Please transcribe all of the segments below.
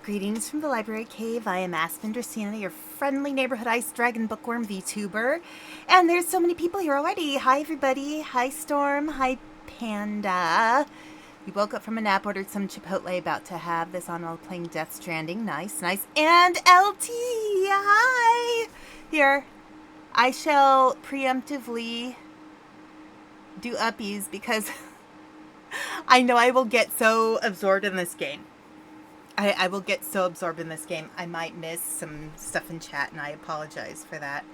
Greetings from the Library Cave. I am Aspen Dracaena, your friendly neighborhood Ice Dragon Bookwyrm VTuber. And there's so many people here already. Hi, everybody. Hi, Storm. Hi, Panda. We woke up from a nap, ordered some Chipotle, about to have this on while playing Death Stranding. Nice, nice. And LT, hi. Here, I shall preemptively do uppies because I know I will get so absorbed in this game. I will get so absorbed in this game, I might miss some stuff in chat, and I apologize for that.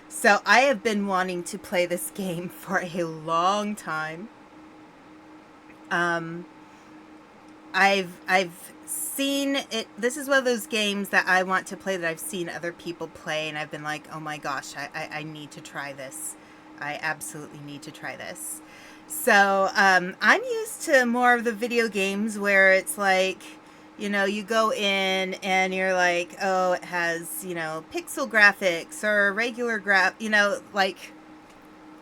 So I have been wanting to play this game for a long time. I've seen it. This is one of those games that I want to play that I've seen other people play, and I've been like, oh my gosh, I need to try this. I absolutely need to try this. So I'm used to more of the video games where it's like, You go in and you're like, oh, it has, pixel graphics or regular like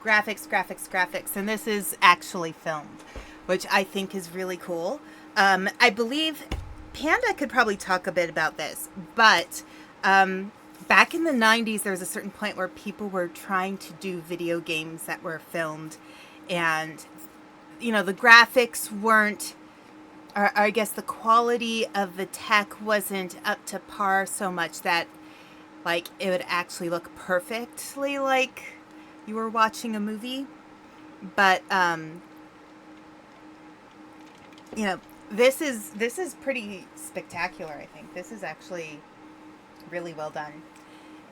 graphics. And this is actually filmed, which I think is really cool. I believe Panda could probably talk a bit about this, but back in the 90s, there was a certain point where people were trying to do video games that were filmed, and, the graphics weren't, or I guess the quality of the tech wasn't up to par so much that, like, it would actually look perfectly like you were watching a movie. But, this is pretty spectacular, I think. This is actually really well done.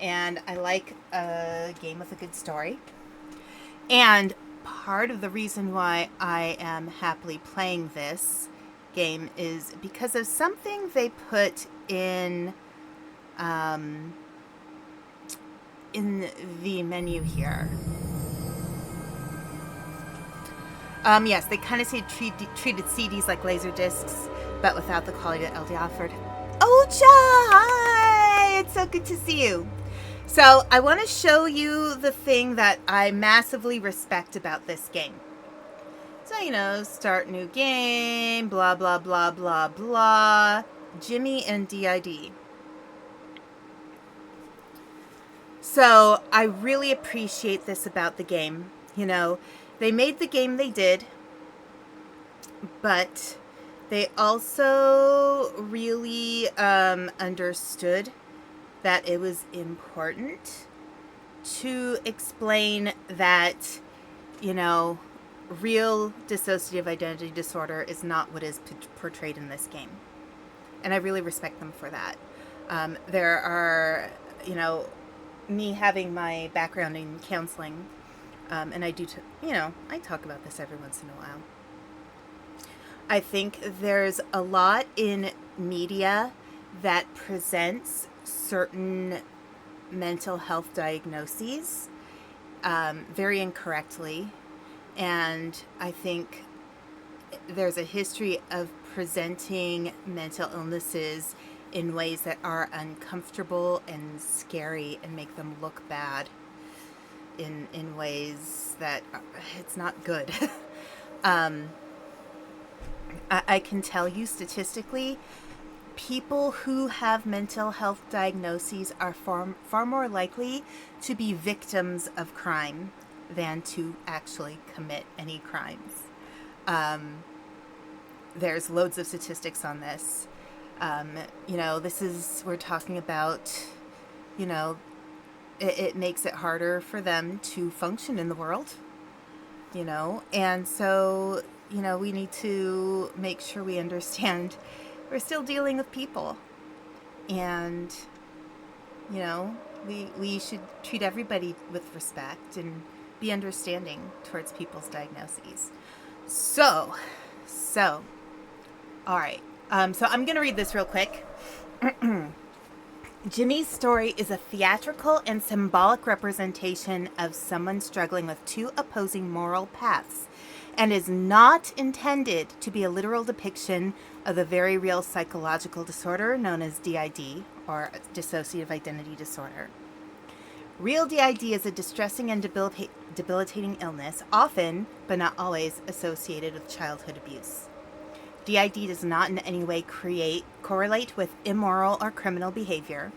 And I like a game with a good story. And part of the reason why I am happily playing this game is because of something they put in the menu here. Yes, they kind of say treated CDs like laser discs, but without the quality that LD offered. Ocha! Hi! It's so good to see you. So I want to show you the thing that I massively respect about this game. So, start new game, blah, blah, blah, blah, blah. Jimmy and DID. So I really appreciate this about the game. They made the game they did, but they also really understood that it was important to explain that, real dissociative identity disorder is not what is portrayed in this game. And I really respect them for that. There are, me having my background in counseling, and I do, I talk about this every once in a while. I think there's a lot in media that presents certain mental health diagnoses very incorrectly. And I think there's a history of presenting mental illnesses in ways that are uncomfortable and scary and make them look bad in ways that it's not good. I can tell you statistically, people who have mental health diagnoses are far more likely to be victims of crime than to actually commit any crimes. There's loads of statistics on this. We're talking about, it makes it harder for them to function in the world, and so, we need to make sure we understand we're still dealing with people, and, we should treat everybody with respect and be understanding towards people's diagnoses. So, all right. So I'm going to read this real quick. Jimmy's story is a theatrical and symbolic representation of someone struggling with two opposing moral paths, and is not intended to be a literal depiction of the very real psychological disorder known as DID, or dissociative identity disorder. Real DID is a distressing and debilitating illness, often, but not always, associated with childhood abuse. DID does not in any way correlate with immoral or criminal behavior.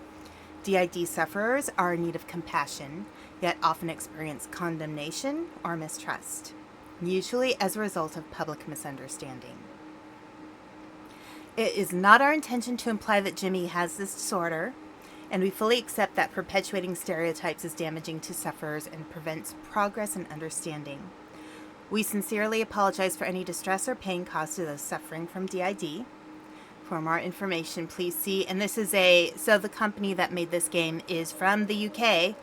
DID sufferers are in need of compassion, yet often experience condemnation or mistrust, usually as a result of public misunderstanding. It is not our intention to imply that Jimmy has this disorder, and we fully accept that perpetuating stereotypes is damaging to sufferers and prevents progress and understanding. We sincerely apologize for any distress or pain caused to those suffering from DID. For more information, please see, and this is so the company that made this game is from the UK,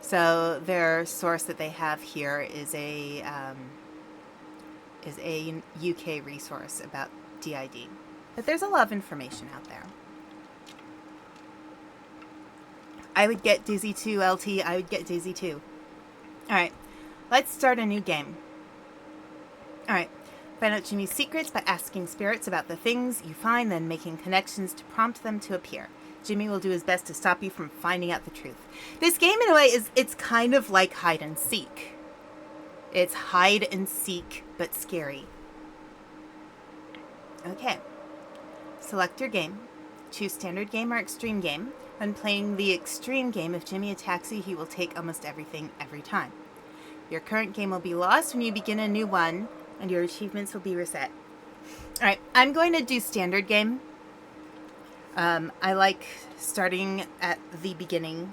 so their source that they have here is a UK resource about DID. But there's a lot of information out there. I would get dizzy too, LT. I would get dizzy too. Alright, let's start a new game. Alright, Find out Jimmy's secrets by asking spirits about the things you find, then making connections to prompt them to appear. Jimmy will do his best to stop you from finding out the truth. This game, in a way, it's kind of like hide and seek. It's hide and seek, but scary. Okay. Select your game. Choose standard game or extreme game. When playing the extreme game, if Jimmy attacks you, he will take almost everything every time. Your current game will be lost when you begin a new one, and your achievements will be reset. Alright, I'm going to do standard game. I like starting at the beginning.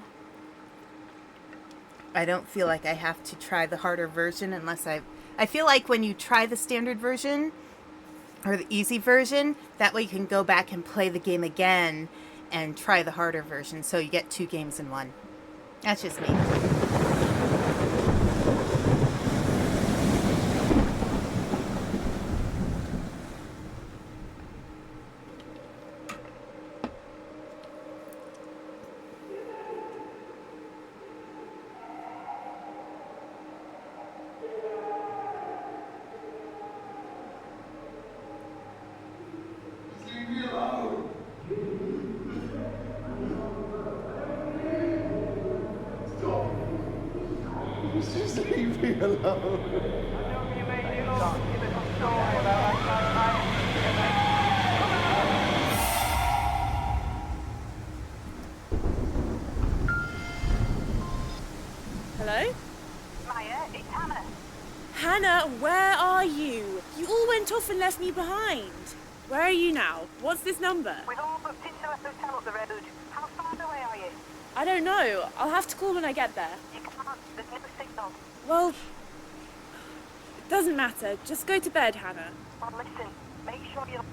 I don't feel like I have to try the harder version unless I feel like when you try the standard version or the easy version, that way you can go back and play the game again and try the harder version, so you get 2 games in one. That's just me. Just leave me alone. Hello? Maya, it's Hannah. Hannah, where are you? You all went off and left me behind. Where are you now? What's this number? We've all booked into a hotel up the road. How far away are you? I don't know. I'll have to call when I get there. You can't. There's no signal. Well, it doesn't matter. Just go to bed, Hannah. Well, listen. Make sure you're...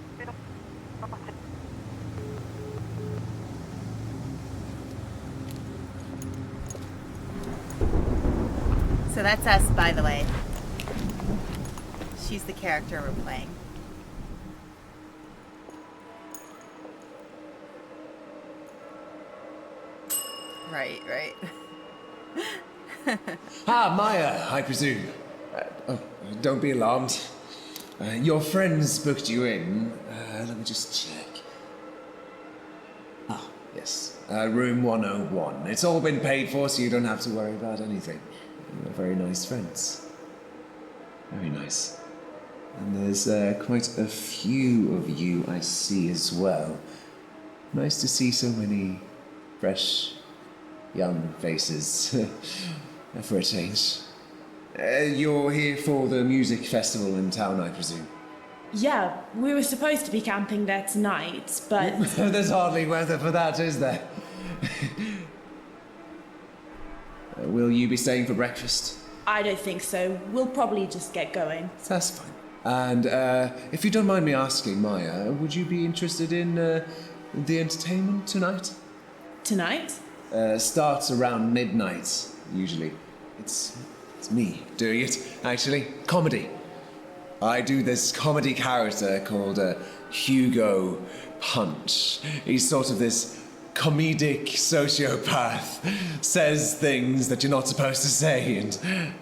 So that's us, by the way. She's the character we're playing. Right. Maya, I presume. Don't be alarmed. Your friends booked you in. Let me just check. Yes. Room 101. It's all been paid for, so you don't have to worry about anything. You're very nice friends. Very nice. And there's quite a few of you I see as well. Nice to see so many fresh, young faces. For a change. You're here for the music festival in town, I presume? Yeah, we were supposed to be camping there tonight, but... There's hardly weather for that, is there? Will you be staying for breakfast? I don't think so. We'll probably just get going. That's fine. And if you don't mind me asking, Maya, would you be interested in the entertainment tonight? Tonight? Starts around midnight, usually. It's me doing it, actually. Comedy. I do this comedy character called Hugo Punch. He's sort of this comedic sociopath. Says things that you're not supposed to say and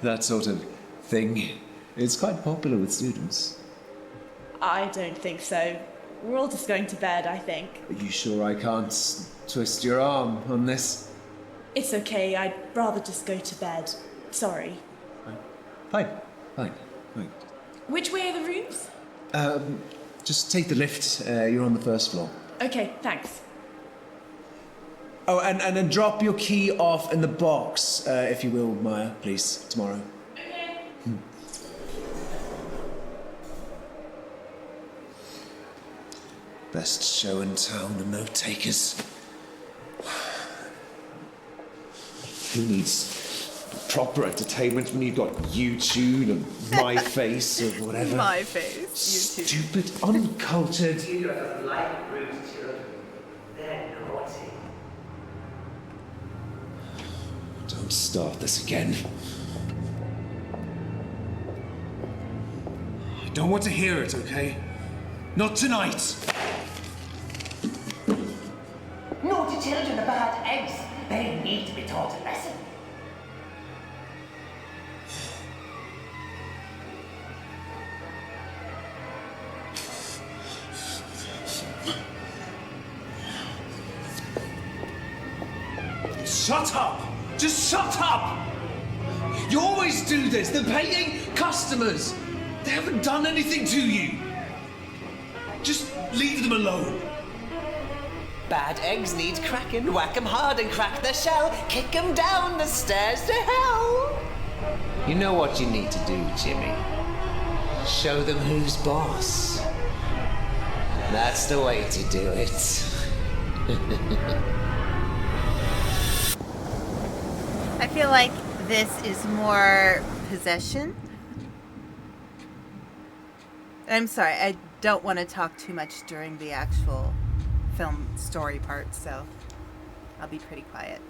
that sort of thing. It's quite popular with students. I don't think so. We're all just going to bed, I think. Are you sure I can't twist your arm on this? It's okay, I'd rather just go to bed. Sorry. Fine. Which way are the rooms? Just take the lift. You're on the first floor. Okay, thanks. Oh, and then drop your key off in the box, if you will, Maya, please, tomorrow. Okay. Best show in town and no takers. Who needs proper entertainment when you've got YouTube and My Face or whatever? My Face, YouTube. Stupid, uncultured. You don't like rude children. They're naughty. Don't start this again. I don't want to hear it, okay? Not tonight! Naughty children are bad eggs. They need to be taught a lesson. Shut up! Just shut up! You always do this. They're paying customers. They haven't done anything to you. Just leave them alone. Bad eggs need cracking. Whack 'em hard and crack the shell. Kick 'em down the stairs to hell. You know what you need to do, Jimmy. Show them who's boss. That's the way to do it. I feel like this is more possession. I'm sorry, I don't want to talk too much during the actual film story part, so I'll be pretty quiet.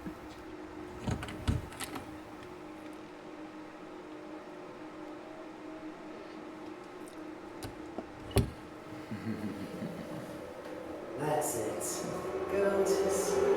That's it. Go to sleep.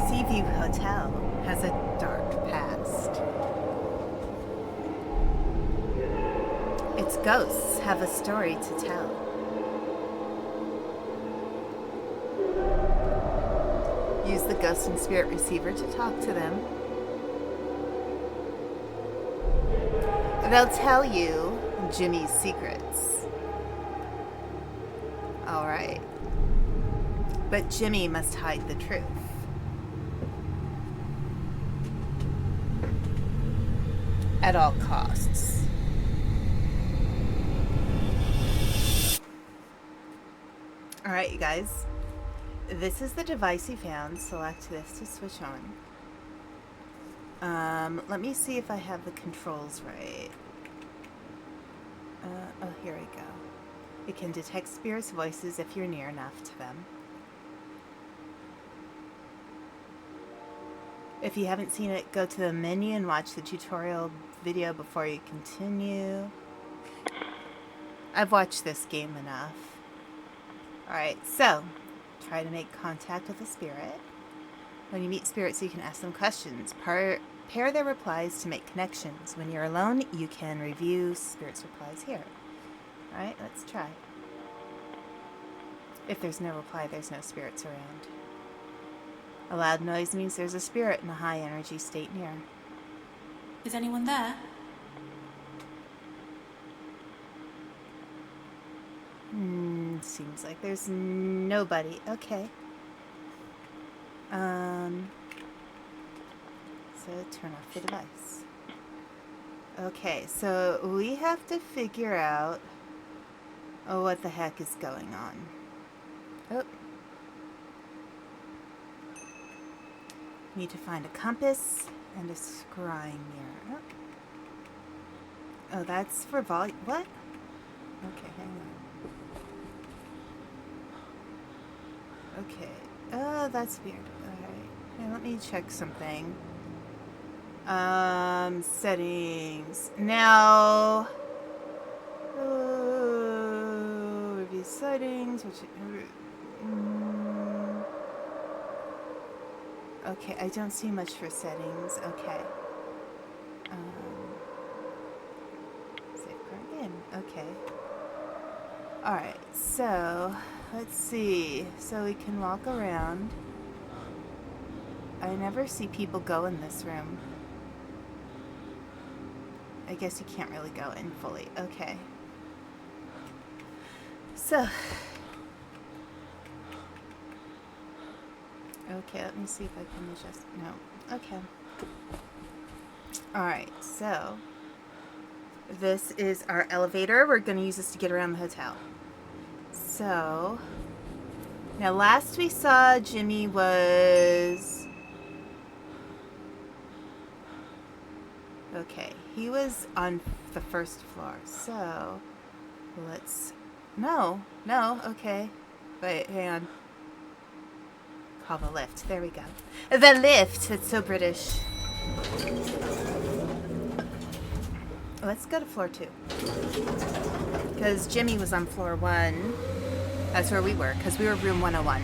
Seaview Hotel has a dark past. Its ghosts have a story to tell. Use the ghost and spirit receiver to talk to them. They'll tell you Jimmy's secrets. Alright. But Jimmy must hide the truth. At all costs. Alright, you guys. This is the device you found. Select this to switch on. Let me see if I have the controls right. Oh, here we go. It can detect spirits' voices if you're near enough to them. If you haven't seen it, go to the menu and watch the tutorial video before you continue. I've watched this game enough. Alright, so try to make contact with a spirit. When you meet spirits, you can ask them questions. Pair their replies to make connections. When you're alone, you can review spirits' replies here. Alright, let's try. If there's no reply, there's no spirits around. A loud noise means there's a spirit in a high energy state near. Is anyone there? Seems like there's nobody. Okay. So turn off the device. Okay, so we have to figure out what the heck is going on. Oh. Need to find a compass and a scrying mirror. Oh, that's for volume. What? Okay, hang on. Okay. Oh, that's weird. Alright. Hey, let me check something. Settings. Now. Review settings. Okay, I don't see much for settings. Okay. Safeguard in. Okay. Alright, so let's see. So we can walk around. I never see people go in this room. I guess you can't really go in fully. Okay. So. Okay, let me see if I can adjust. No. Okay. Alright, so. This is our elevator. We're going to use this to get around the hotel. So. Now, last we saw, Jimmy was... Okay, he was on the first floor. So, let's... No, okay. Wait, hang on. Call the lift. There we go. The lift! It's so British. Let's go to floor 2. Because Jimmy was on floor 1. That's where we were, because we were room 101.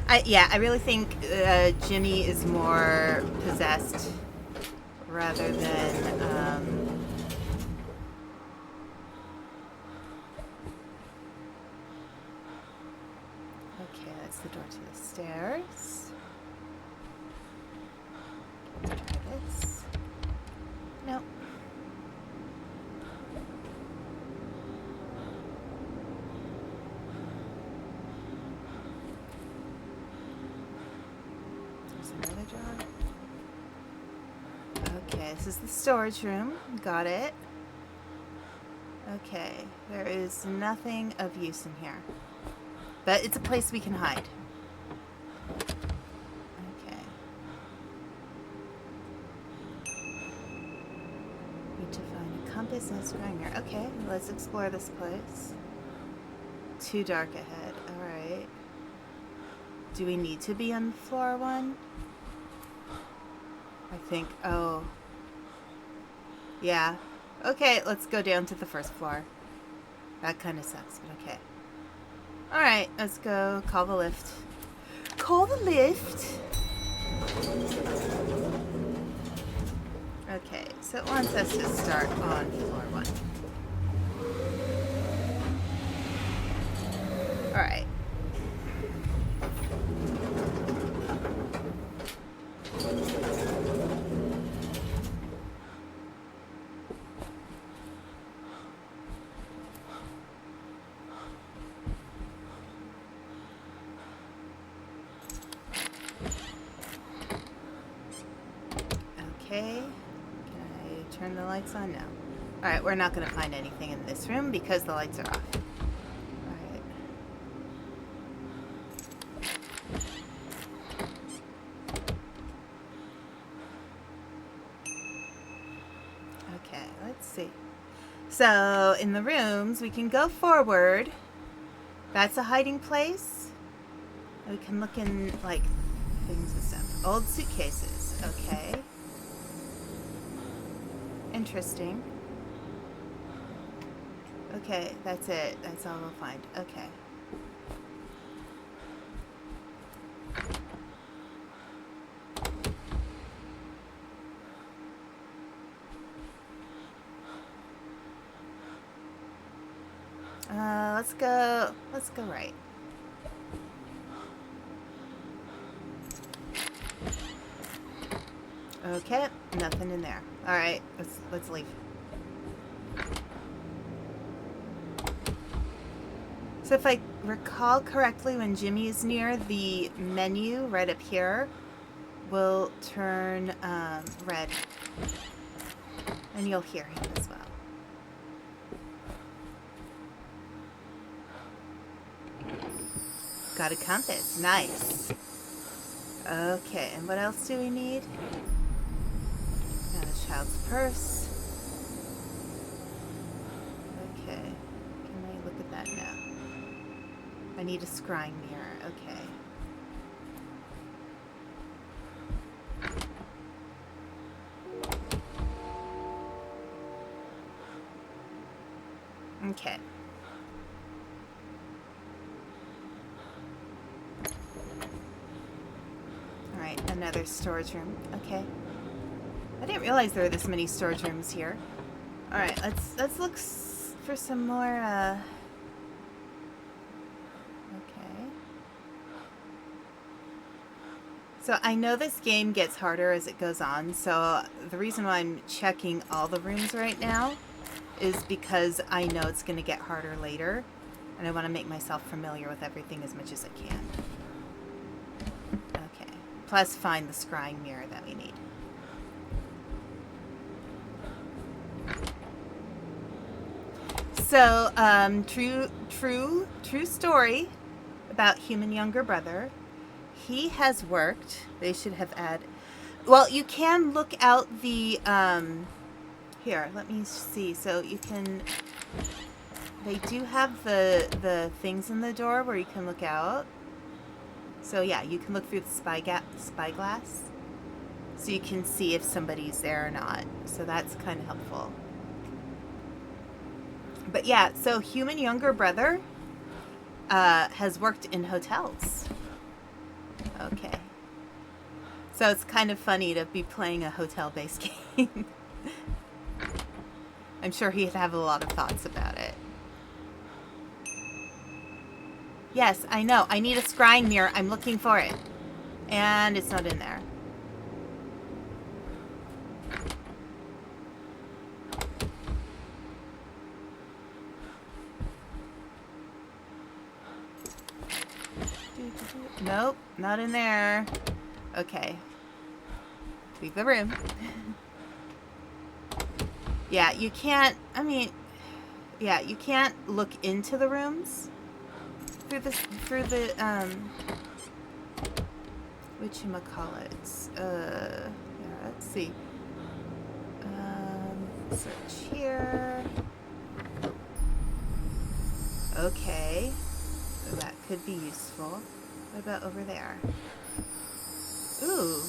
I really think Jimmy is more possessed rather than... Okay, that's the door to the stairs. Let's try this. Nope. Another jar. Okay, this is the storage room. Got it. Okay, there is nothing of use in here. But it's a place we can hide. Okay. Need to find a compass and a screwdriver. Okay, let's explore this place. Too dark ahead. Alright. Do we need to be on floor 1? I think, oh. Yeah. Okay, let's go down to the first floor. That kind of sucks, but okay. Alright, let's go call the lift. Call the lift? Okay, so it wants us to start on floor 1. Alright. Okay. Can I turn the lights on? No. Alright, we're not going to find anything in this room because the lights are off. Alright. Okay, let's see. So, in the rooms, we can go forward. That's a hiding place. We can look in, like, things and stuff. Old suitcases. Okay. Interesting. Okay, that's it. That's all we'll find. Okay. Let's go right. Okay, nothing in there. All right, let's leave. So if I recall correctly, when Jimmy is near, the menu right up here will turn red, and you'll hear him as well. Got a compass. Nice. Okay, and what else do we need? Got a child's purse. Okay. Can I look at that now? I need a scrying mirror. Okay. Okay. Alright, another storage room. Okay. I didn't realize there were this many storage rooms here. Alright, let's look for some more, okay. So I know this game gets harder as it goes on, so the reason why I'm checking all the rooms right now is because I know it's going to get harder later, and I want to make myself familiar with everything as much as I can. Okay. Plus find the scrying mirror that we need. So, true story about human younger brother. He has worked. They should have added. Well, you can look out the. Here, let me see. So you can. They do have the things in the door where you can look out. So yeah, you can look through the spyglass, so you can see if somebody's there or not. So that's kind of helpful. But yeah, so human younger brother has worked in hotels. Okay. So it's kind of funny to be playing a hotel-based game. I'm sure he'd have a lot of thoughts about it. Yes, I know. I need a scrying mirror. I'm looking for it. And it's not in there. Nope, not in there. Okay. Leave the room. Yeah, you can't, I mean, yeah, you can't look into the rooms through the whatchamacallits. Yeah, let's see. Search here. Okay. So that could be useful. What about over there? Ooh,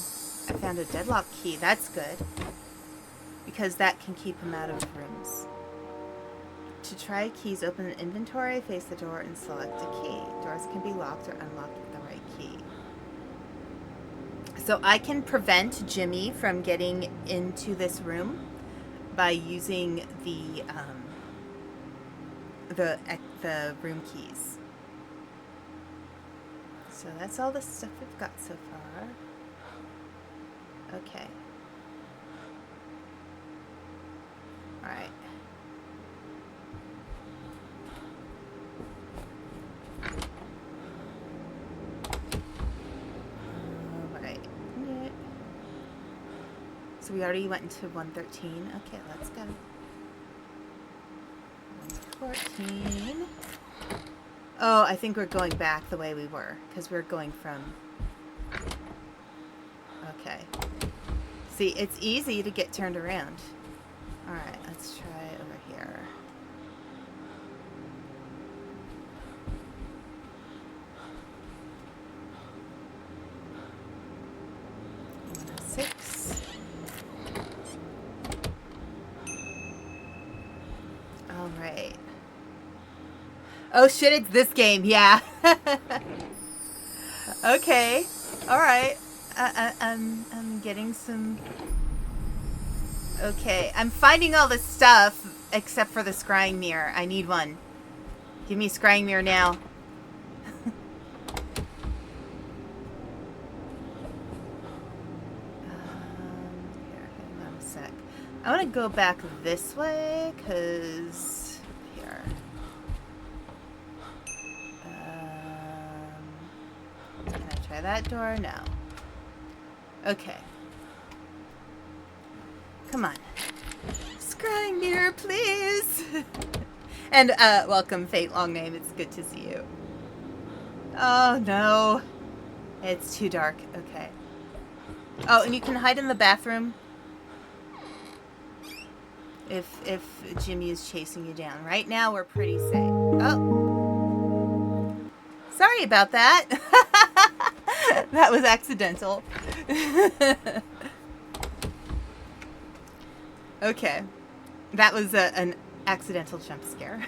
I found a deadlock key. That's good. Because that can keep him out of rooms. To try keys, open an inventory, face the door, and select a key. Doors can be locked or unlocked with the right key. So I can prevent Jimmy from getting into this room by using the room keys. So that's all the stuff we've got so far. Okay. Alright. Alright. Yeah. So we already went into 113. Okay, let's go. 114. Oh, I think we're going back the way we were, because we're going from... Okay. See, it's easy to get turned around. Alright, let's try over here. Six. Alright. Oh shit, it's this game, yeah. Okay. Alright. I'm getting some... Okay, I'm finding all this stuff except for the scrying mirror. I need one. Give me a scrying mirror now. Here, hang on a sec. I want to go back this way, because... Here. Can I try that door? No. Okay. Come on. Scrying mirror, please. And welcome, Fate Long Name. It's good to see you. Oh no. It's too dark. Okay. Oh, and you can hide in the bathroom if Jimmy is chasing you down. Right now we're pretty safe. Oh. Sorry about that. That was accidental. Okay. That was an accidental jump scare.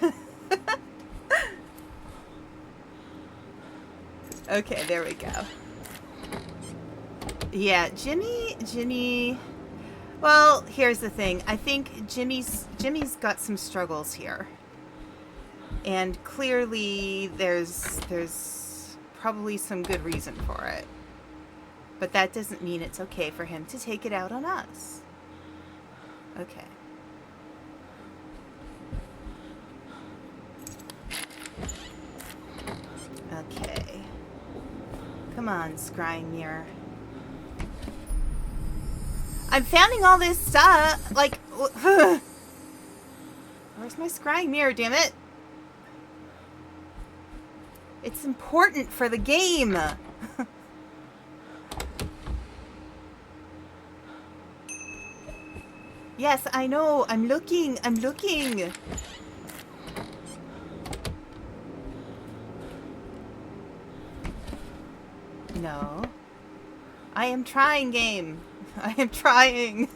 Okay, there we go. Yeah, Jimmy... Well, here's the thing. I think Jimmy's got some struggles here. And clearly there's probably some good reason for it. But that doesn't mean it's okay for him to take it out on us. Okay. Okay. Come on, scrying mirror. I'm finding all this stuff. Like, where's my scrying mirror, damn it? It's important for the game. Yes, I know. I'm looking. I'm looking. No. I am trying, game. I am trying.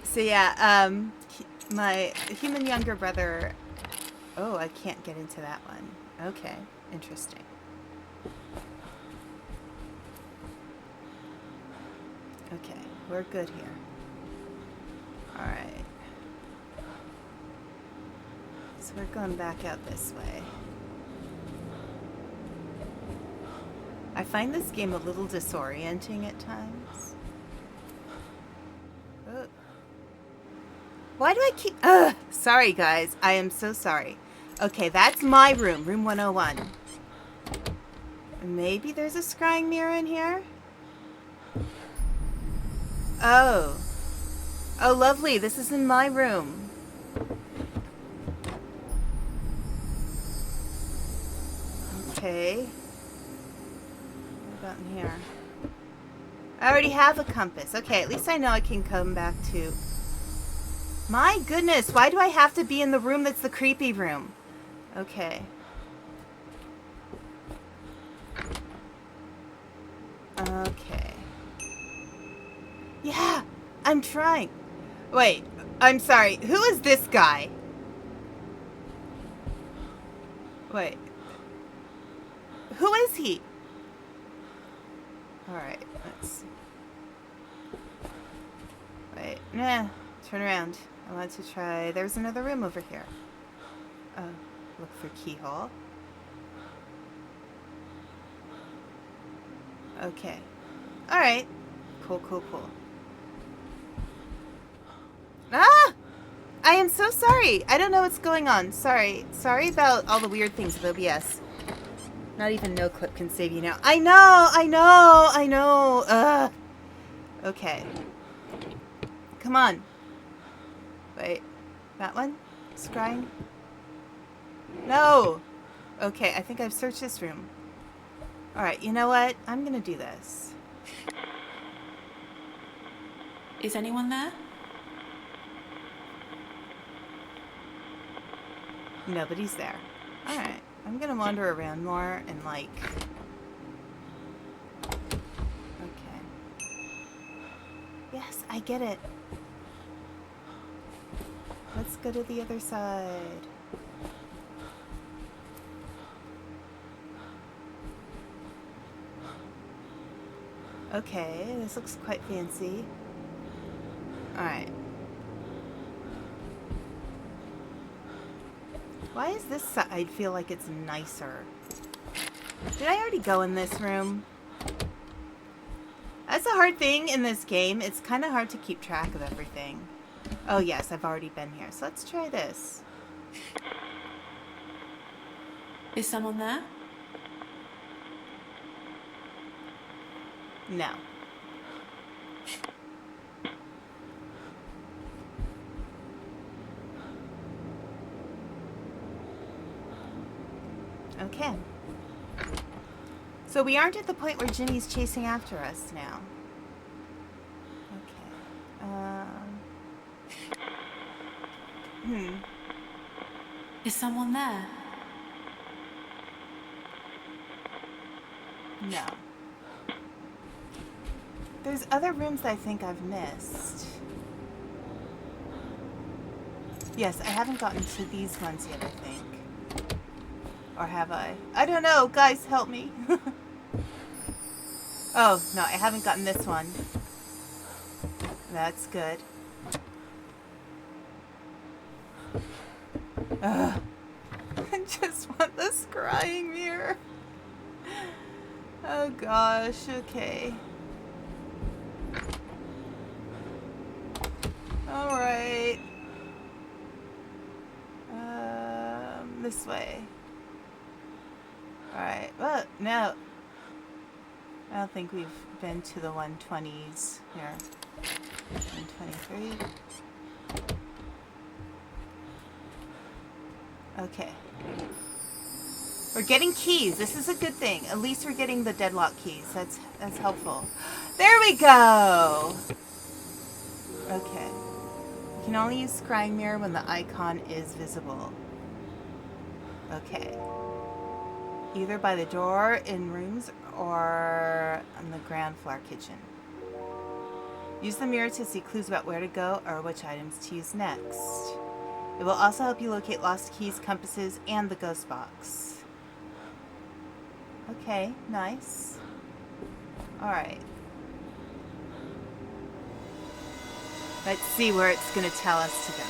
So yeah, my human younger brother... Oh, I can't get into that one. Okay, interesting. Okay, we're good here. Alright. So we're going back out this way. I find this game a little disorienting at times. Oh. Why do I keep... Ugh! Sorry, guys. I am so sorry. Okay, that's my room. Room 101. Maybe there's a scrying mirror in here? Oh. Oh, lovely. This is in my room. Okay. What about in here? I already have a compass. Okay, at least I know I can come back to... My goodness, why do I have to be in the room that's the creepy room? Okay. Okay. Yeah, I'm trying. Wait, I'm sorry. Who is this guy? Wait. Who is he? Alright, let's... Wait, nah. Turn around. I want to try... There's another room over here. Oh, look for keyhole. Okay. Alright. Cool, cool, cool. Ah! I am so sorry. I don't know what's going on. Sorry. Sorry about all the weird things with OBS. Not even no clip can save you now. I know! I know! I know! Ugh. Okay. Come on. Wait. That one? Scrying? No! Okay, I think I've searched this room. Alright, you know what? I'm gonna do this. Is anyone there? Nobody's there. Alright, I'm gonna wander around more and like... Okay. Yes, I get it. Let's go to the other side. Okay, this looks quite fancy. Alright. Why is this side feel like it's nicer? Did I already go in this room? That's a hard thing in this game. It's kind of hard to keep track of everything. Oh yes, I've already been here. So let's try this. Is someone there? No. Okay. So we aren't at the point where Ginny's chasing after us now. Okay. Is someone there? No. There's other rooms I think I've missed. Yes, I haven't gotten to these ones yet, I think. Or have I? I don't know. Guys, help me. Oh, no, I haven't gotten this one. That's good. Ugh. I just want the scrying mirror. Oh gosh, okay. Alright. This way. Alright, well, no. I don't think we've been to the 120s here. 123. Okay. We're getting keys. This is a good thing. At least we're getting the deadlock keys. That's helpful. There we go! Okay. You can only use scrying mirror when the icon is visible. Okay. Either by the door in rooms or on the ground floor kitchen. Use the mirror to see clues about where to go or which items to use next. It will also help you locate lost keys, compasses, and the ghost box. Okay, nice. Alright. Let's see where it's going to tell us to go.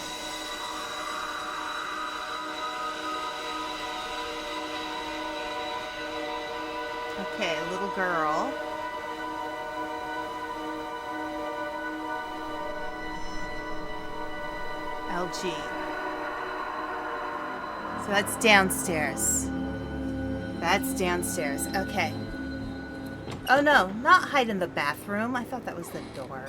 Okay, little girl. LG. So that's downstairs. That's downstairs. Okay. Oh no, not hide in the bathroom. I thought that was the door.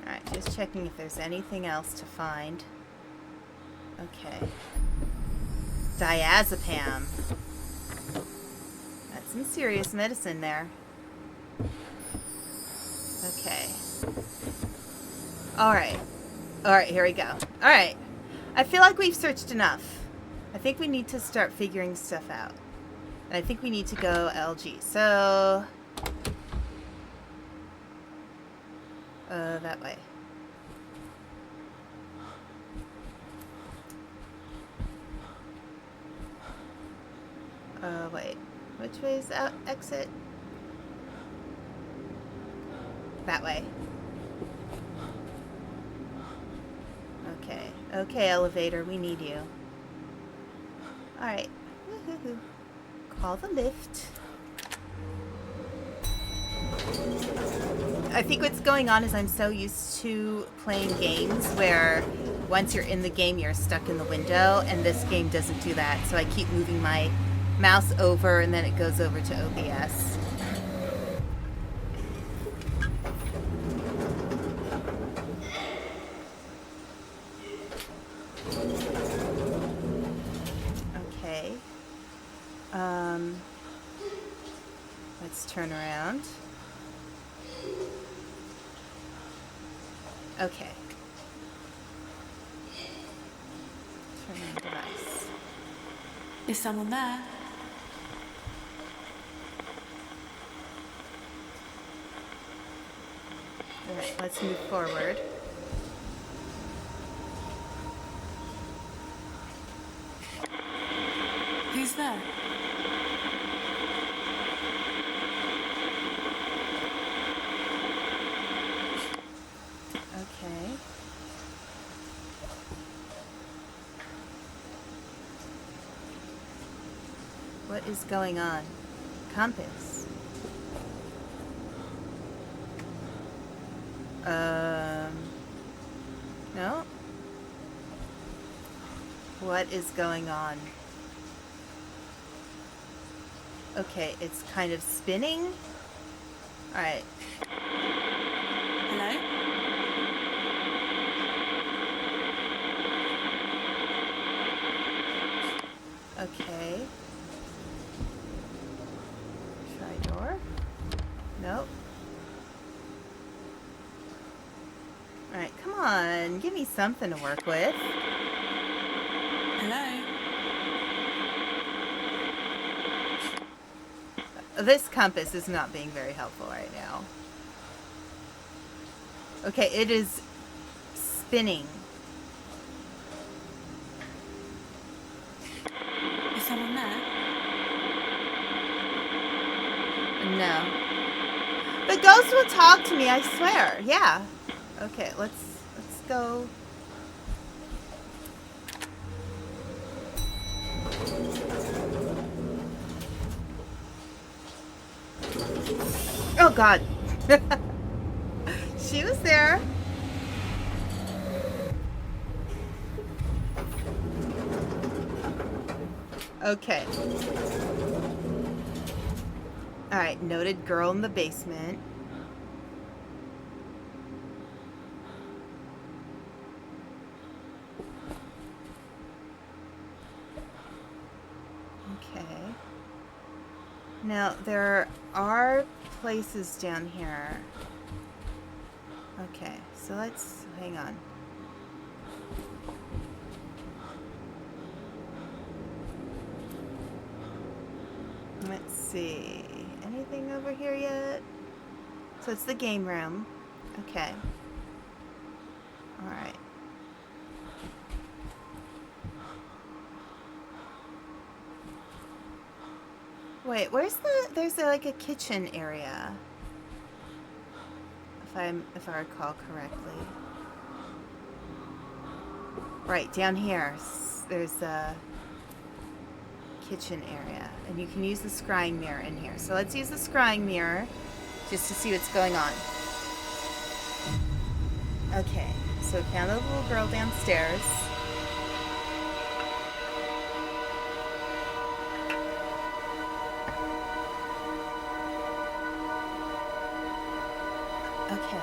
Alright, just checking if there's anything else to find. Okay. Diazepam. That's some serious medicine there. Okay. Alright. Alright, here we go. Alright. I feel like we've searched enough. I think we need to start figuring stuff out. And I think we need to go LG. So... that way. Wait. Which way is out exit? That way. Okay. Okay, elevator, we need you. Alright. Woohoo. Call the lift. I think what's going on is I'm so used to playing games where once you're in the game, you're stuck in the window, and this game doesn't do that. So I keep moving my mouse over, and then it goes over to OBS. Okay. Let's turn around. Okay. Turn on device. Is someone there? Alright, let's move forward. Who's there? Okay. What is going on? Compass. No? What is going on? Okay, it's kind of spinning. Alright. Hello? Okay. Try door. Nope. Alright, come on. Give me something to work with. Hello? This compass is not being very helpful right now. Okay, it is spinning. Is someone there? No. ghost will talk to me, I swear. Yeah. Okay, let's go. Oh God. She was there. Okay. Alright, noted girl in the basement. Okay. Now, there are places down here. Okay, so let's hang on. Let's see. Anything over here yet? So it's the game room. Okay. Alright. Wait, where's there's like a kitchen area. If I recall correctly. Right, down here. There's a kitchen area. And you can use the scrying mirror in here. So let's use the scrying mirror just to see what's going on. Okay, so we found the little girl downstairs. Okay.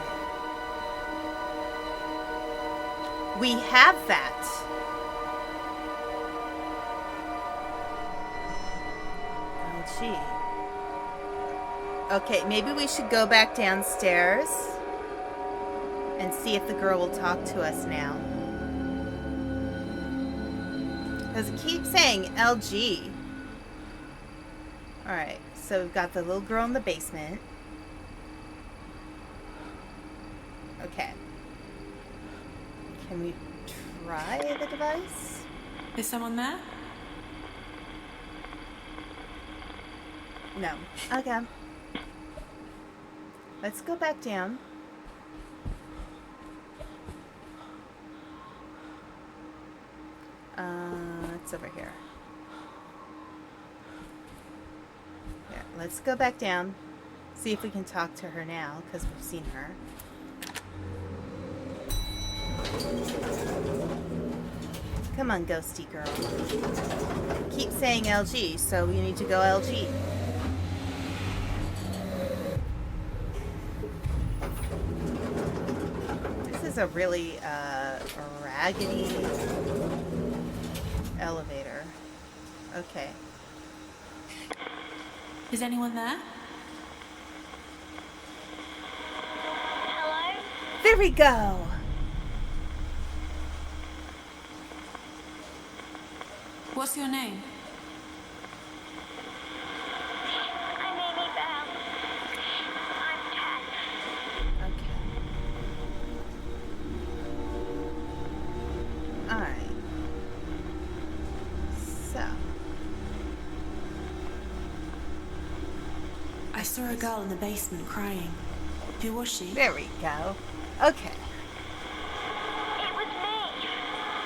We have that. Oh, gee. Okay, maybe we should go back downstairs and see if the girl will talk to us now. Because it keeps saying LG. Alright, so we've got the little girl in the basement. Okay. Can we try the device? Is someone there? No. Okay. Let's go back down. It's over here. Yeah, let's go back down. See if we can talk to her now, because we've seen her. Come on, ghosty girl. Keep saying LG, so we need to go LG. This is a really raggedy elevator. Okay. Is anyone there? Hello? There we go. What's your name? I'm Amy Bell. I'm 10. Okay. Alright. So. I saw a girl in the basement crying. Who was she? There we go. Okay. It was me.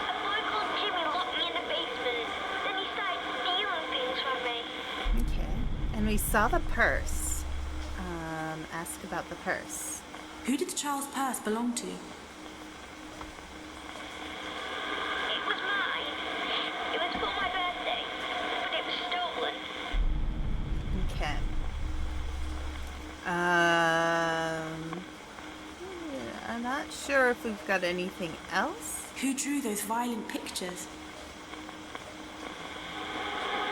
A boy called Jimmy locked me in the basement. Then he started stealing things from me. Okay. And we saw the purse. Ask about the purse. Who did the child's purse belong to? It was mine. It was for my birthday, but it was stolen. Okay. I'm not sure if we've got anything else. Who drew those violent pictures?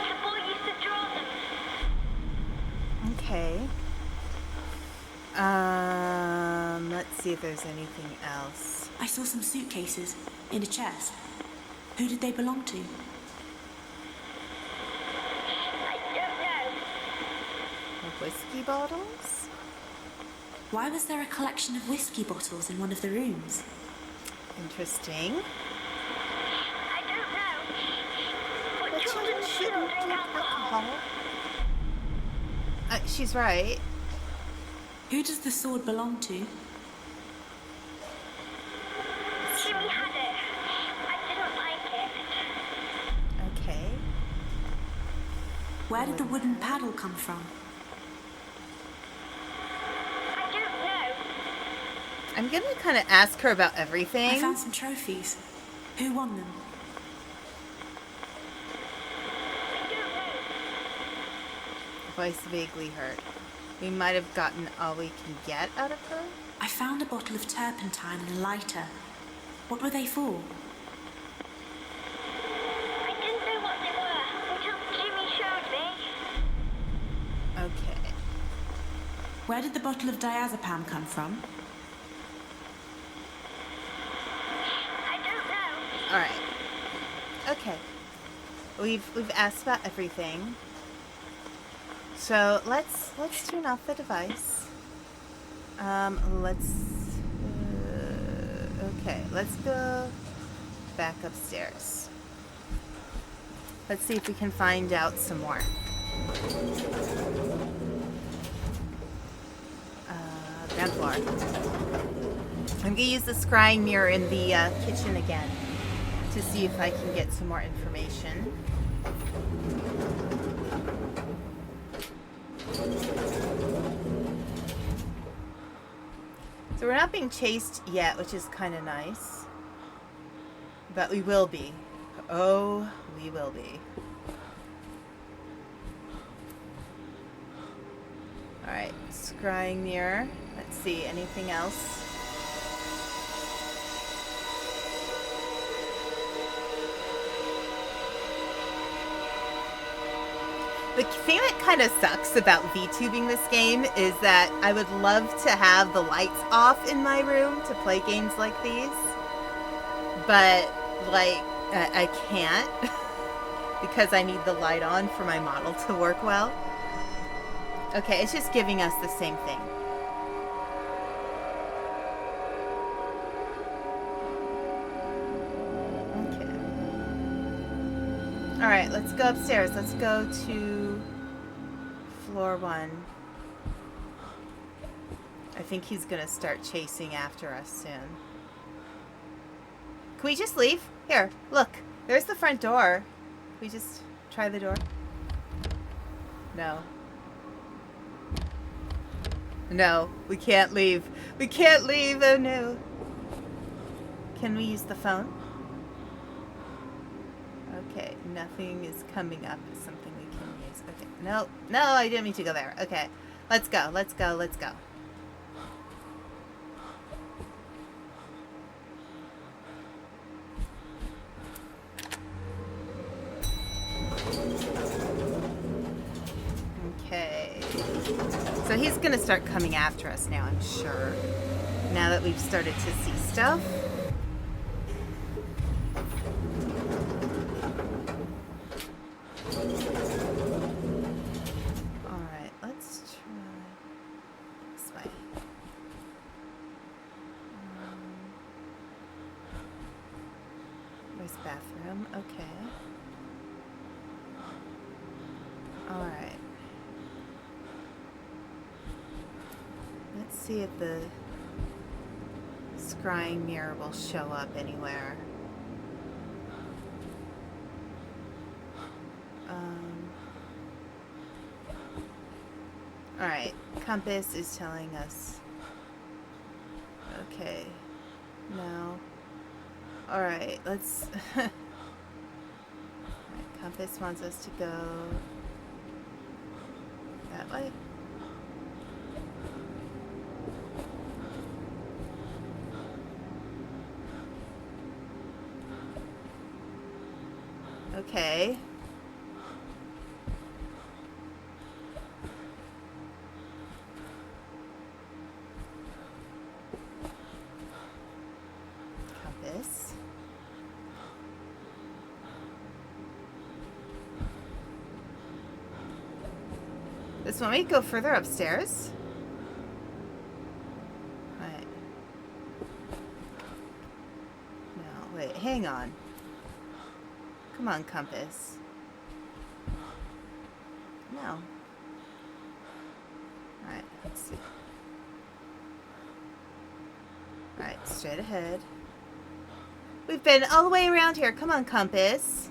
The boy used to draw them. Okay. Let's see if there's anything else. I saw some suitcases in a chest. Who did they belong to? I don't know. Whiskey bottles? Why was there a collection of whiskey bottles in one of the rooms? Interesting. I don't know. But children shouldn't drink alcohol. She's right. Who does the sword belong to? Jimmy had it. I didn't like it. Okay. Where did the wooden paddle come from? I don't know. I'm gonna kind of ask her about everything. I found some trophies. Who won them? I don't know. Voice vaguely hurt. We might have gotten all we can get out of her. I found a bottle of turpentine and a lighter. What were they for? I didn't know what they were until Jimmy showed me. Okay. Where did the bottle of diazepam come from? I don't know. All right. Okay. We've asked about everything. So let's turn off the device. Let's go back upstairs. Let's see if we can find out some more. Ground floor. I'm gonna use the scrying mirror in the kitchen again to see if I can get some more information. So we're not being chased yet, which is kind of nice. But we will be. Oh, we will be. Alright, scrying mirror. Let's see, anything else? The thing that kind of sucks about VTubing this game is that I would love to have the lights off in my room to play games like these. But, like, I can't because I need the light on for my model to work well. Okay, it's just giving us the same thing. Alright, let's go upstairs. Let's go to floor 1. I think he's gonna start chasing after us soon. Can we just leave? Here, look. There's the front door. Can we just try the door? No. No, we can't leave. We can't leave, oh no. Can we use the phone? Okay, nothing is coming up as something we can use. Okay, no, I didn't mean to go there. Okay, let's go. Okay, so he's gonna start coming after us now, I'm sure. Now that we've started to see stuff. Bathroom, okay. Alright. Let's see if the scrying mirror will show up anywhere. Alright, compass is telling us. Okay. No. Alright, let's... Alright, compass wants us to go... that way? Okay. Compass. This one, we go further upstairs. Right. No, wait, hang on. Come on, compass. No. Alright, let's see. Alright, straight ahead. We've been all the way around here. Come on, compass.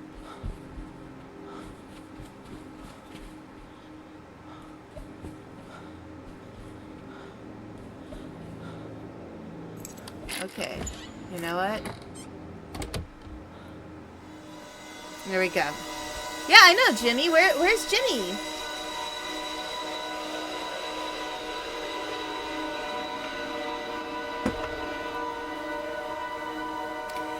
Okay. You know what? There we go. Yeah, I know, Jimmy. Where's Jimmy?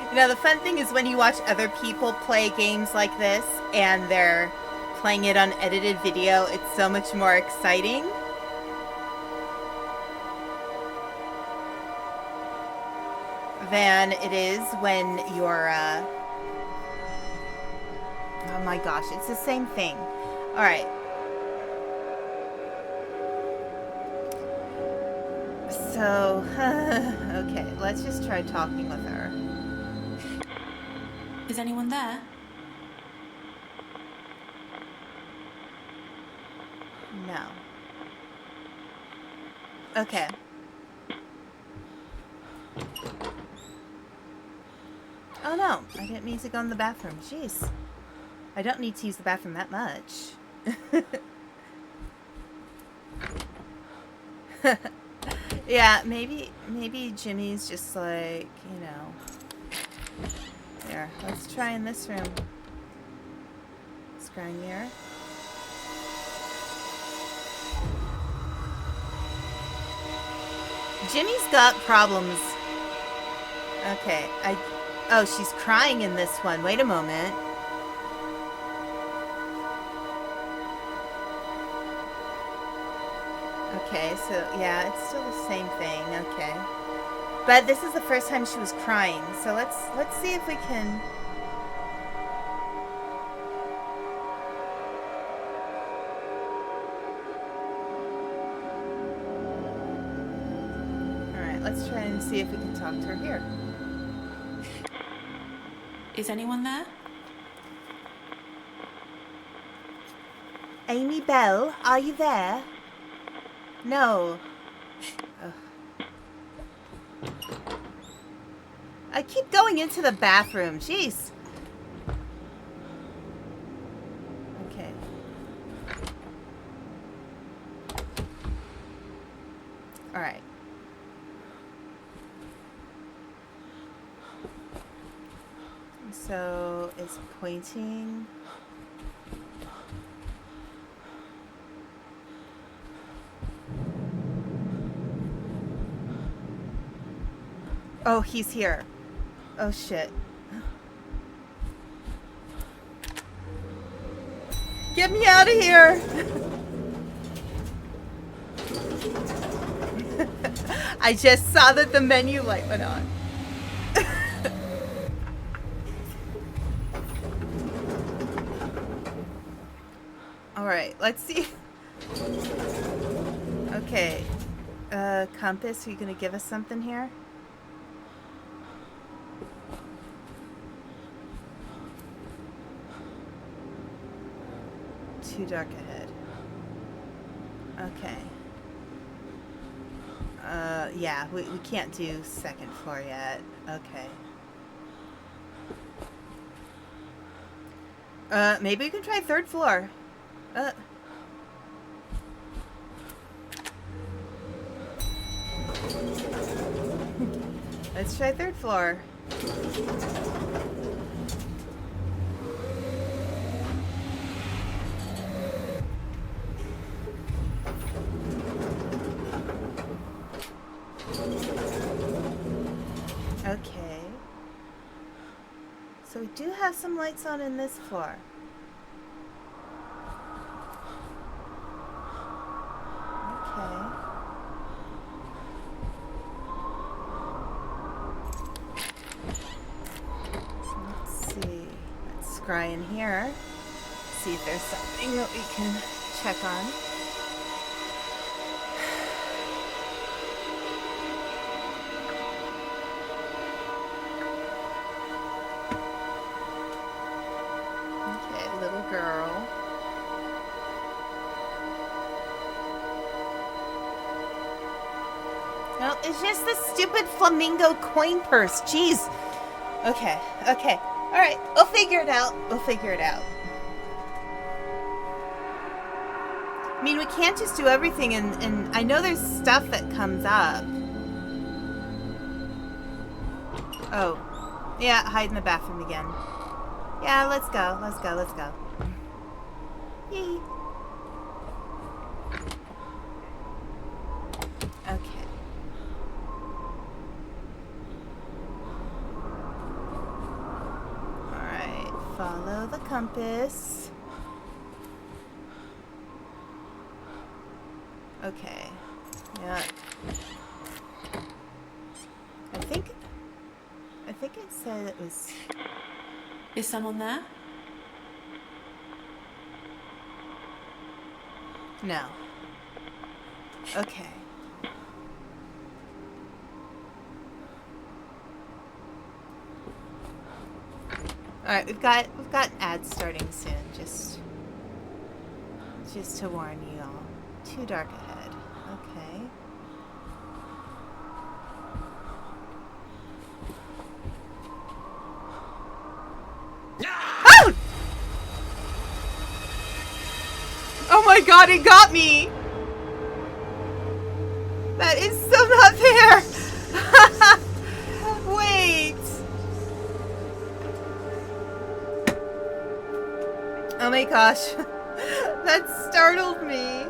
You know, the fun thing is when you watch other people play games like this and they're playing it on edited video, it's so much more exciting. Than it is when you're, oh my gosh, it's the same thing. Alright. So, okay, let's just try talking with her. Is anyone there? No. Okay. Oh no, I didn't mean to go in the bathroom. Jeez. I don't need to use the bathroom that much. Yeah, maybe Jimmy's just like, you know. Here, let's try in this room. Scrying mirror. Jimmy's got problems. Okay, oh, she's crying in this one. Wait a moment. Okay, so yeah, it's still the same thing. Okay. But this is the first time she was crying. So let's see if we can. All right, let's try and see if we can talk to her here. Is anyone there? Amy Bell, are you there? No. Ugh. I keep going into the bathroom. Jeez. Okay. All right. So it's pointing. Oh, he's here. Oh, shit. Get me out of here! I just saw that the menu light went on. Alright, let's see. Okay. Compass, are you gonna give us something here? Too dark ahead. Okay. Yeah, we can't do second floor yet. Okay. Maybe we can try third floor. Let's try third floor. Okay. So we do have some lights on in this floor. Okay. Let's see. Let's scry in here. See if there's something that we can check on. Little girl. Well, It's just the stupid flamingo coin purse. Jeez. Okay. Okay. All right. We'll figure it out. We'll figure it out. I mean, we can't just do everything, and I know there's stuff that comes up. Oh. Yeah, hide in the bathroom again. Yeah, let's go. Let's go. Let's go. Yee. Okay. Alright, follow the compass. Okay. Yeah. I think it said it was... Is someone there? No. Okay. Alright, we've got ads starting soon, just to warn you all. Too dark ahead. Okay. Oh! Oh my god, it got me! That is so not fair! Wait! Oh my gosh. That startled me.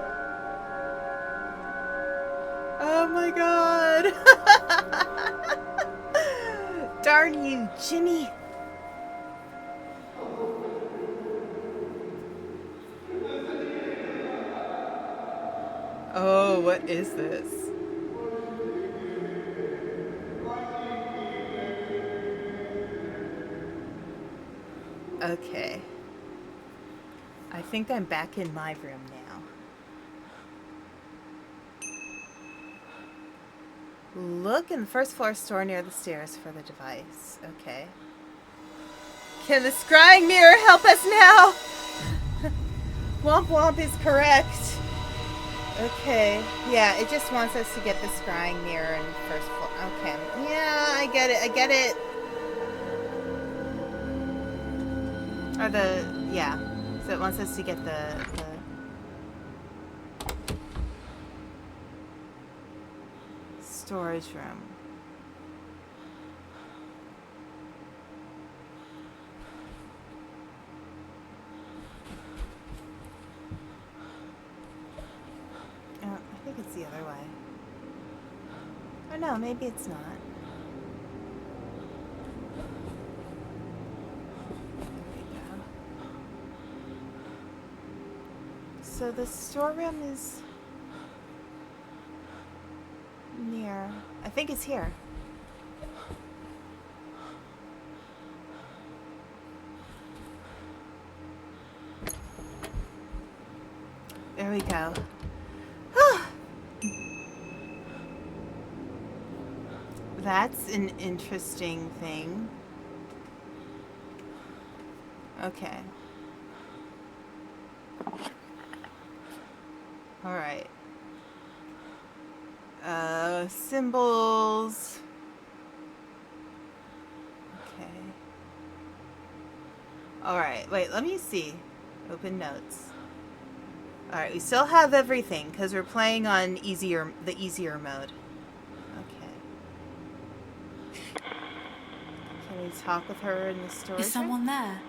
Oh my god. Darn you, Jimmy. Oh, what is this? Okay. I think I'm back in my room now. Look in the first floor store near the stairs for the device. Okay. Can the scrying mirror help us now? Womp Womp is correct. Okay. Yeah, it just wants us to get the scrying mirror in the first floor. Okay. Yeah, I get it. I get it. Or the... Yeah. So it wants us to get the storage room. Oh, I think it's the other way. Or no, maybe it's not. So the storeroom is near. I think it's here. There we go. That's an interesting thing. Okay. Alright. Symbols. Okay. Alright, wait, let me see. Open notes. Alright, we still have everything, because we're playing on the easier mode. Okay. Can we talk with her in the store? Is someone there?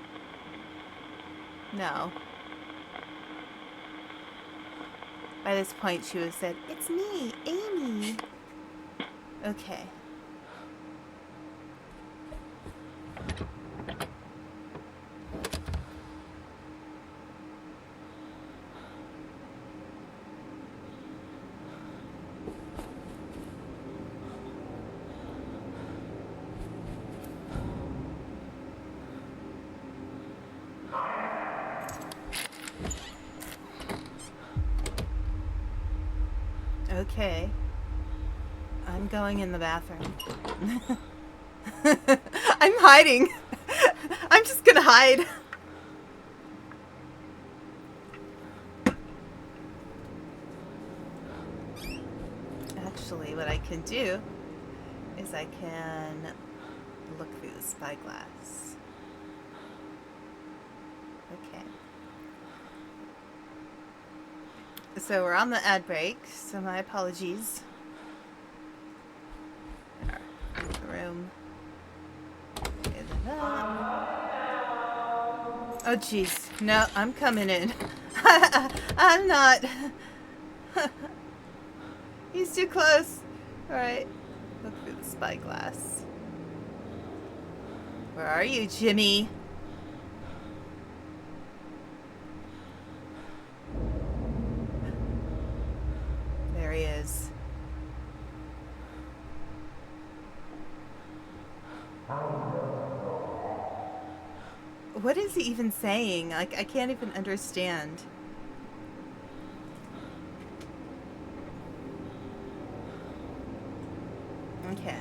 No. By this point, she would have said, "It's me, Amy." Okay. Okay. I'm going in the bathroom. I'm hiding. I'm just gonna hide. Actually, what that I can do is I can look through the spyglass. Okay. So we're on the ad break, so my apologies. There. The room. Oh jeez. No, I'm coming in. I'm not. He's too close. Alright. Look through the spyglass. Where are you, Jimmy? There he is. What is he even saying? Like, I can't even understand. Okay.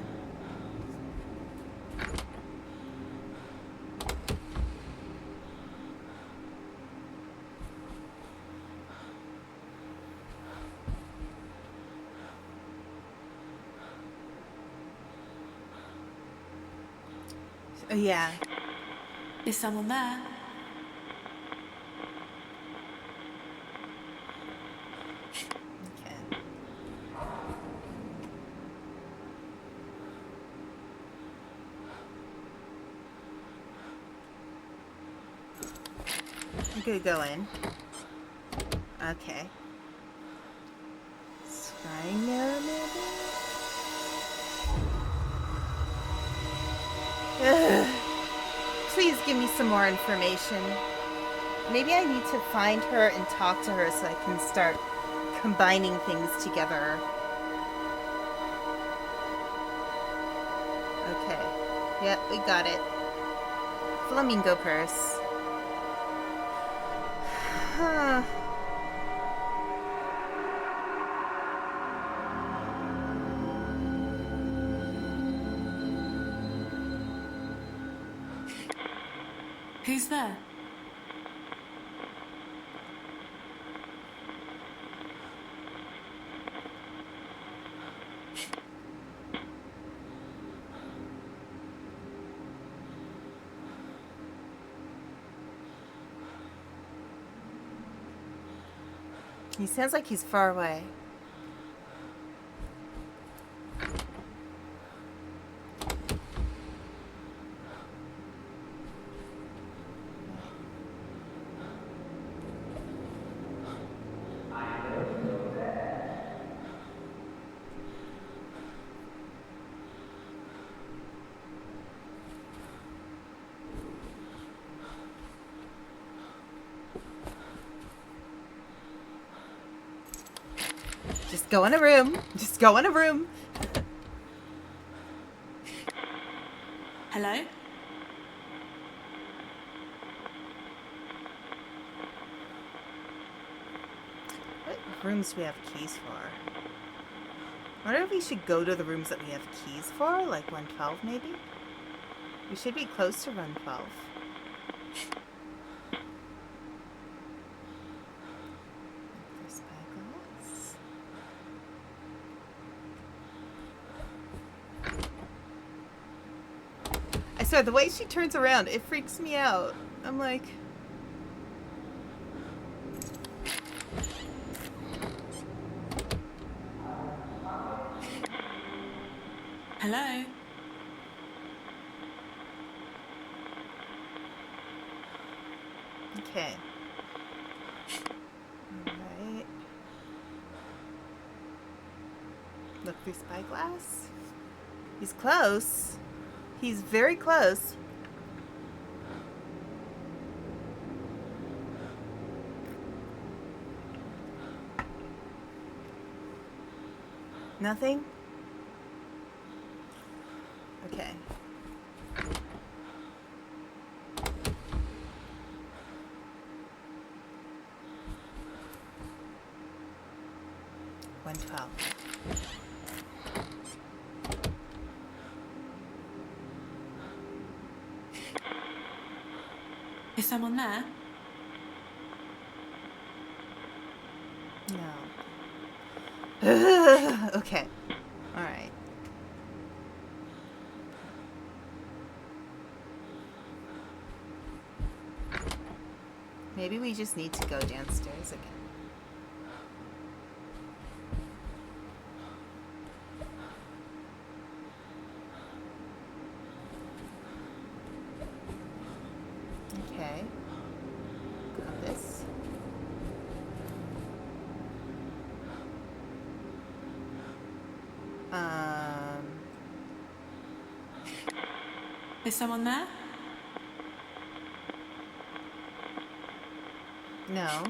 Oh, yeah. Is someone there? Okay. I'm gonna go in. Okay. Scrying mirror, maybe? Ugh. Please give me some more information. Maybe I need to find her and talk to her so I can start combining things together. Okay. Yep, we got it. Flamingo purse. Huh. Who's there? He sounds like he's far away. Just go in a room. Just go in a room. Hello? What rooms do we have keys for? I wonder if we should go to the rooms that we have keys for, like 112 maybe? We should be close to 112. Spyglass. I swear, the way she turns around, it freaks me out. I'm like... Hello? Okay. Alright. Look through spyglass. He's close. He's very close. Nothing? Okay. $112. Is someone there? No. Okay. Maybe we just need to go downstairs again. Okay. Got this. Is someone there? No.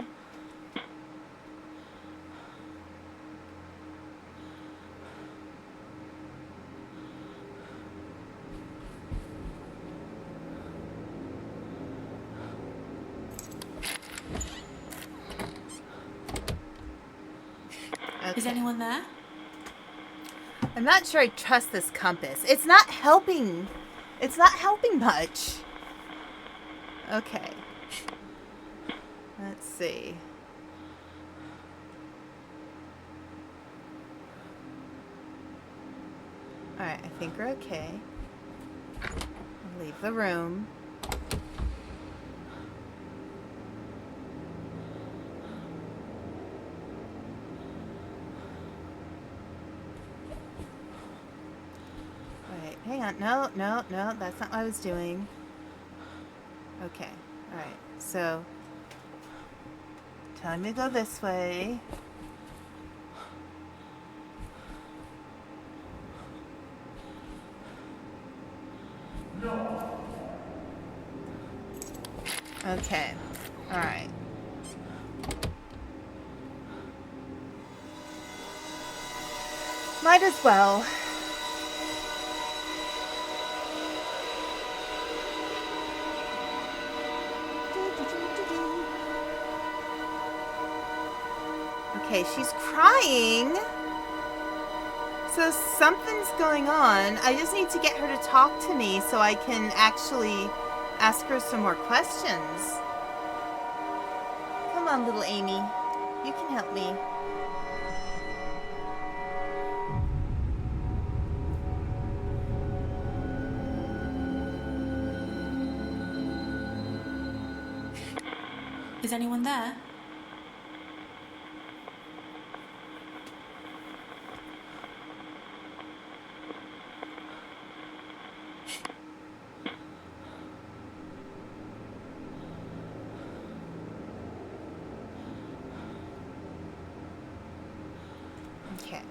Is Okay. anyone there? I'm not sure I trust this compass. It's not helping. It's not helping much. Okay. Let's see. Alright, I think we're okay. I'll leave the room. Wait, hang on. No, no, no, that's not what I was doing. Okay, alright, so time to go this way. Okay, alright. Might as well. Okay, she's crying. So something's going on. I just need to get her to talk to me so I can actually ask her some more questions. Come on, little Amy. You can help me. Is anyone there? Okay.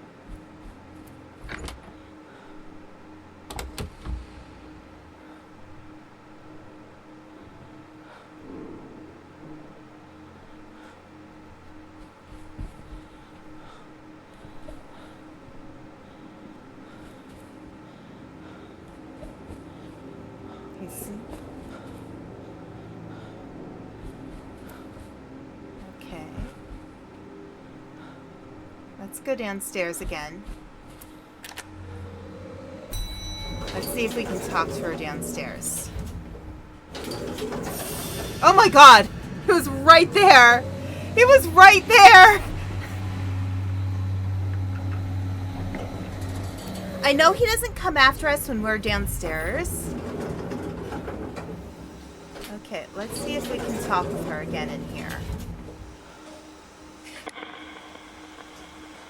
Okay. Let's go downstairs again. Let's see if we can talk to her downstairs. Oh my god! It was right there! It was right there! I know he doesn't come after us when we're downstairs. Okay, let's see if we can talk with her again in here.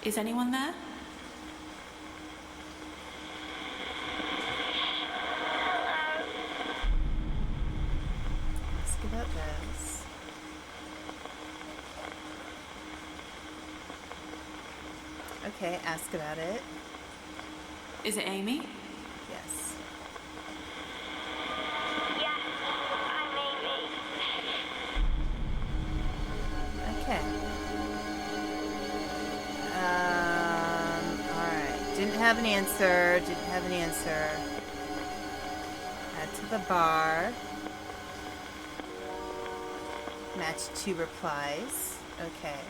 Is anyone there? Ask about this. Okay, ask about it. Is it Amy? Yes. Yes, I'm Amy. Okay. Alright. Didn't have an answer. Didn't have an answer. Head to the bar. Match 2 replies. Okay.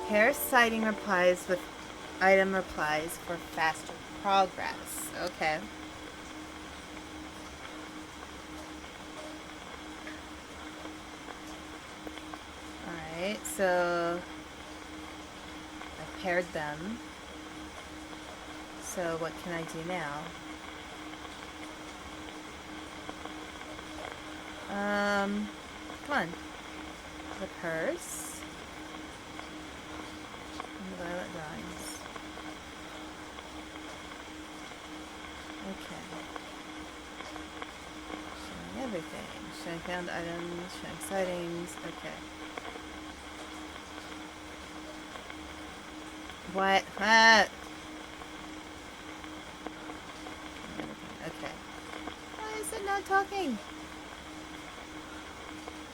Pair citing replies with item replies for faster progress. Okay. Alright, so I paired them. So what can I do now? Come on. The purse. And the violet drawings. Okay. Showing everything. Showing found items, showing sightings. Okay. What? Ah! Okay. Why is it not talking?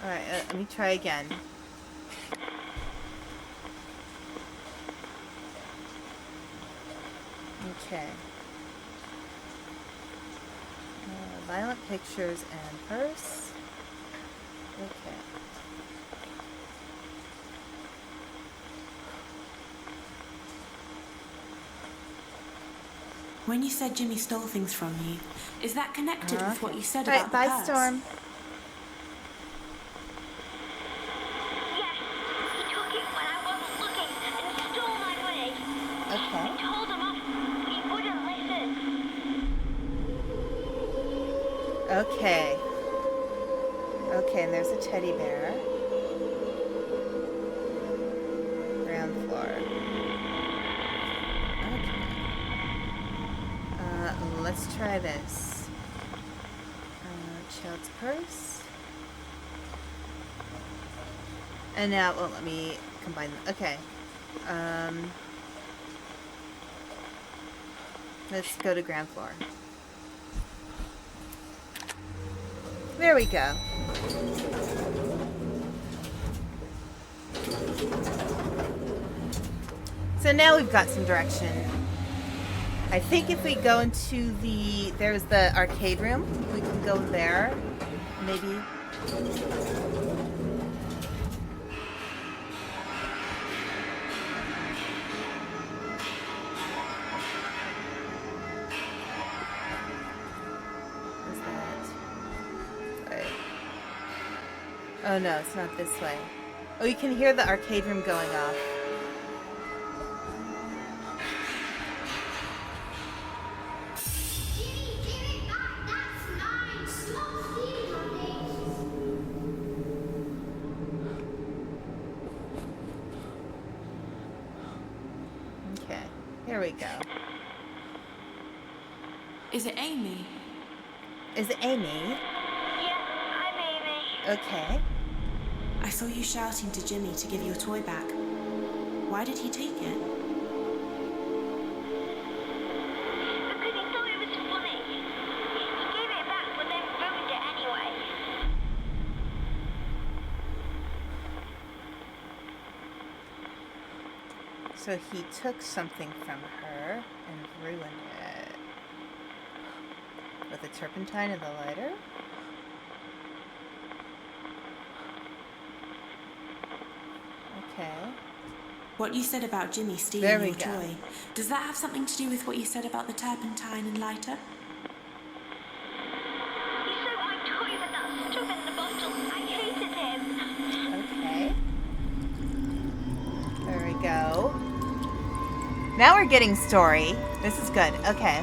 Alright, let me try again. Okay. Violent pictures and purse. Okay. When you said Jimmy stole things from you, is that connected with what you said Alright, about the bye, purse? Storm. Yes, he took it when I wasn't looking and stole my money. Okay. I told him off, but he wouldn't listen. Okay. Okay, and there's a teddy bear. Ground floor. Okay. Let's try this. Child's purse. And now, well, let me combine them. Okay. Let's go to ground floor. There we go. So now we've got some direction. I think if we go into there's the arcade room. We can go there. Maybe. What's that? Right. Oh no, it's not this way. Oh, you can hear the arcade room going off. Okay, here we go. Is it Amy? Is it Amy? Yeah, I'm Amy. Okay. I saw you shouting to Jimmy to give your toy back. Why did he take it? Because he thought it was funny. He gave it back, but then ruined it anyway. So he took something from her and ruined it. With the turpentine and the lighter? Okay. What you said about Jimmy There stealing we your go. toy, does that have something to do with what you said about the turpentine and lighter? He sent my toy with that stuff in the bottle. I hated him. Okay. There we go. Now we're getting story. This is good. Okay.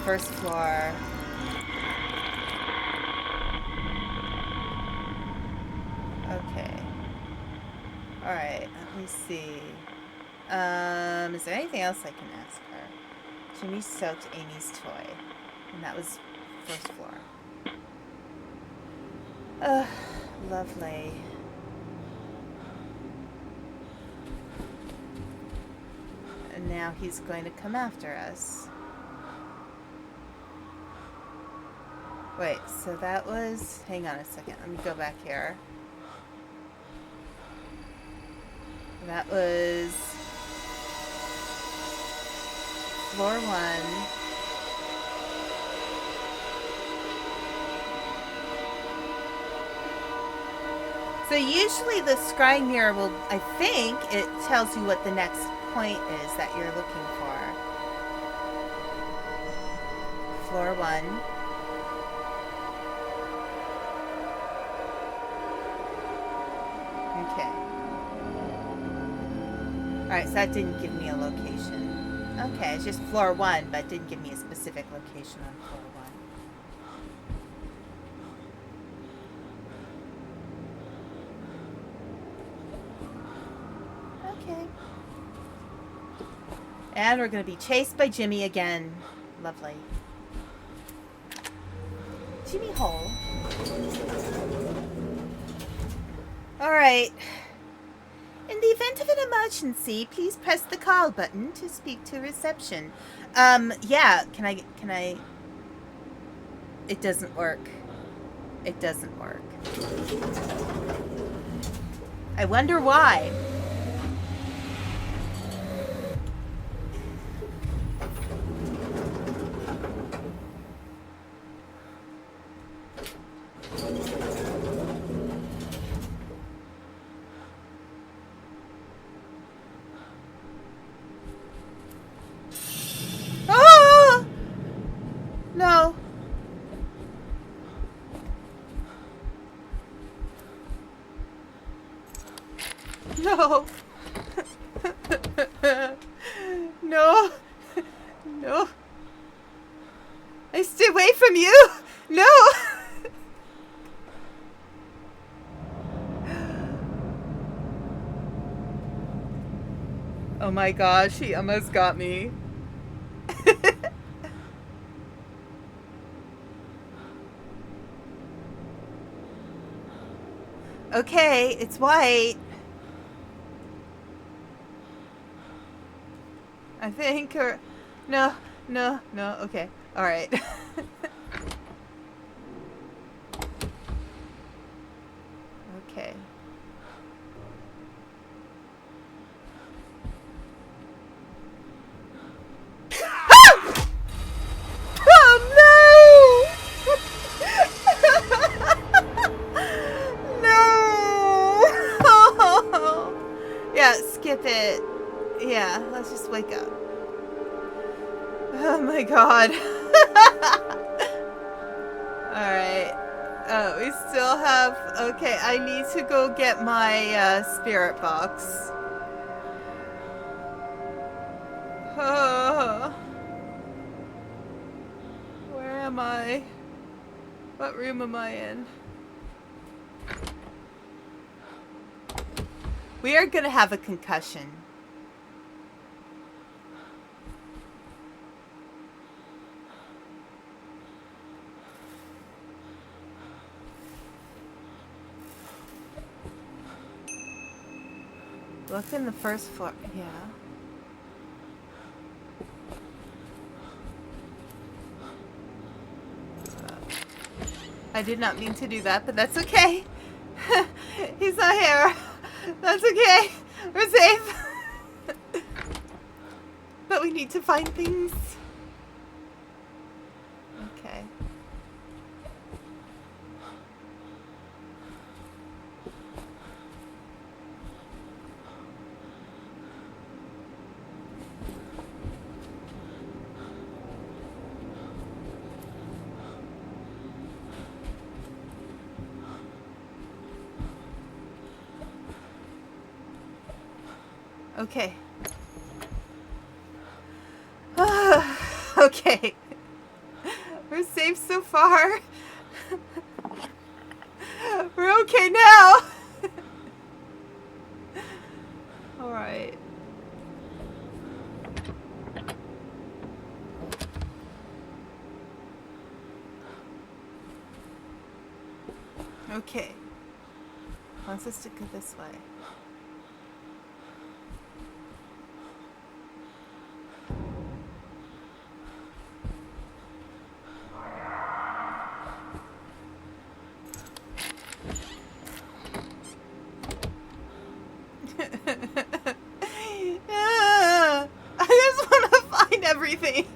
First floor. Okay. Alright, let me see. Is there anything else I can ask her? Jimmy soaked Amy's toy. And that was first floor. Ugh, lovely. And now he's going to come after us. Wait, so that was... Hang on a second. Let me go back here. That was... floor 1. So usually the scrying mirror will... I think it tells you what the next point is that you're looking for. Floor 1. Okay. Alright, so that didn't give me a location. Okay, it's just floor 1, but it didn't give me a specific location on floor And we're going to be chased by Jimmy again. Lovely. Jimmy Hole. Alright. In the event of an emergency, please press the call button to speak to reception. Yeah, can I... It doesn't work. It doesn't work. I wonder why. Ah! No. No. No. No. I stay away from you. No. Oh my gosh, he almost got me. Okay, it's white. I think, or... No, okay. Alright. Okay. Skip it. Yeah, let's just wake up. Oh my god. Alright. Oh, we still have... Okay, I need to go get my spirit box. Oh. Where am I? What room am I in? We are gonna have a concussion. Look in the first floor. Yeah. I did not mean to do that, but that's okay. He's not here. That's okay. We're safe. But we need to find things. Okay. Okay. Okay. We're safe so far. We're okay now. All right. Okay. Wants us to go this way. I just want to find everything.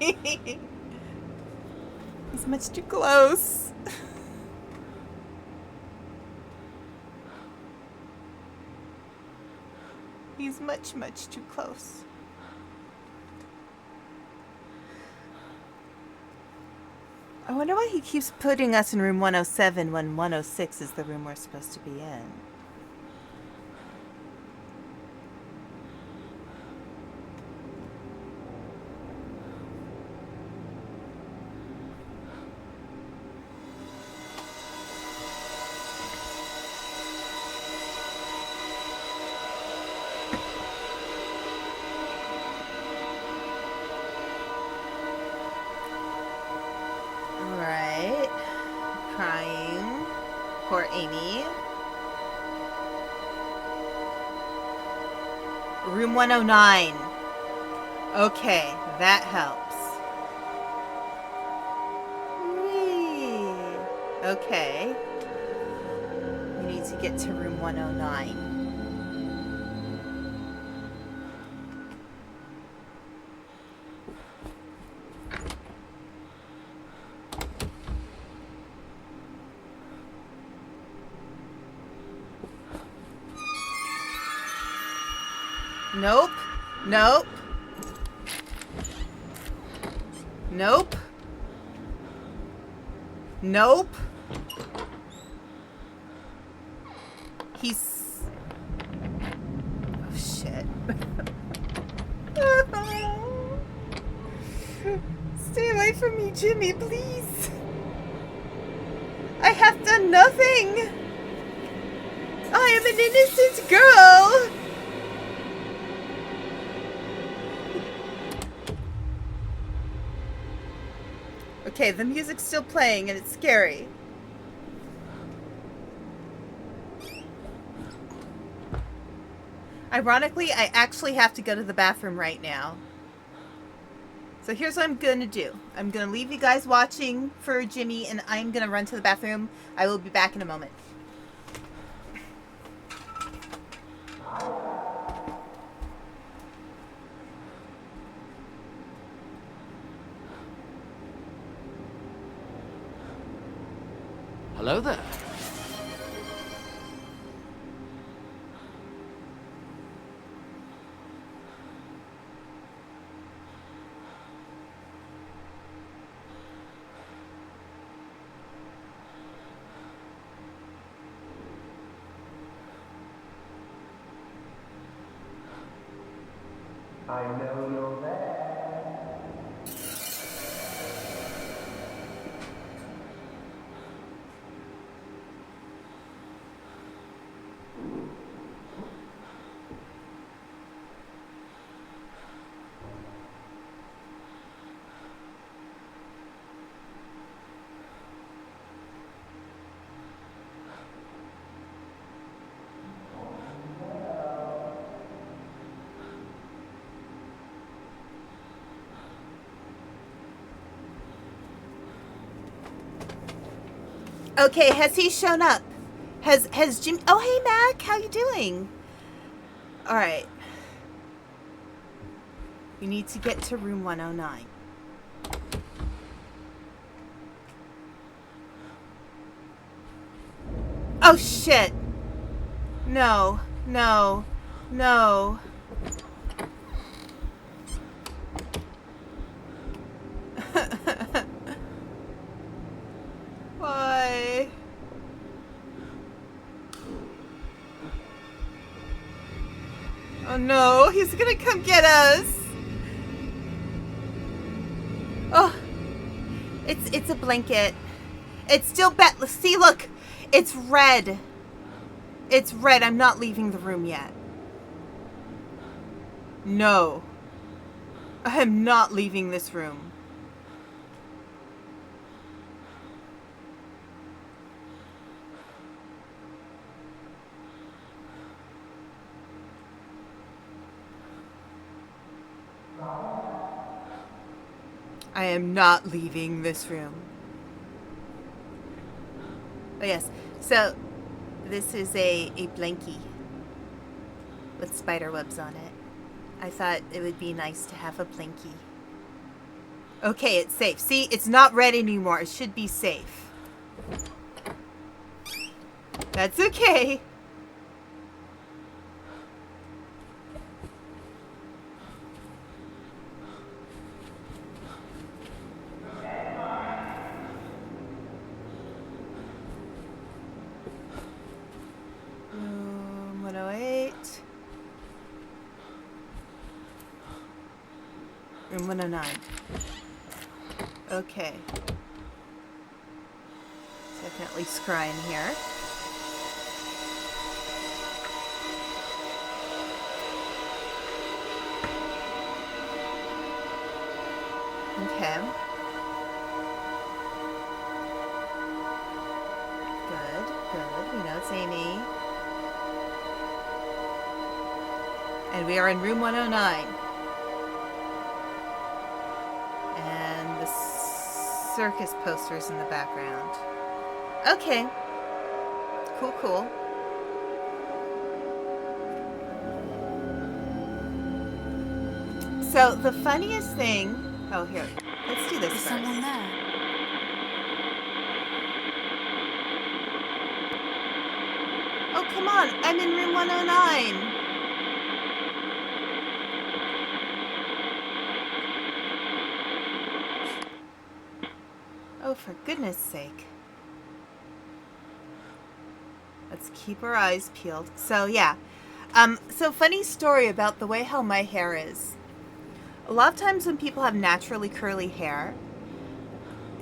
He's much too close. He's much, much too close. I wonder why he keeps putting us in room 107 when 106 is the room we're supposed to be in. Room 109. Okay, that helps. Whee. Okay. We need to get to room 109. Nope. Nope. Nope. Nope. He's... Oh, shit. Stay away from me, Jimmy, please. I have done nothing. I am an innocent girl. Okay, the music's still playing and it's scary. Ironically, I actually have to go to the bathroom right now. So here's what I'm going to do. I'm going to leave you guys watching for Jimmy, and I'm going to run to the bathroom. I will be back in a moment. Hello there. I know you're there. Okay, has he shown up? Has Jimmy... Oh, hey, Mac. How you doing? All right. We need to get to room 109. Oh, shit. No. No. No. Why? Oh no, he's gonna come get us. Oh, it's a blanket. It's still see, look, it's red. It's red. I'm not leaving the room yet. No, I am not leaving this room. I am not leaving this room. Oh yes, so this is a blankie with spider webs on it. I thought it would be nice to have a blankie. Okay, it's safe. See, it's not red anymore. It should be safe. That's okay. Room 108. Room 109. Okay. Definitely scry in here. Okay. Good, good. We know it's Amy. And And we are in room 109. And the circus posters in the background. Okay. Cool, cool. So the funniest thing... Oh, here. Let's do this Is first. someone there? Oh, come on. I'm in room 109. Oh, for goodness sake. Let's keep our eyes peeled. So, yeah. So funny story about the way how my hair is. A lot of times when people have naturally curly hair,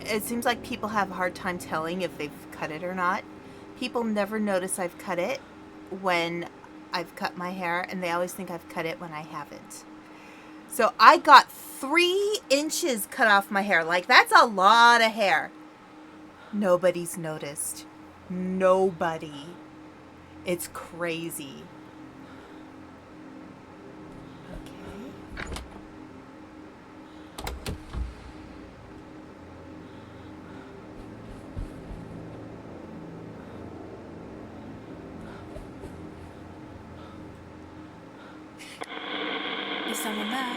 it seems like people have a hard time telling if they've cut it or not. People never notice I've cut it when I've cut my hair, and they always think I've cut it when I haven't. So I got 3 inches cut off my hair. Like, that's a lot of hair. Nobody's noticed. Nobody. It's crazy. Okay. Is someone there?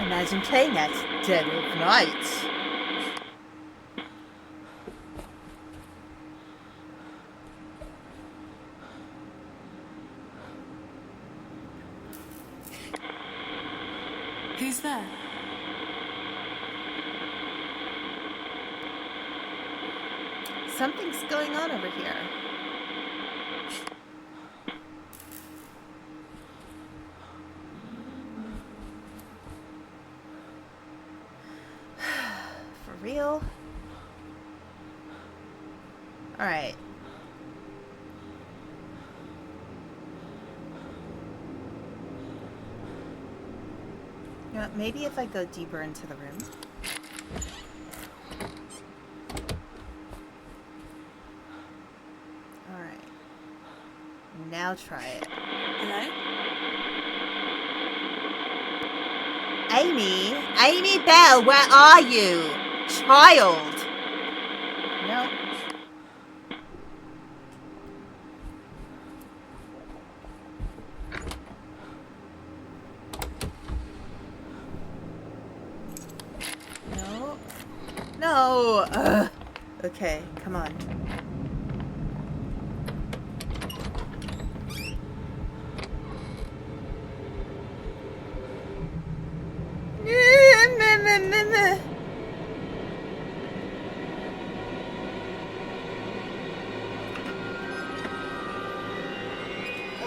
Imagine playing at dead of night. Who's there? Something's going on over here. For real? All right. You know, maybe if I go deeper into the room. All right. Now try it. Hello? Amy? Amy Bell, where are you? Child. No. No. No. Ugh. Okay, come on.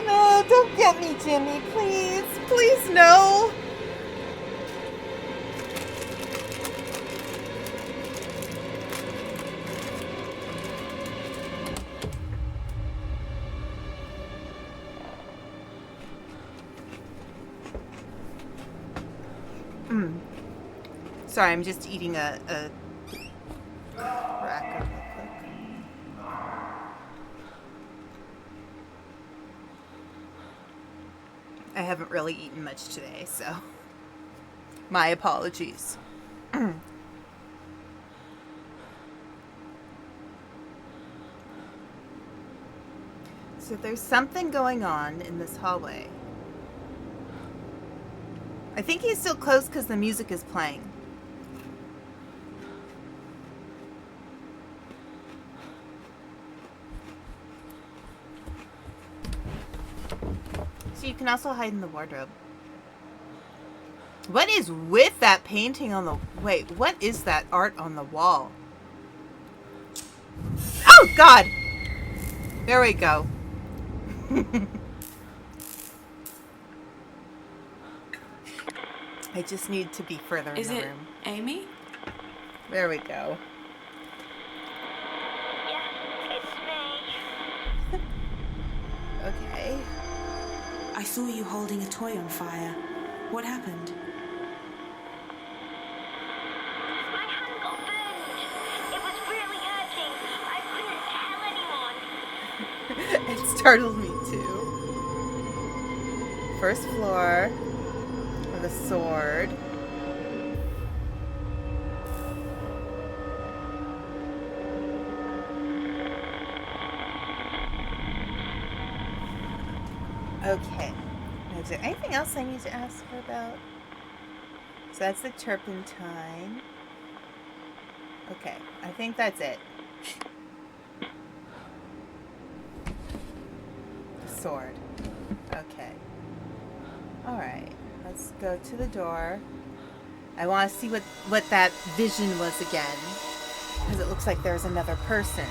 No, don't get me, Jimmy, please. Please, no. Sorry, I'm just eating a cracker real quick. I haven't really eaten much today, so my apologies. So there's something going on in this hallway. I think he's still close because the music is playing. So you can also hide in the wardrobe. What is with that painting on the... Wait, what is that art on the wall? Oh, God! There we go. I just need to be further in Is the it room. Amy? There we go. Yeah, it's me. Okay. I saw you holding a toy on fire. What happened? My hand got burned. It was really hurting. I couldn't tell anyone. It's startled me too. First floor with a sword. Okay. Is there anything else I need to ask her about? So that's the turpentine. Okay, I think that's it. The sword. Okay. Alright, let's go to the door. I want to see what that vision was again. Because it looks like there's another person.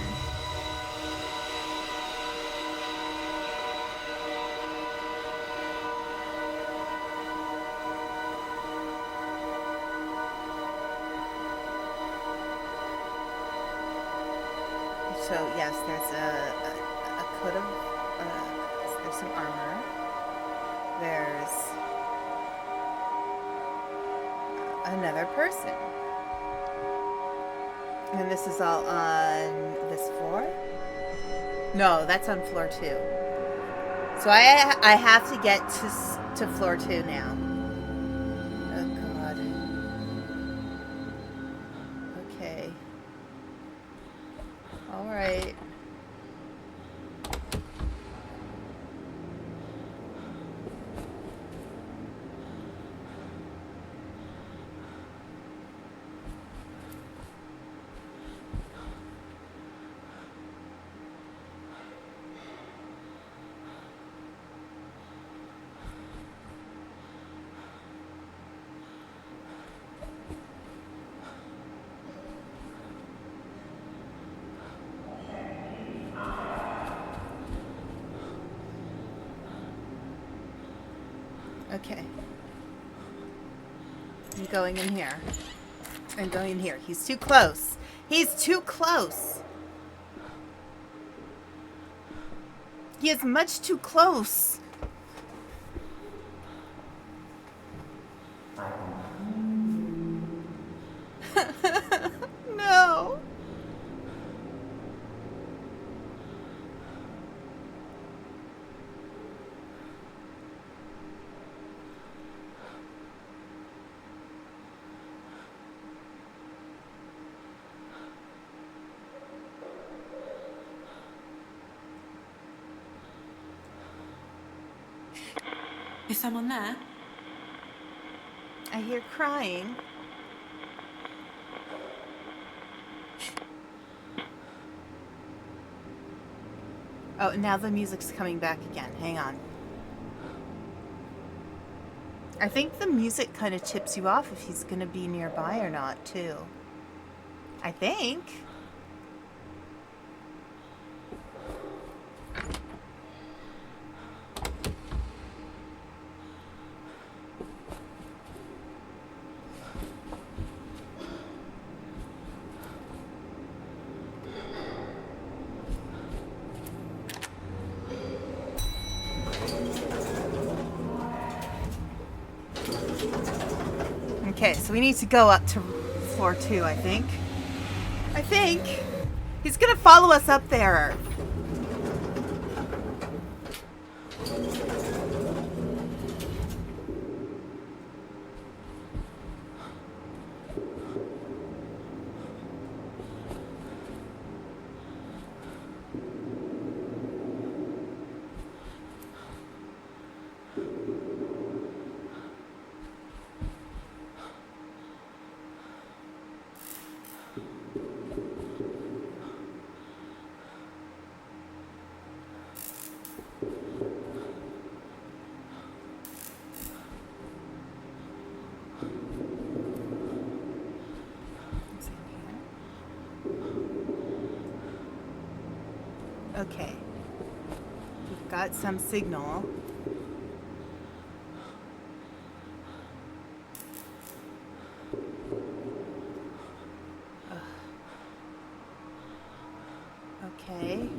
So yes, there's a coat of, there's some armor. There's another person. And this is all on this floor? No, that's on floor 2. So I have to get to floor 2 now. Oh god. Okay. All right. Okay. I'm going in here. I'm going in here. He's too close. He's too close. He is much too close. No. Is someone there? I hear crying. Oh, now the music's coming back again. Hang on. I think the music kind of tips you off if he's going to be nearby or not, too. I think. Okay, so we need to go up to floor 2, I think. I think. He's gonna follow us up there. Okay. We've got some signal. Ugh. Okay.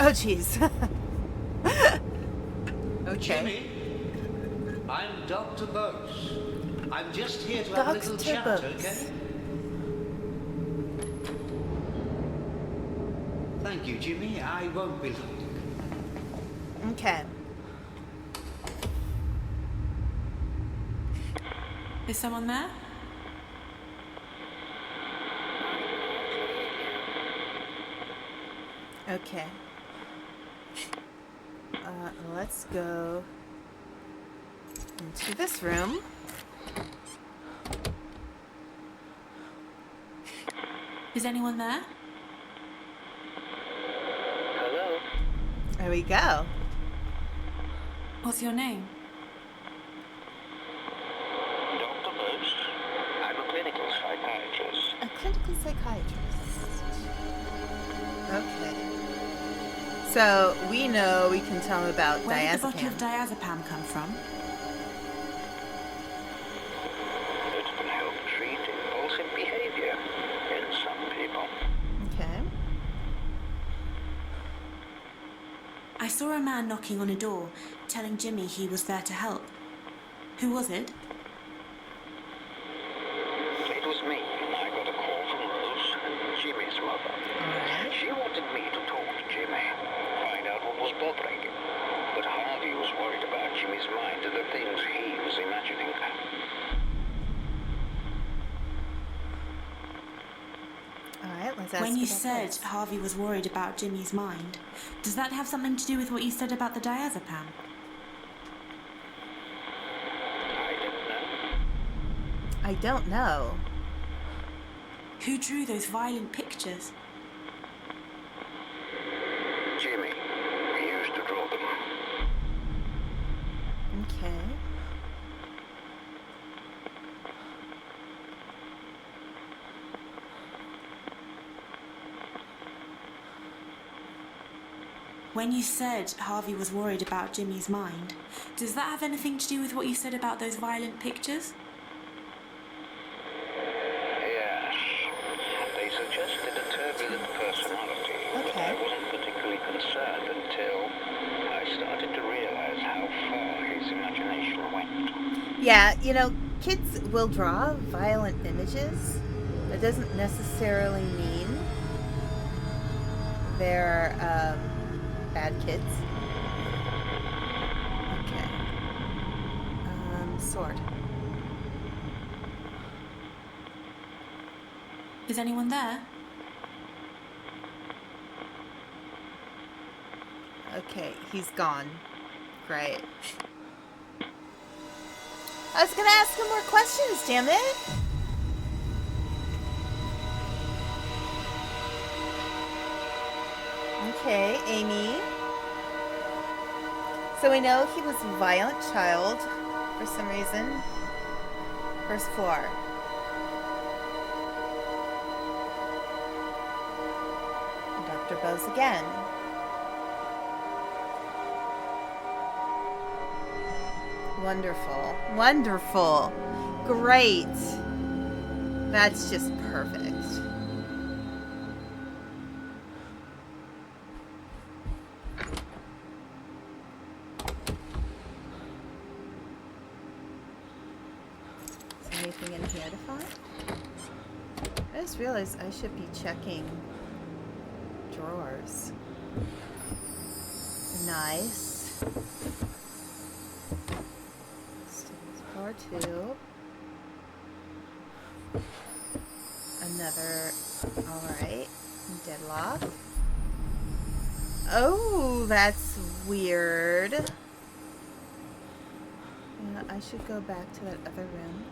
Oh, jeez. Okay. Jimmy, I'm Dr. Bose. I'm just here to have a little Dr. chat, Bose. okay? Thank you, Jimmy. I won't be long. Okay. Is someone there? Okay. Let's go into this room. Is anyone there? Hello? There we go. What's your name? Dr. Bose. I'm a clinical psychiatrist. A clinical psychiatrist. Okay. So we know we can tell him about Where did the bottle of diazepam. diazepam come from? It can help treat impulsive behavior in some people. Okay. I saw a man knocking on a door, telling Jimmy he was there to help. Who was it? It was me. I got a call from Rose, Jimmy's mother. Alright. She wanted me to talk to Jimmy, find out what was bothering him. But Harvey was worried about Jimmy's mind and the things he was imagining. Alright, let's ask When you about said this. Harvey was worried about Jimmy's mind, does that have something to do with what you said about the diazepam? I didn't know. I don't know. Who drew those violent pictures? Jimmy. We used to draw them. Okay. When you said Harvey was worried about Jimmy's mind, does that have anything to do with what you said about those violent pictures? Yes. They suggested a turbulent personality. Okay. I wasn't particularly concerned until I started to realize how far his imagination went. Yeah, you know, kids will draw violent images. That doesn't necessarily mean they're bad kids. Okay. Sword. Is anyone there? Okay, he's gone. Great. I was gonna ask him more questions, damn it! Okay, Amy. So we know he was a violent child for some reason. First floor. Dr. Bose again. Wonderful. Wonderful. Great. That's just perfect. Is there anything in here to find? I just realized I should be checking drawers. Nice. Floor 2. Another. Alright. Deadlock. Oh, that's weird. Yeah, I should go back to that other room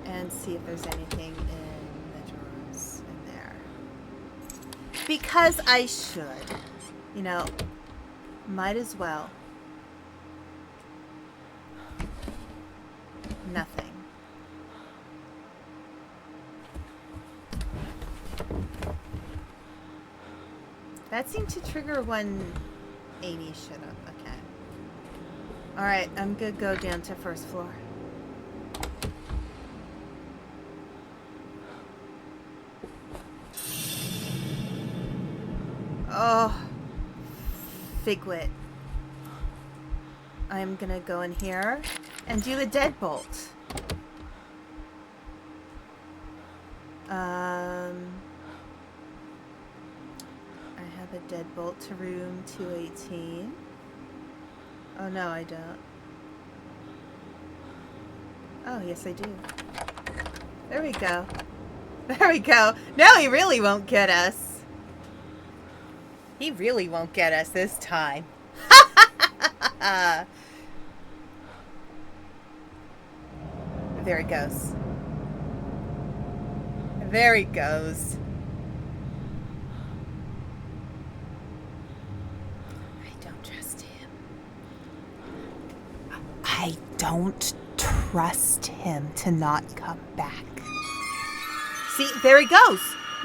and see if there's anything in the drawers in there. Because I should. You know, might as well. Nothing. That seemed to trigger when Amy shut up. Okay. Alright, I'm gonna go down to first floor. Oh. Figwit. I'm gonna go in here and do a deadbolt. I have a deadbolt to room 218. Oh no, I don't. Oh, yes I do. There we go. There we go. Now he really won't get us. He really won't get us this time. There he goes. There he goes. I don't trust him. I don't trust him to not come back. See, there he goes.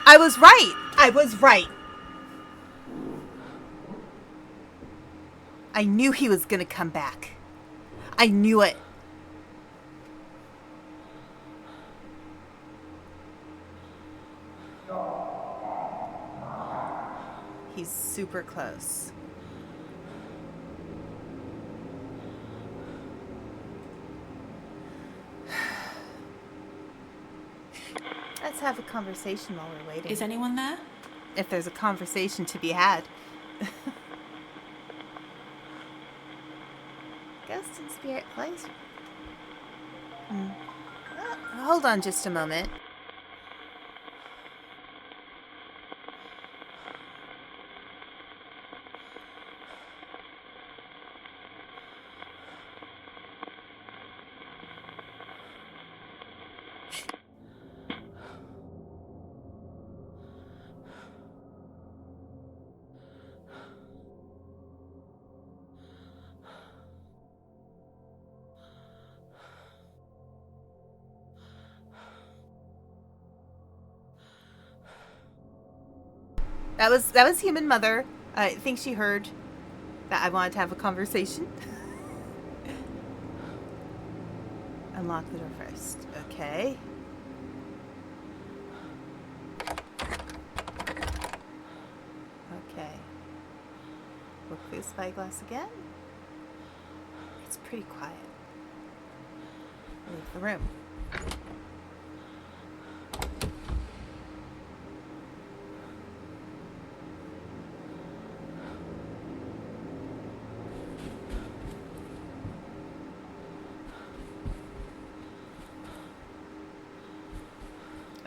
I was right. I was right. I knew he was going to come back. I knew it. He's super close. Let's have a conversation while we're waiting. Is anyone there? If there's a conversation to be had. Ghost and spirit place. Hold on just a moment. That was human mother. I think she heard that I wanted to have a conversation. Unlock the door first. Okay. Okay. Look through the spyglass again. It's pretty quiet. Leave the room.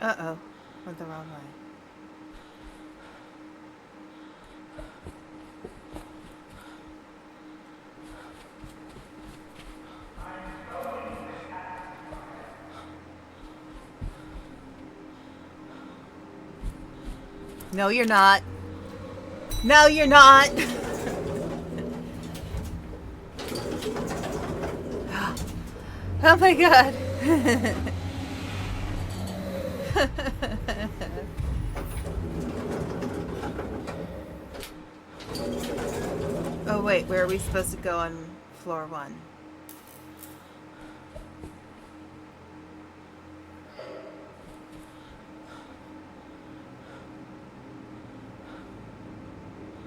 Uh-oh. Went the wrong way. No, you're not. No, you're not. Oh my god. Oh wait, where are we supposed to go on floor 1?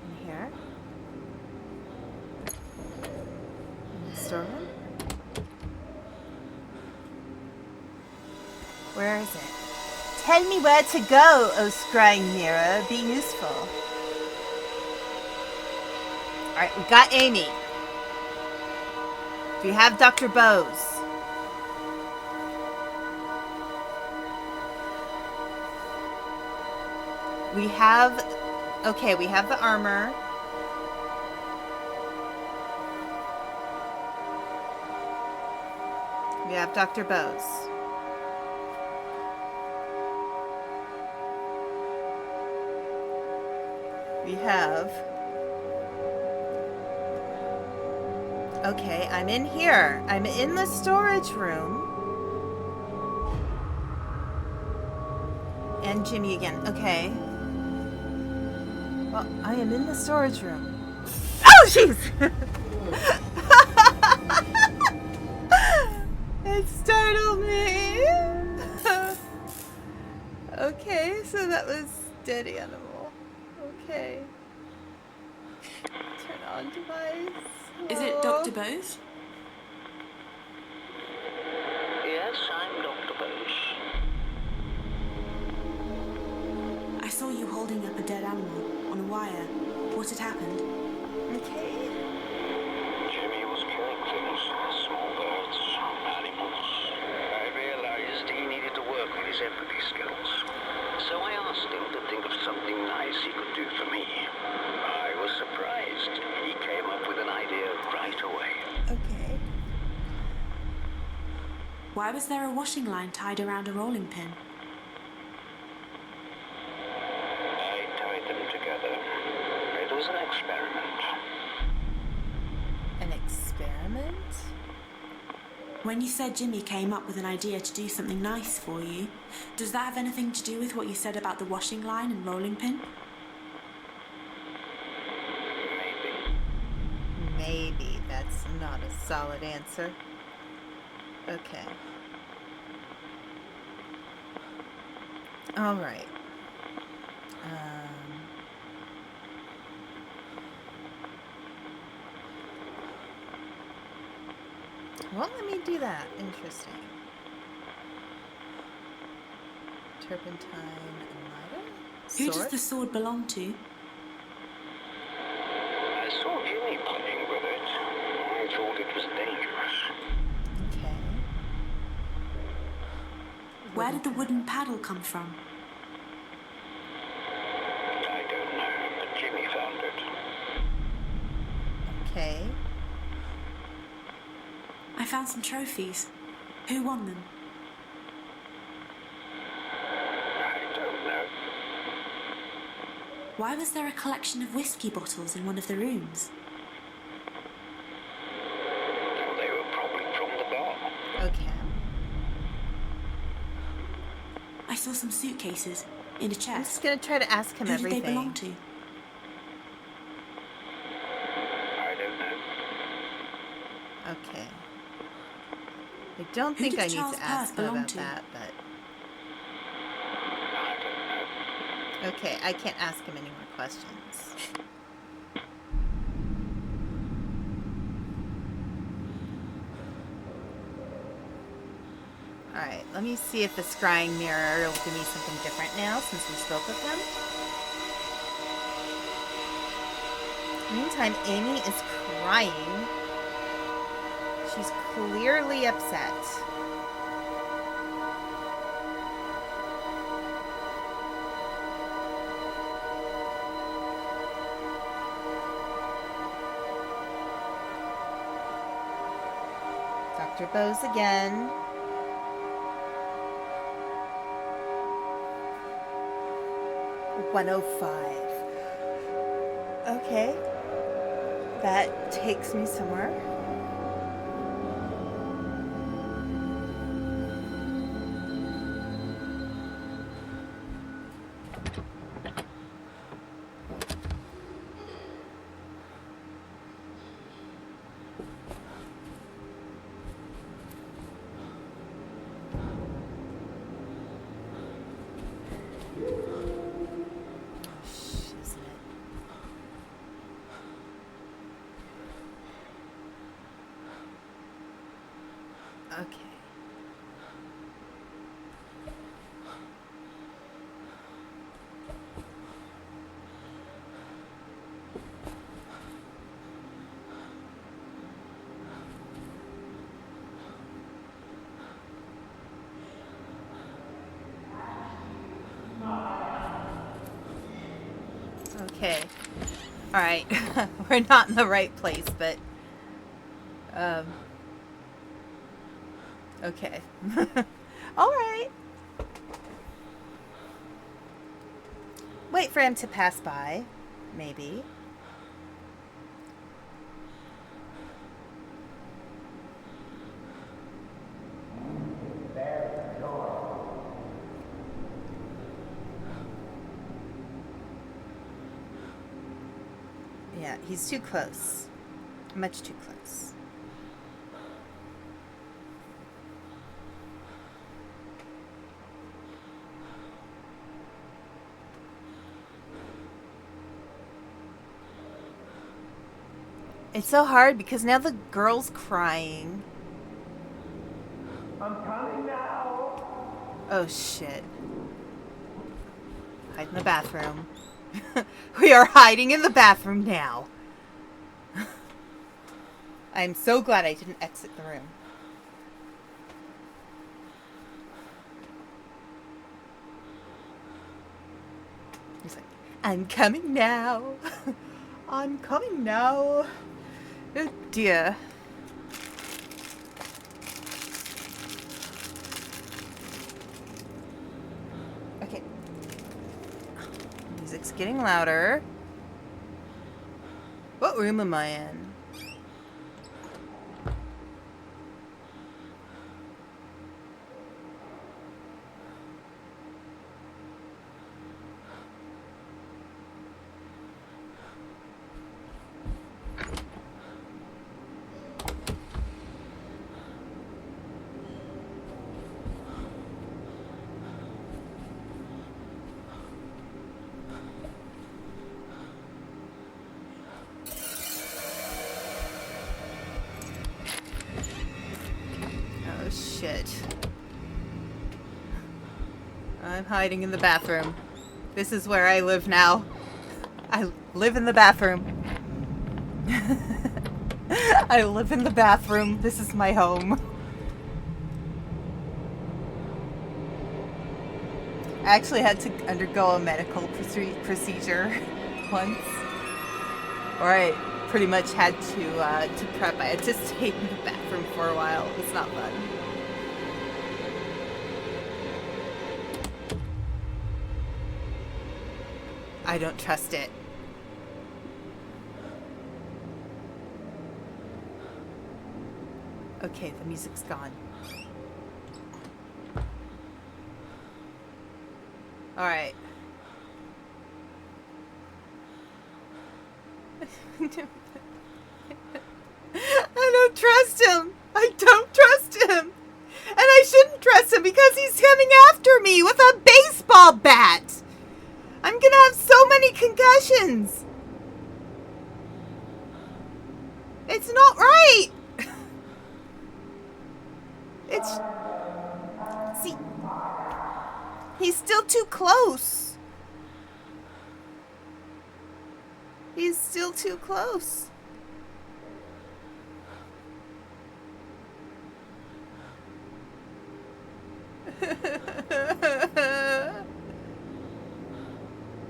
In here? In the storeroom? Where is it? Tell me where to go, O scrying mirror. Be useful. Alright, we got Amy. Do we have Dr. Bose? We have... Okay, we have the armor. We have Dr. Bose. We have... Okay, I'm in here. I'm in the storage room. And Jimmy again. Okay. Well, I am in the storage room. Oh, jeez! It startled me. Okay, so that was dead animal. Okay. Turn on device. Is it Dr. Bose? Yes, I'm Dr. Bose. I saw you holding up a dead animal on a wire. What had happened? Okay. Jimmy was killing things, small birds, animals. I realized he needed to work on his empathy skills. So I asked him to think of something nice he could do for me. I was surprised. He came up with an idea right away. Okay. Why was there a washing line tied around a rolling pin? I tied them together. It was an experiment. An experiment? When you said Jimmy came up with an idea to do something nice for you, does that have anything to do with what you said about the washing line and rolling pin? Maybe. Maybe. That's not a solid answer. Okay. All right. Well, let me do that. Interesting. Turpentine and lighter. Who does Sword? the sword belong to? I saw Jimmy playing with it. I thought it was dangerous. Okay. Where did the wooden paddle come from? I don't know, but Jimmy found it. Okay. I found some trophies. Who won them? I don't know. Why was there a collection of whiskey bottles in one of the rooms? They were probably from the bar. Okay. I saw some suitcases in a I'm just chest. gonna try to ask him Who everything. did they belong to? I don't know. Okay. I don't Who think did I need Charles to ask Perth him belong about to? that, but I don't know. okay, I can't ask him any more questions. Alright, let me see if the scrying mirror will give me something different now since we spoke with him. Meantime, Amy is crying. She's clearly upset. Dr. Bose again. $105. Okay. That takes me somewhere. Isn't it? Okay. Okay. All right. We're not in the right place, but okay. All right. Wait for him to pass by, maybe. Yeah, he's too close. Much too close. It's so hard because now the girl's crying. I'm coming now. Oh shit. Hide in the bathroom. We are hiding in the bathroom now. I'm so glad I didn't exit the room. He's like, I'm coming now. I'm coming now. Oh dear. Okay. Music's getting louder. What room am I in? Oh shit. I'm hiding in the bathroom. This is where I live now. I live in the bathroom. I live in the bathroom. This is my home. I actually had to undergo a medical procedure once. Or I pretty much had to prep. I had to stay in the bathroom for a while. It was not fun. I don't trust it. Okay, the music's gone. Alright. I don't trust him. I don't trust him. And I shouldn't trust him because he's coming after me with a baseball bat. I'm gonna have so many concussions. It's not right. It's... See... He's still too close. He's still too close.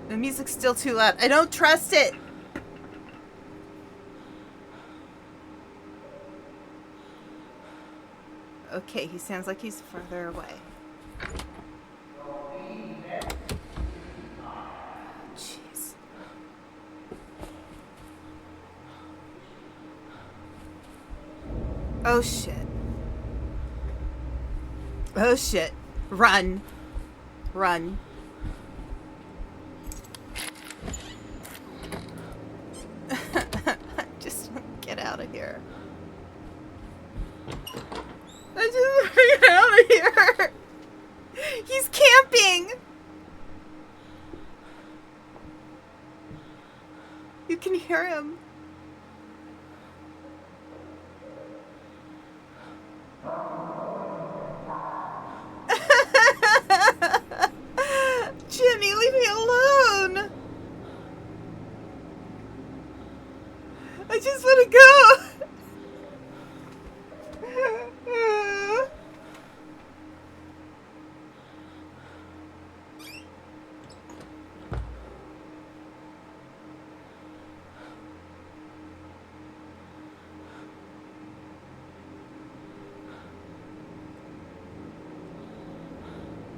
The music's still too loud. I don't trust it. Okay, he sounds like he's further away. Jeez. Oh shit. Oh shit. Run. Run. Just get out of here. I just want to get out of here. He's camping. You can hear him. Jimmy, leave me alone. I just want to go.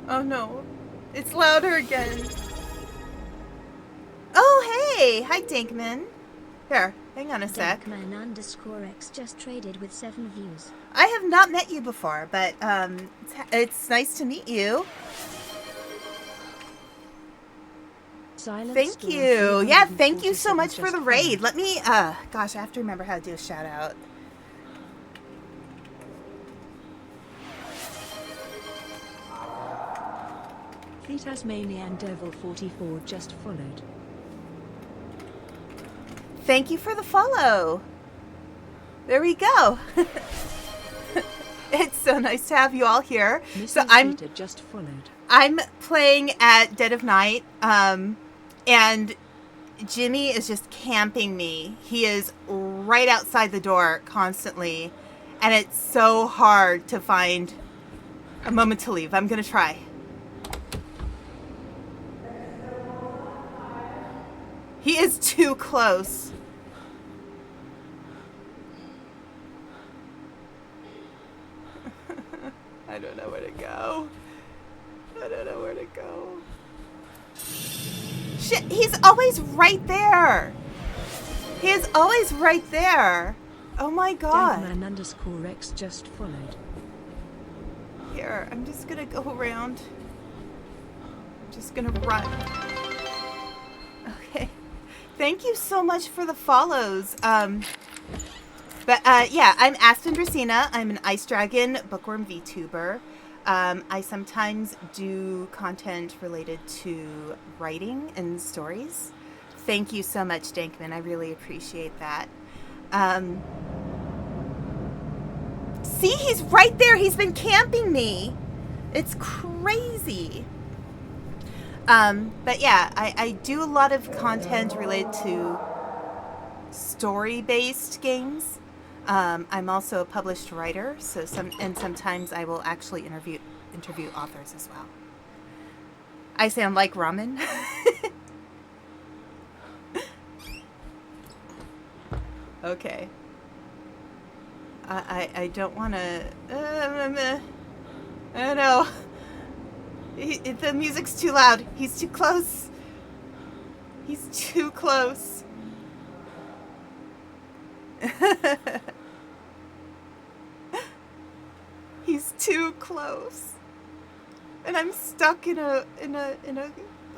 Oh no, it's louder again. Oh hey, hi Dankman. Here, hang on a sec. Dankman_X just traded with 7 views. I have not met you before, but it's nice to meet you. Thank you. Yeah, thank you so much for the raid. Let me, gosh, I have to remember how to do a shout out. The Tasmanian Devil 44 just followed. Thank you for the follow. There we go. It's so nice to have you all here. Mrs. So Peter just followed. I'm playing at dead of night, and Jimmy is just camping me. He is right outside the door constantly, and it's so hard to find a moment to leave. I'm gonna try. He is too close. I don't know where to go. I don't know where to go. Shit, he's always right there. He is always right there. Oh my god. Dankman_X just followed. Here, I'm just gonna go around. I'm just gonna run. Okay. Thank you so much for the follows. Yeah, I'm Aspen Dracaena. I'm an Ice Dragon Bookwyrm VTuber. I sometimes do content related to writing and stories. Thank you so much, Dankman. I really appreciate that. See, he's right there. He's been camping me. It's crazy. But yeah, I do a lot of content related to story-based games. I'm also a published writer, so sometimes I will actually interview authors as well. I sound like ramen. Okay. I don't want to. I don't know. The music's too loud. He's too close. He's too close. He's too close. And I'm stuck in a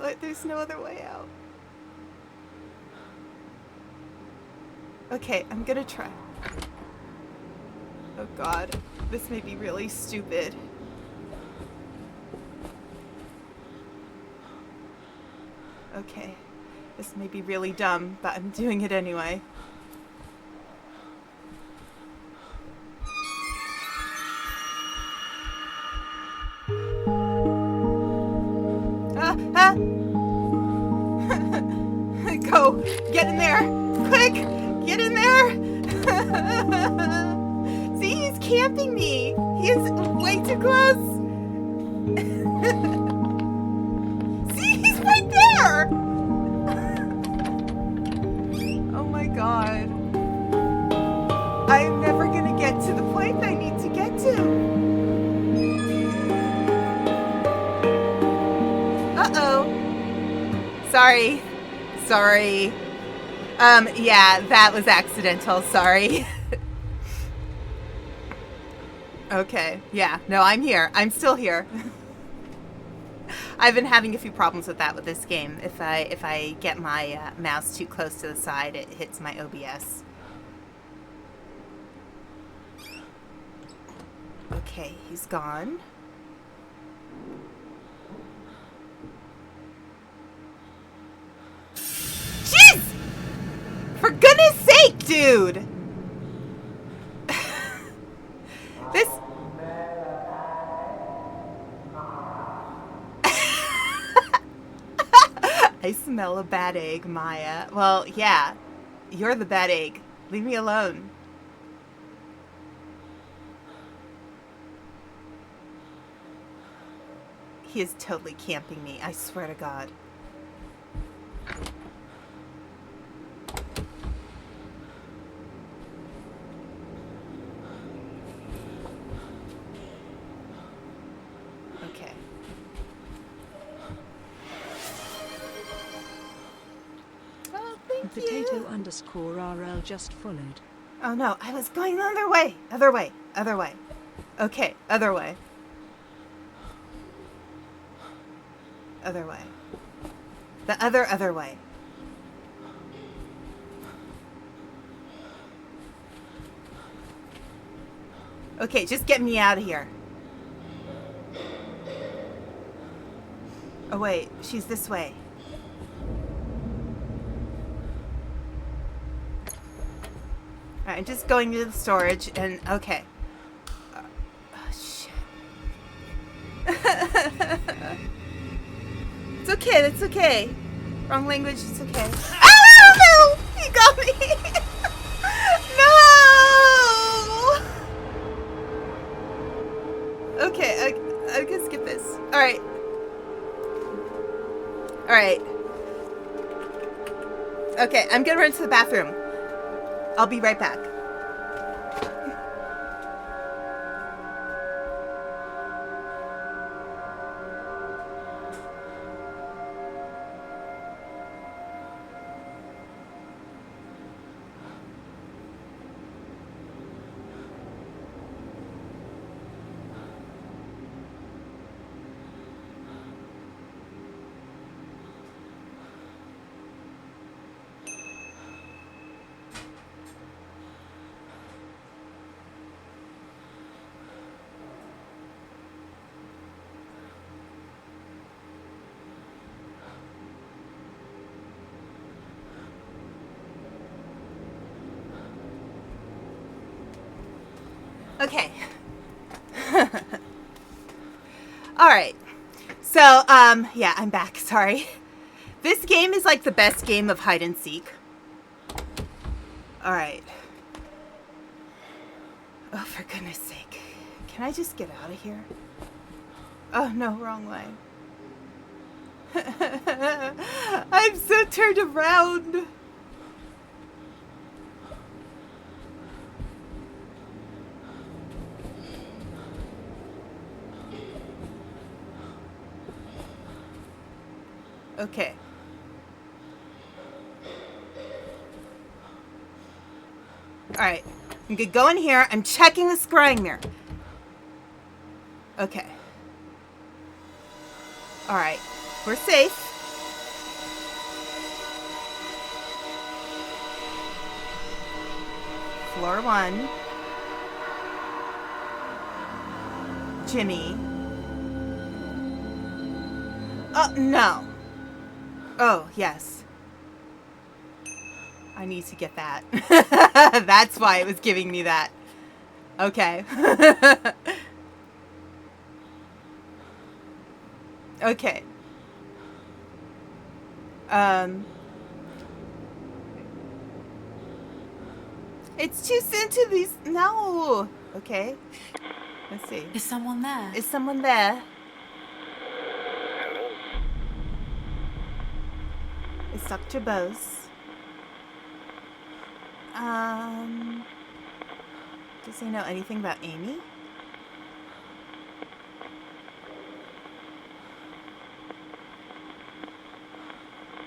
like, there's no other way out. Okay, I'm gonna try. Oh god, this may be really stupid. Okay, this may be really dumb, but I'm doing it anyway. Go! Get in there! Quick! Get in there! See, he's camping me! He is way too close! See, he's right there! Oh my god. I'm never gonna get to the point I need to get to. Uh-oh. Sorry. Sorry. Yeah, that was accidental. Sorry. Okay. Yeah. No, I'm here. I'm still here. I've been having a few problems with that with this game. If I get my mouse too close to the side, it hits my OBS. Okay, he's gone. Jeez! For goodness sake, dude! This... I smell a bad egg, Maya. Well, yeah. You're the bad egg. Leave me alone. He is totally camping me, I swear to God. Okay. Oh, thank you. Potato_RL just followed. Oh no, I was going the other way. Other way. Other way. Okay, other way. Other way. The other way. Okay, just get me out of here. Oh wait, she's this way. Alright. Alright, I'm just going to the storage and okay. Oh shit. It's okay, that's okay. Wrong language, it's okay. Oh no! He got me! No! Okay, I can skip this. Alright. Alright. Okay, I'm gonna run to the bathroom. I'll be right back. Okay. All right. So, yeah, I'm back. Sorry. This game is like the best game of hide and seek. All right. Oh, for goodness sake. Can I just get out of here? Oh, no, wrong way. I'm so turned around. Okay. Alright. I'm gonna go in here. I'm checking the scrying mirror. Okay. Alright. We're safe. Floor 1. Jimmy. Oh, no. Oh, yes. I need to get that. That's why it was giving me that. Okay. Okay. It's too soon to these. No. Okay. Let's see. Is someone there? Is someone there? It's Dr. Bose. Does he know anything about Amy?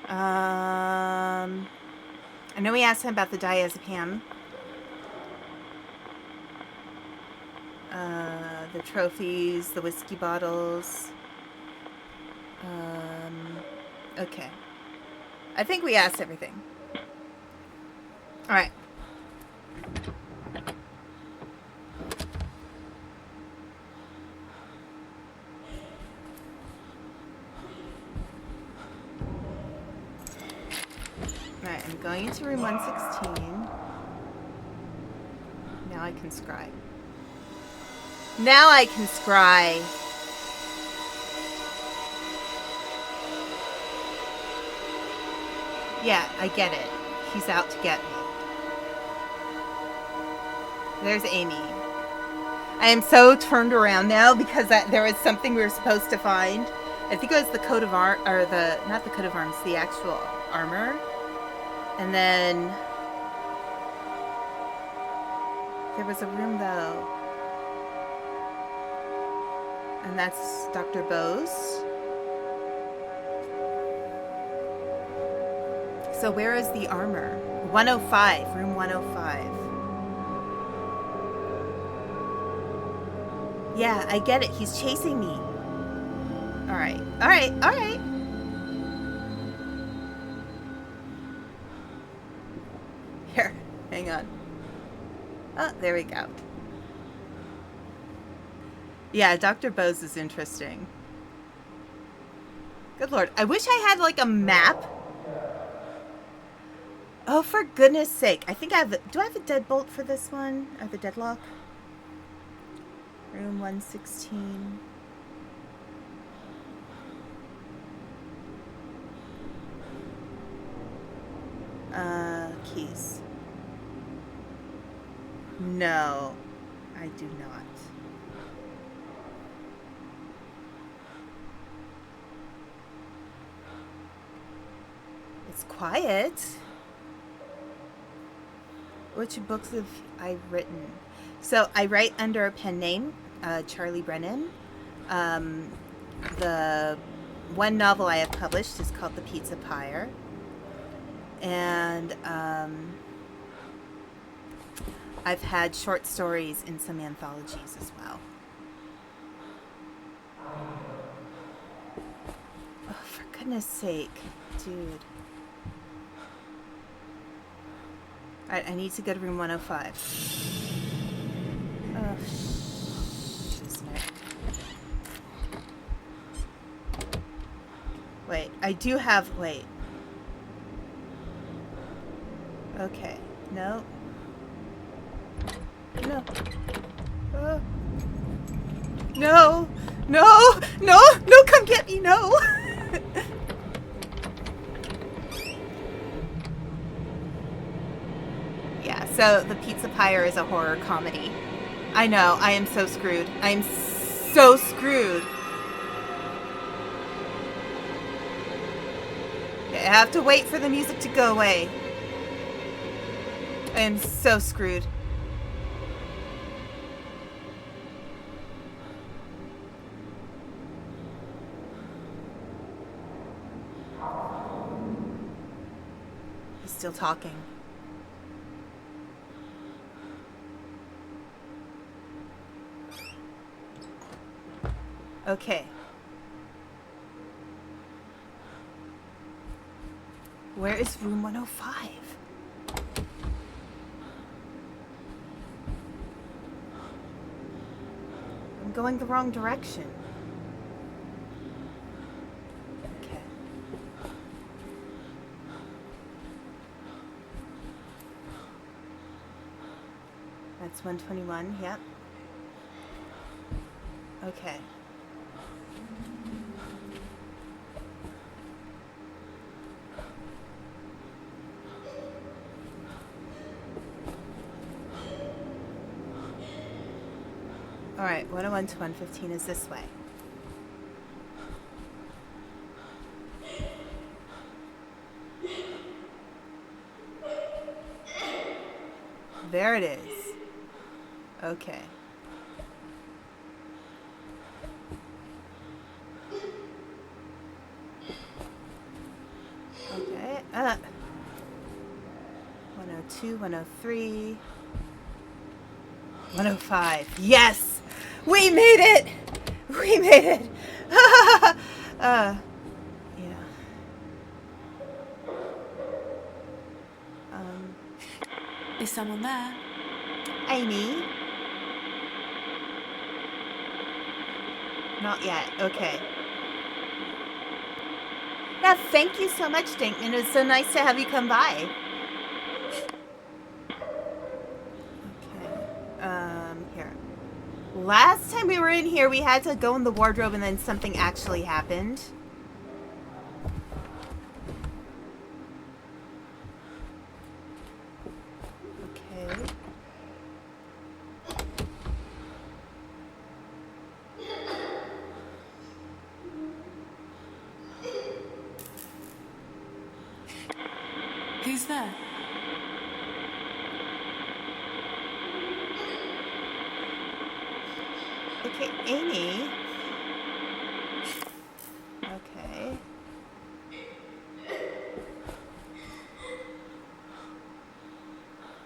I know we asked him about the diazepam. The trophies, the whiskey bottles. Okay. I think we asked everything. Alright. Alright, I'm going into room 116. Now I can scry. Now I can scry. Yeah, I get it. He's out to get me. There's Amy. I am so turned around now because there was something we were supposed to find. I think it was the coat of arms, or not the coat of arms, the actual armor. And then there was a room though. And that's Dr. Bose. So where is the armor? 105, room 105. Yeah, I get it. He's chasing me. Alright, alright, alright. Here, hang on. Oh, there we go. Yeah, Dr. Bose is interesting. Good lord. I wish I had like a map. Oh, for goodness sake. I think I have... Do I have a deadbolt for this one? Or the deadlock? Room 116. Keys. No, I do not. It's quiet. Which books have I written? So I write under a pen name, Charlie Brennan. The one novel I have published is called The Pizza Pyre. And I've had short stories in some anthologies as well. Oh, for goodness sake, dude. Alright, I need to go to room 105. Oh, wait, I do have... Wait. Okay. No. No. No. No. No. No, come get me. No. Yeah, so The Pizza Pyre is a horror comedy. I know. I am so screwed. I am so screwed. I have to wait for the music to go away. I am so screwed. He's still talking. Okay. Where is room 105? I'm going the wrong direction. Okay. That's 121, yep. Okay. Alright, 101 to 115 is this way. There it is. Okay. Okay. 102, 103. 105. Yes! We made it! We made it! Yeah. Is someone there? Amy? Not yet. Okay. Yeah, thank you so much, Dinkman. It was so nice to have you come by. Here. Last time we were in here, we had to go in the wardrobe and then something actually happened. Okay. Who's there? Okay, Amy. Okay.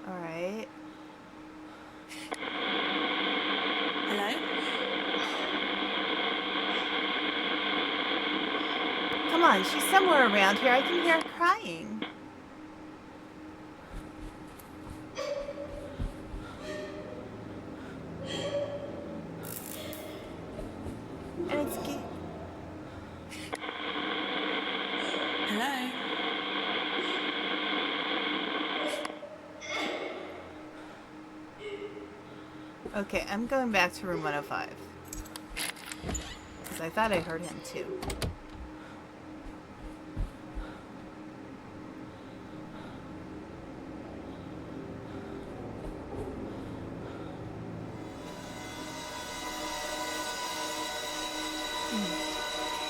All right. Hello? Come on, she's somewhere around here. I can hear her crying. And it's Hello? Okay, I'm going back to room 105. Because I thought I heard him too.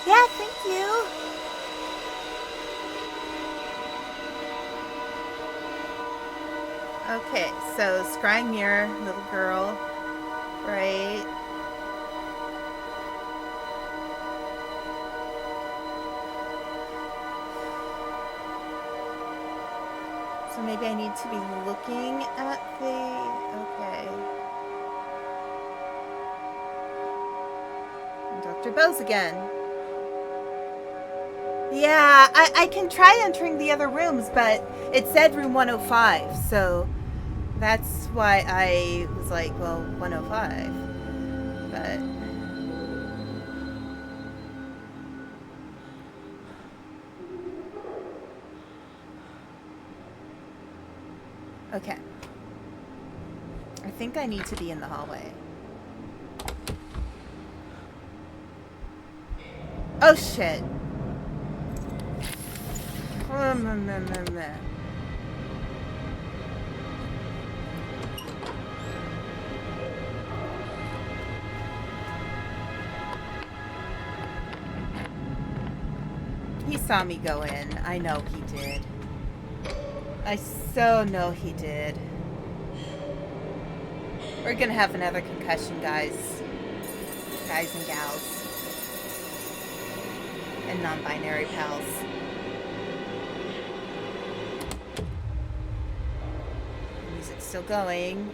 Yeah, thank you. Okay, so scrying mirror, little girl, right? So maybe I need to be looking at the... Okay. Dr. Bose again. Yeah, I can try entering the other rooms, but it said room 105, so that's why I was like, well, 105. But okay. I think I need to be in the hallway. Oh shit. He saw me go in. I know he did. I so know he did. We're gonna have another concussion, guys. Guys and gals. And non-binary pals. Music's still going.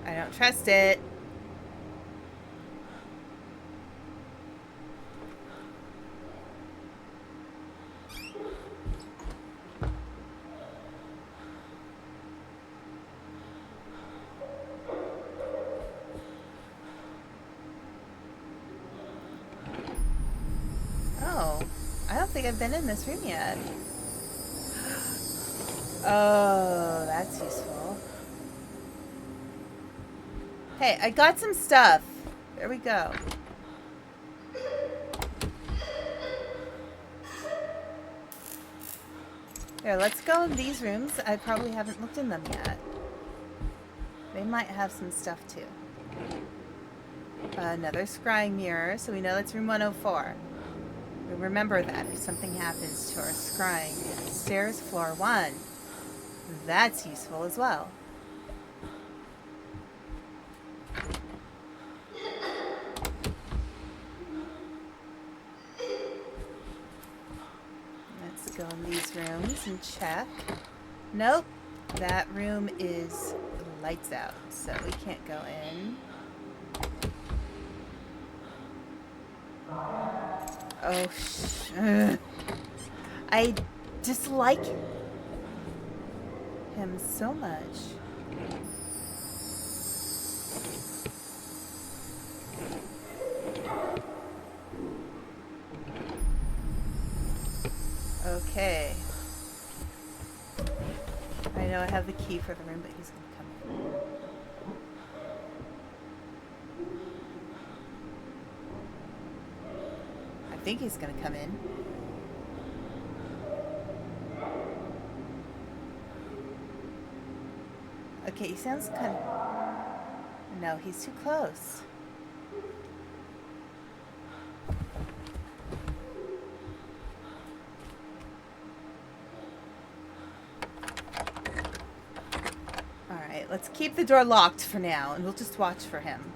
I don't trust it. Oh, I don't think I've been in this room yet. Oh, that's useful. Hey, I got some stuff. There we go. Here, let's go in these rooms. I probably haven't looked in them yet. They might have some stuff too. Another scrying mirror, so we know that's room 104. We remember that if something happens to our scrying. Stairs, floor 1. That's useful as well. Let's go in these rooms and check. Nope. That room is lights out, so we can't go in. Oh, I dislike him so much. Okay. I know I have the key for the room, but he's gonna come in. I think he's gonna come in. Okay, he sounds kind of... No, he's too close. Alright, let's keep the door locked for now, and we'll just watch for him.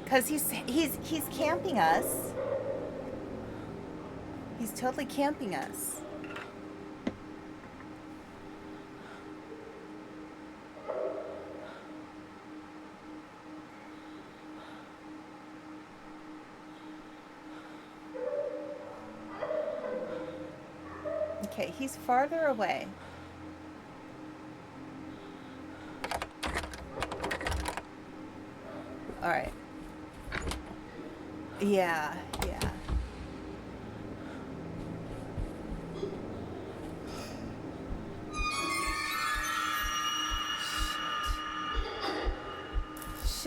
Because he's camping us. He's totally camping us. Okay, he's farther away. All right. Yeah, yeah.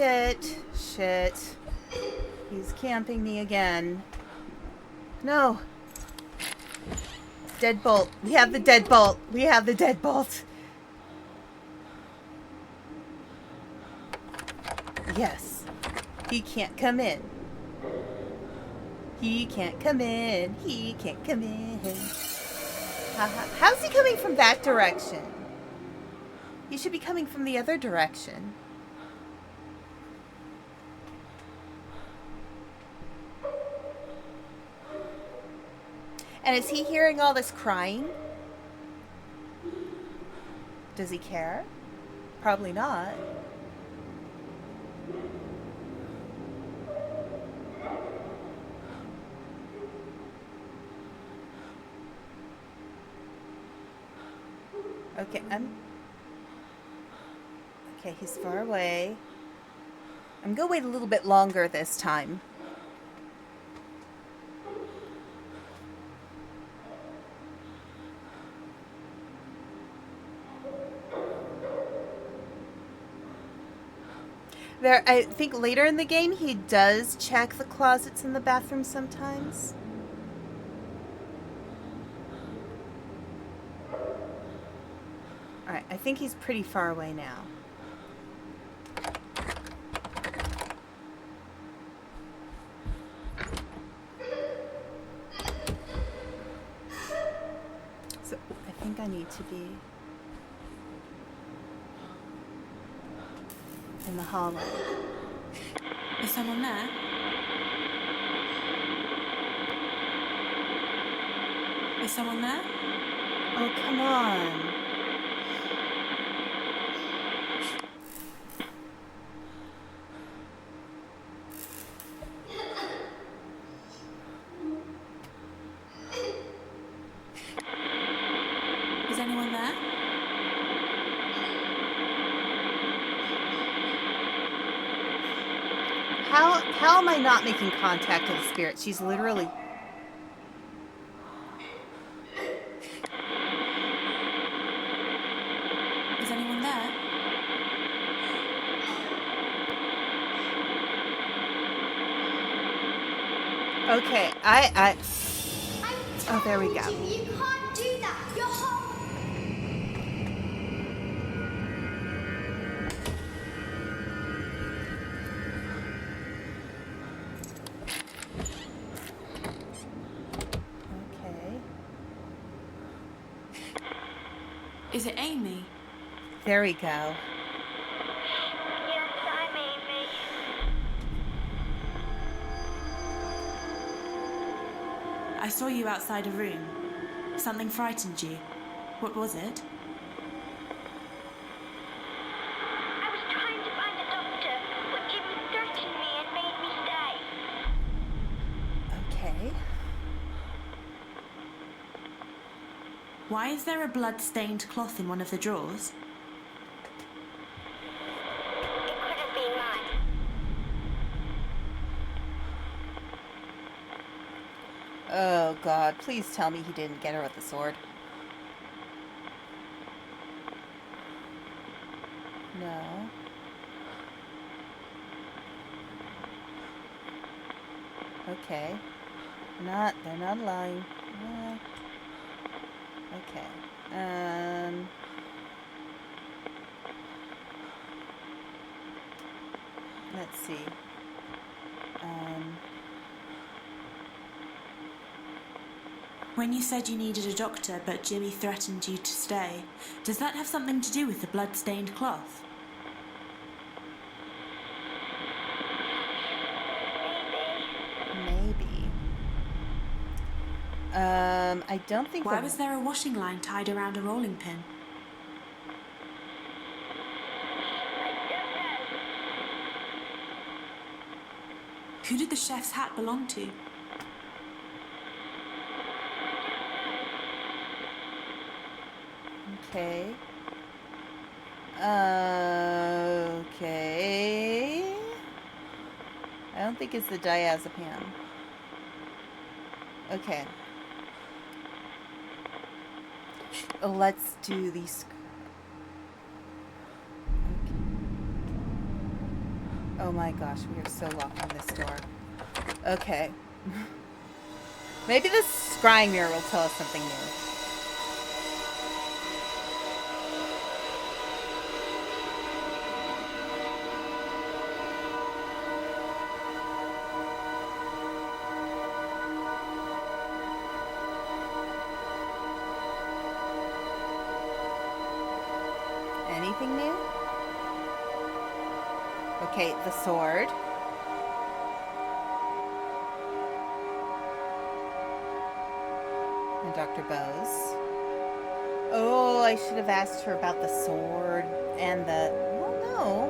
Shit. Shit. He's camping me again. No. Deadbolt. We have the deadbolt. We have the deadbolt. Yes. He can't come in. He can't come in. He can't come in. How's he coming from that direction? He should be coming from the other direction. And is he hearing all this crying? Does he care? Probably not. Okay, okay, he's far away. I'm gonna wait a little bit longer this time. I think later in the game he does check the closets in the bathroom sometimes. Alright, I think he's pretty far away now. So, I think I need to be in the hallway. Is someone there? Is someone there? Oh, come on. Is anyone there? How am I not making contact with the spirit? She's literally... Is anyone there? Okay, oh, there we go. You can't do that. You're home. Okay. Is it Amy? There we go. Yes, I'm Amy. I saw you outside a room. Something frightened you. What was it? I was trying to find a doctor, but Jimmy threatened me and made me stay. Okay. Why is there a blood-stained cloth in one of the drawers? It could have been mine. Oh, God. Please tell me he didn't get her with the sword. No. Okay. They're not lying. Okay. Let's see. When you said you needed a doctor, but Jimmy threatened you to stay, does that have something to do with the blood-stained cloth? Maybe. I don't think... Why was there a washing line tied around a rolling pin? Who did the chef's hat belong to? Okay. Okay. I don't think it's the diazepam. Okay. Let's do these. Oh my gosh, we are so locked on this door. Okay. Maybe this scrying mirror will tell us something new. Anything new? Okay, the sword. And Dr. Bose. Oh, I should have asked her about the sword and the... Well, no.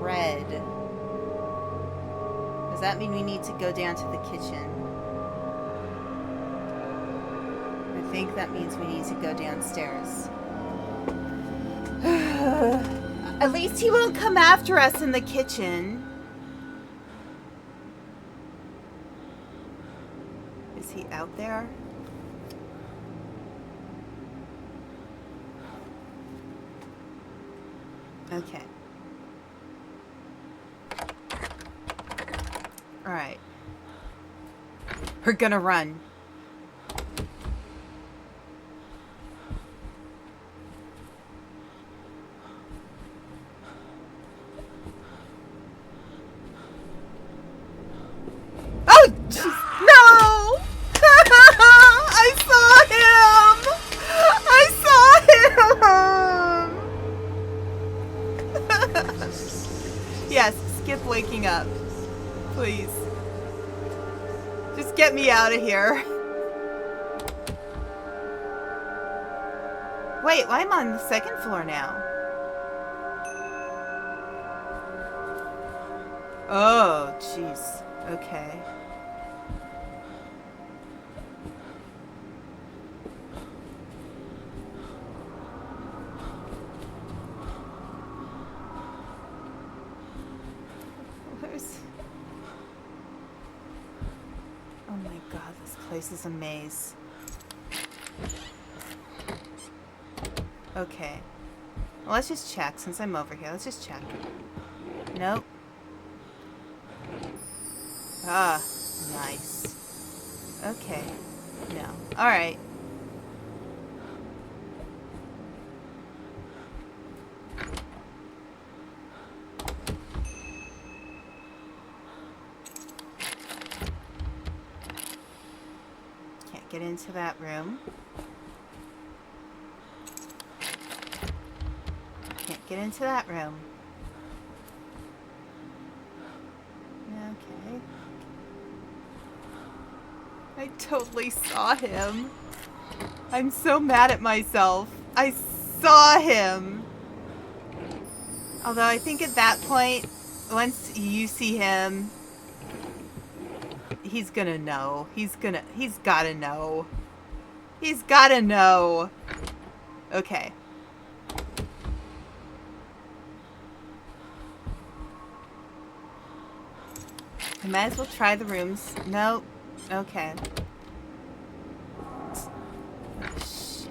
Bread. Does that mean we need to go down to the kitchen? I think that means we need to go downstairs. At least he won't come after us in the kitchen. Is he out there? Okay. All right. We're gonna run. Oh, jeez. No! I saw him! I saw him! Yes, skip waking up. Please. Just get me out of here. Wait, I'm on the second floor now. Oh, jeez. Okay. Where's... Oh my god, this place is a maze. Okay. Well, let's just check since I'm over here. Let's just check. Nope. Ah, nice. Okay. No. Alright. Can't get into that room. Can't get into that room. Okay. I totally saw him. I'm so mad at myself. I saw him. Although I think at that point, once you see him, he's gonna know. He's gotta know. He's gotta know. Okay. I might as well try the rooms. Nope. Okay. Oh, shit.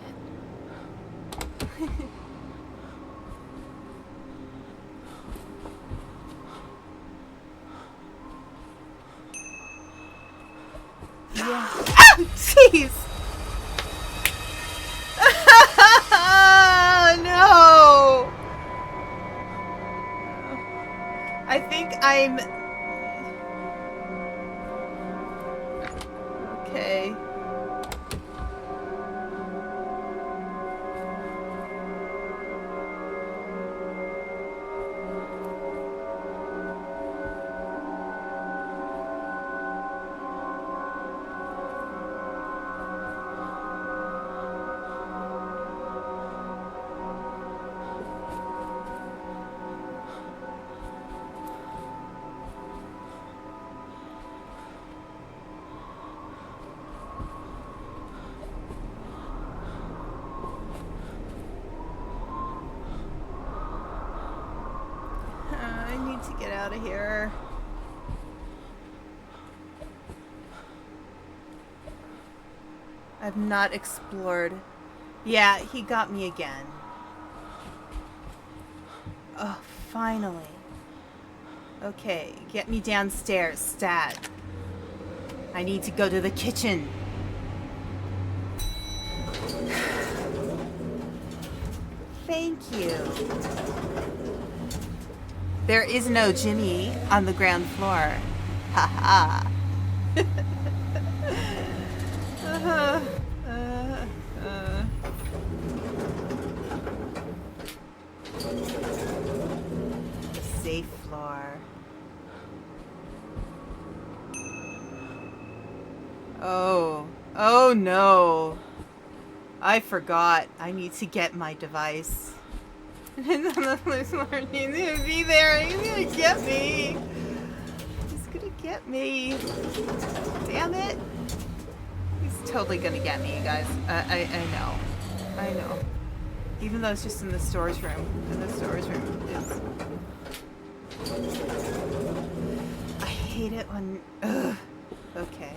Yeah. Ah! Jeez! No! I think I'm... Okay. I need to get out of here. I've not explored Yeah, he got me again. Oh, finally. Okay, get me downstairs, stat. I need to go to the kitchen. Thank you. There is no Jimmy on the ground floor. Haha. Safe floor. Oh no. I forgot. I need to get my device. And then the police needs to be there. He's gonna get me. He's gonna get me. Damn it. He's totally gonna get me, you guys. I know. I know. Even though it's just in the storage room. And the storage room is... I hate it when... Ugh. Okay.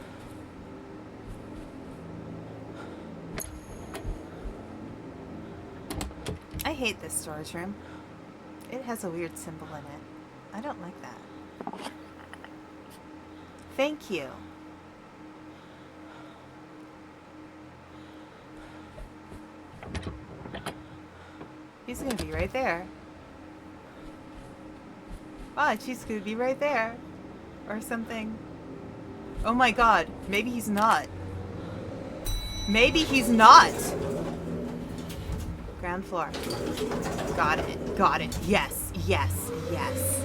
I hate this storage room. It has a weird symbol in it. I don't like that. Thank you. He's gonna be right there. Watch, he's gonna be right there. Or something. Oh my god, maybe he's not. Maybe he's not! Ground floor. Got it. Got it. Yes. Yes. Yes.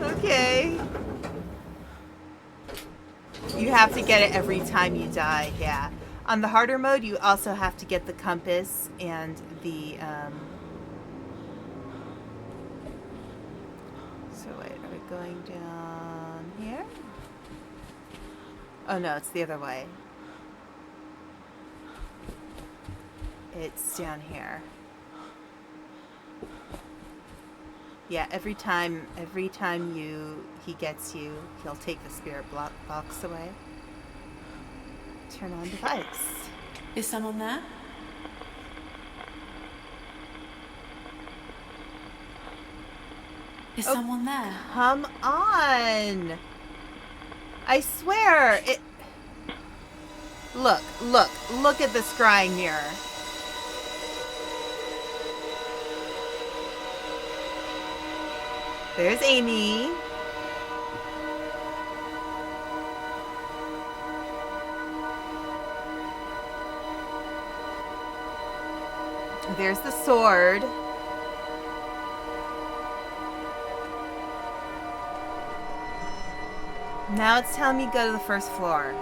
Okay. You have to get it every time you die. Yeah. On the harder mode, you also have to get the compass and the, So wait, are we going down here? Oh no, it's the other way. It's down here. Yeah, every time he gets you, he'll take the spirit box away. Turn on device. Is someone there? Is someone there? Come on! I swear it. Look at the scrying mirror. There's Amy. There's the sword. Now it's telling me to go to the first floor.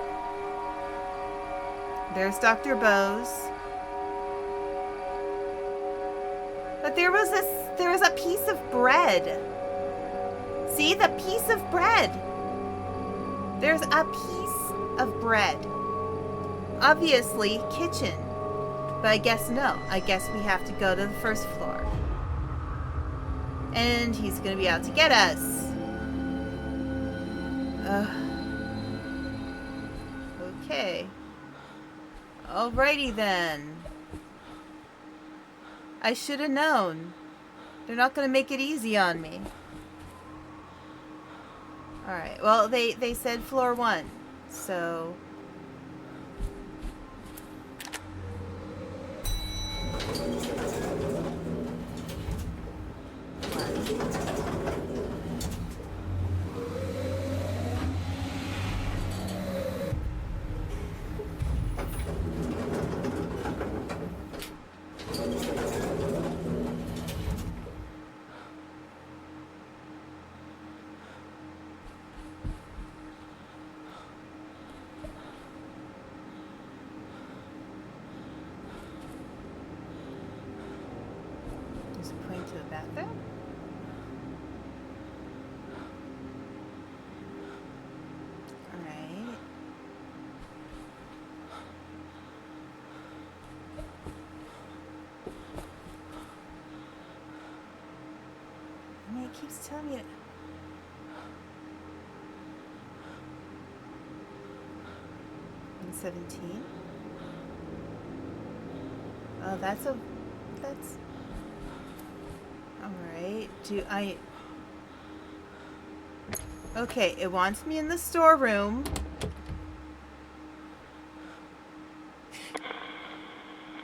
There's Dr. Bose. But there was a piece of bread. See, the piece of bread. There's a piece of bread. Obviously, kitchen. But I guess no. I guess we have to go to the first floor. And he's going to be out to get us. Okay. Alrighty then. I should have known. They're not going to make it easy on me. Alright, well, they said floor 1, so... To the bathroom. Alright. I mean, it keeps telling me 17. Oh, that's alright. Okay, it wants me in the storeroom.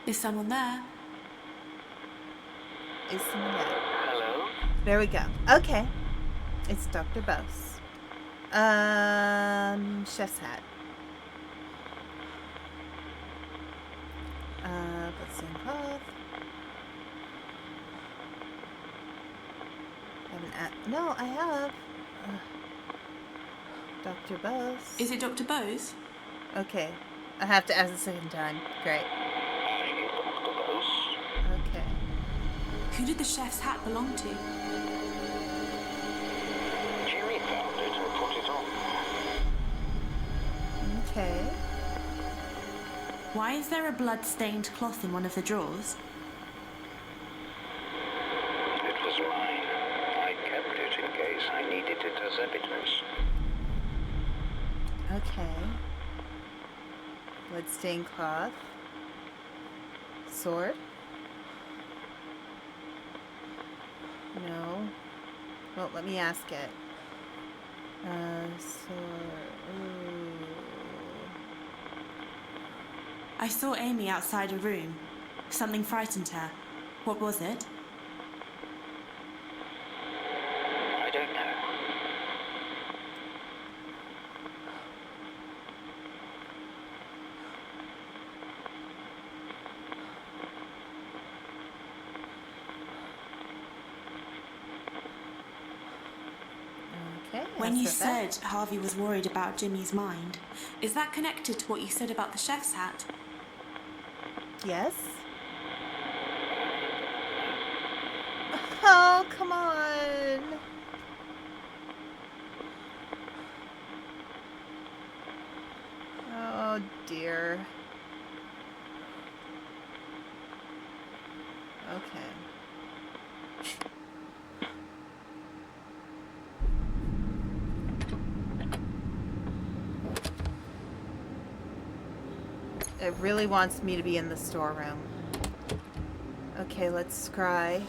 Is someone there? Is someone there? Hello? There we go. Okay. It's Dr. Bose. Chef's hat. Bloodstained cloth. No, I have. Dr. Bose. Is it Dr. Bose? Okay. I have to ask a second time. Great. Okay. Who did the chef's hat belong to? Jimmy found it and put it on. Okay. Why is there a blood-stained cloth in one of the drawers? It was mine. I kept it in case I needed it as evidence. Okay. Bloodstained cloth. Sword. No. Well, let me ask it. Sword. Ooh. I saw Amy outside a room. Something frightened her. What was it? I don't know. Okay. When you that's that. said Harvey was worried about Jimmy's mind, is that connected to what you said about the chef's hat? Yes. Oh, come on. Oh, dear. Okay. It really wants me to be in the storeroom. Okay, let's scry.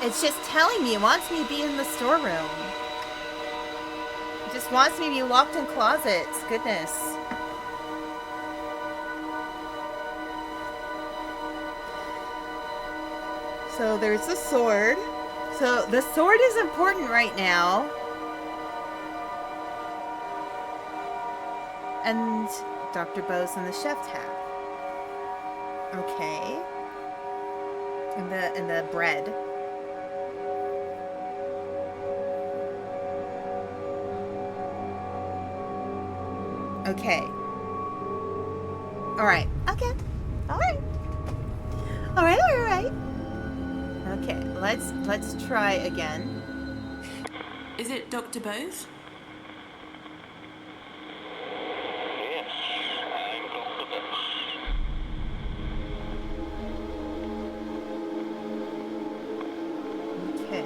It's just telling me it wants me to be in the storeroom. It just wants me to be locked in closets. Goodness. So there's the sword. So the sword is important right now. And Dr. Bose and the chef's hat. Okay. And the bread. Okay. Alright. Okay. Alright. Alright. Okay, let's try again. Is it Dr. Bose? Yes, I'm Dr. Bose. Okay.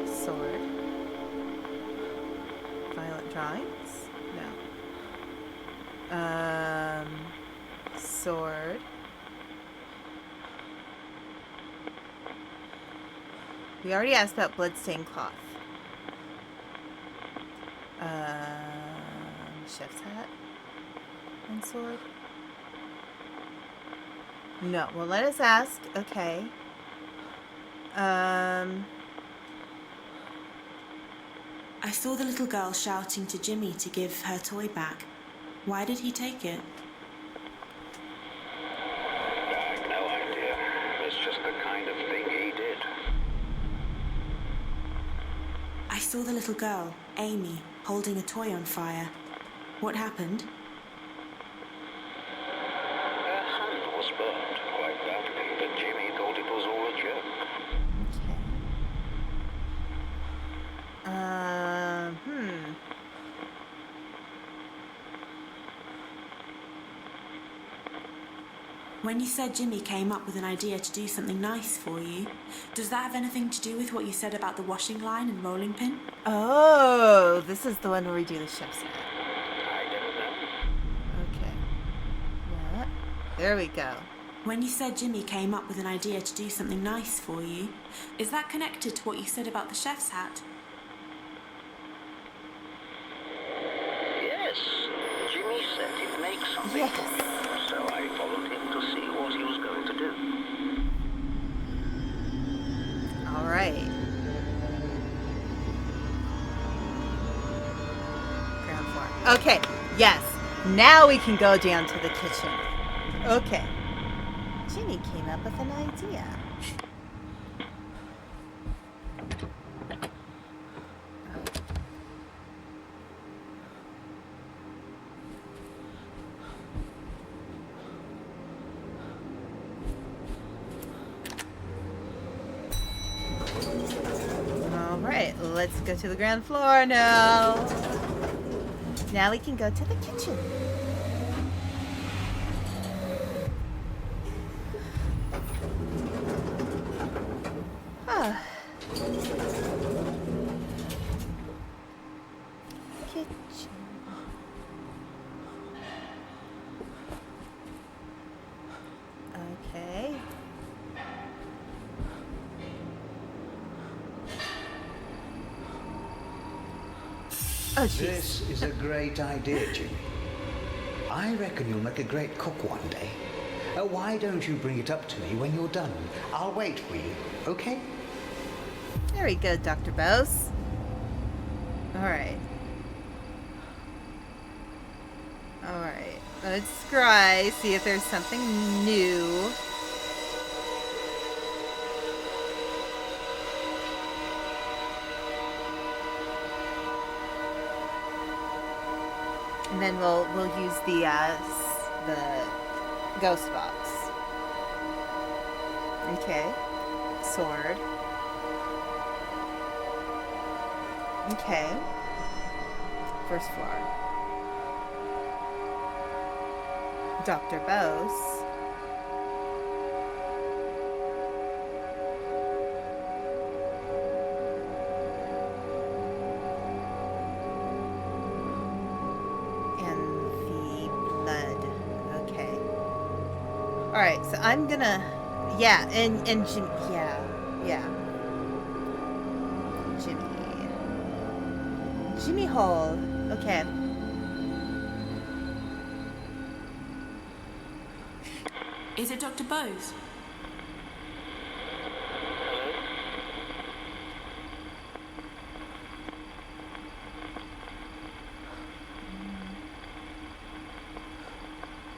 Sword. Violent drawings? No. Sword. We already asked about bloodstained cloth. Chef's hat and sword. No. Well, let us ask. Okay. I saw the little girl shouting to Jimmy to give her toy back. Why did he take it? I've no idea. It's just the kind of thing he did. I saw the little girl, Amy, holding a toy on fire. What happened? Her hand was burned quite badly, but Jimmy thought it was all a joke. When you said Jimmy came up with an idea to do something nice for you, does that have anything to do with what you said about the washing line and rolling pin? Oh, this is the one where we do the chef's hat. I don't know. Okay. Yeah. There we go. When you said Jimmy came up with an idea to do something nice for you, is that connected to what you said about the chef's hat? Yes, Jimmy said he'd make something Yes. for me, so I followed him to see what he was going to do. All right. Ground floor. Okay. Yes. Now we can go down to the kitchen. Okay. Jimmy came up with an idea. All right, let's go to the ground floor now. Now we can go to the kitchen. Ah. Kitchen. Okay. Oh, jeez. This is a great idea, Jimmy. I reckon you'll make a great cook one day. Why don't you bring it up to me when you're done? I'll wait for you, okay? There we go, Dr. Bose. All right. All right. Let's scry, see if there's something new. And then we'll use the ghost box. Okay. Sword. Okay. First floor. Dr. Bose. Alright, so I'm gonna... Yeah, and Jimmy... Yeah. Jimmy Hole. Okay. Is it Dr. Bose?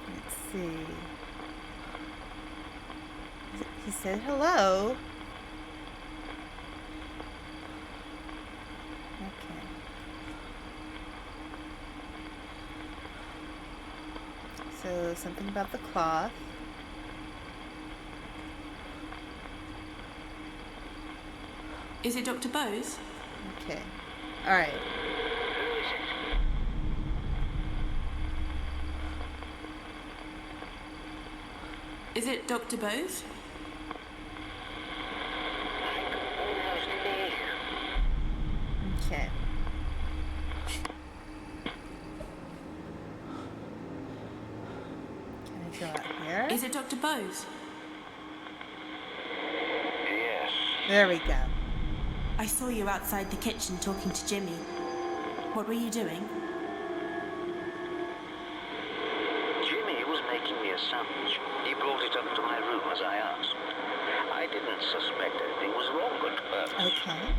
Let's see. He said hello. Okay. So something about the cloth. Is it Dr. Bose? Okay. All right. Is it Dr. Bose? Okay. Can I go out here? Is it Dr. Bose? Yes. There we go. I saw you outside the kitchen talking to Jimmy. What were you doing? Jimmy was making me a sandwich. He brought it up to my room as I asked. I didn't suspect anything was wrong at first. Okay.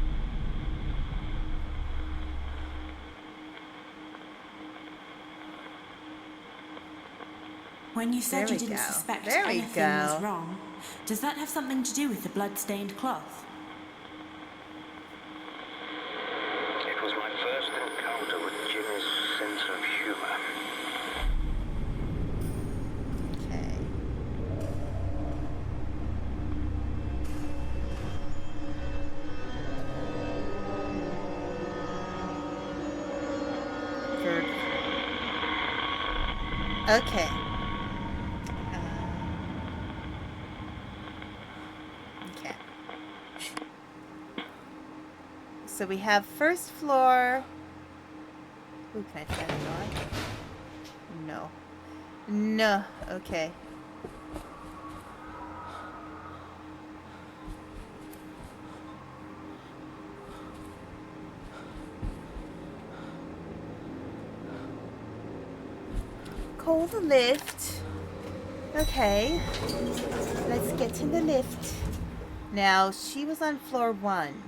When you said There you we didn't go. suspect There we anything was go. wrong, does that have something to do with the blood-stained cloth? It was my first encounter with Jimmy's sense of humor. Okay. Third. Okay. So we have first floor. Ooh, can I turn it on? No. No. Okay. Call the lift. Okay. Let's get in the lift. Now, she was on floor 1.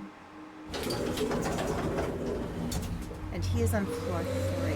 And he is on floor 3.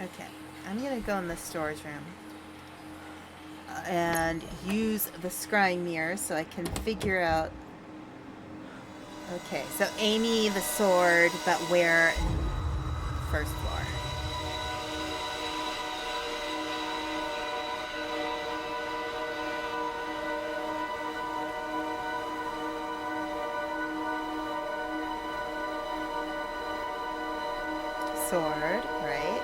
Okay, I'm gonna go in the storage room and use the scrying mirror so I can figure out. Okay, so Amy the sword, but where? First floor. Sword, right?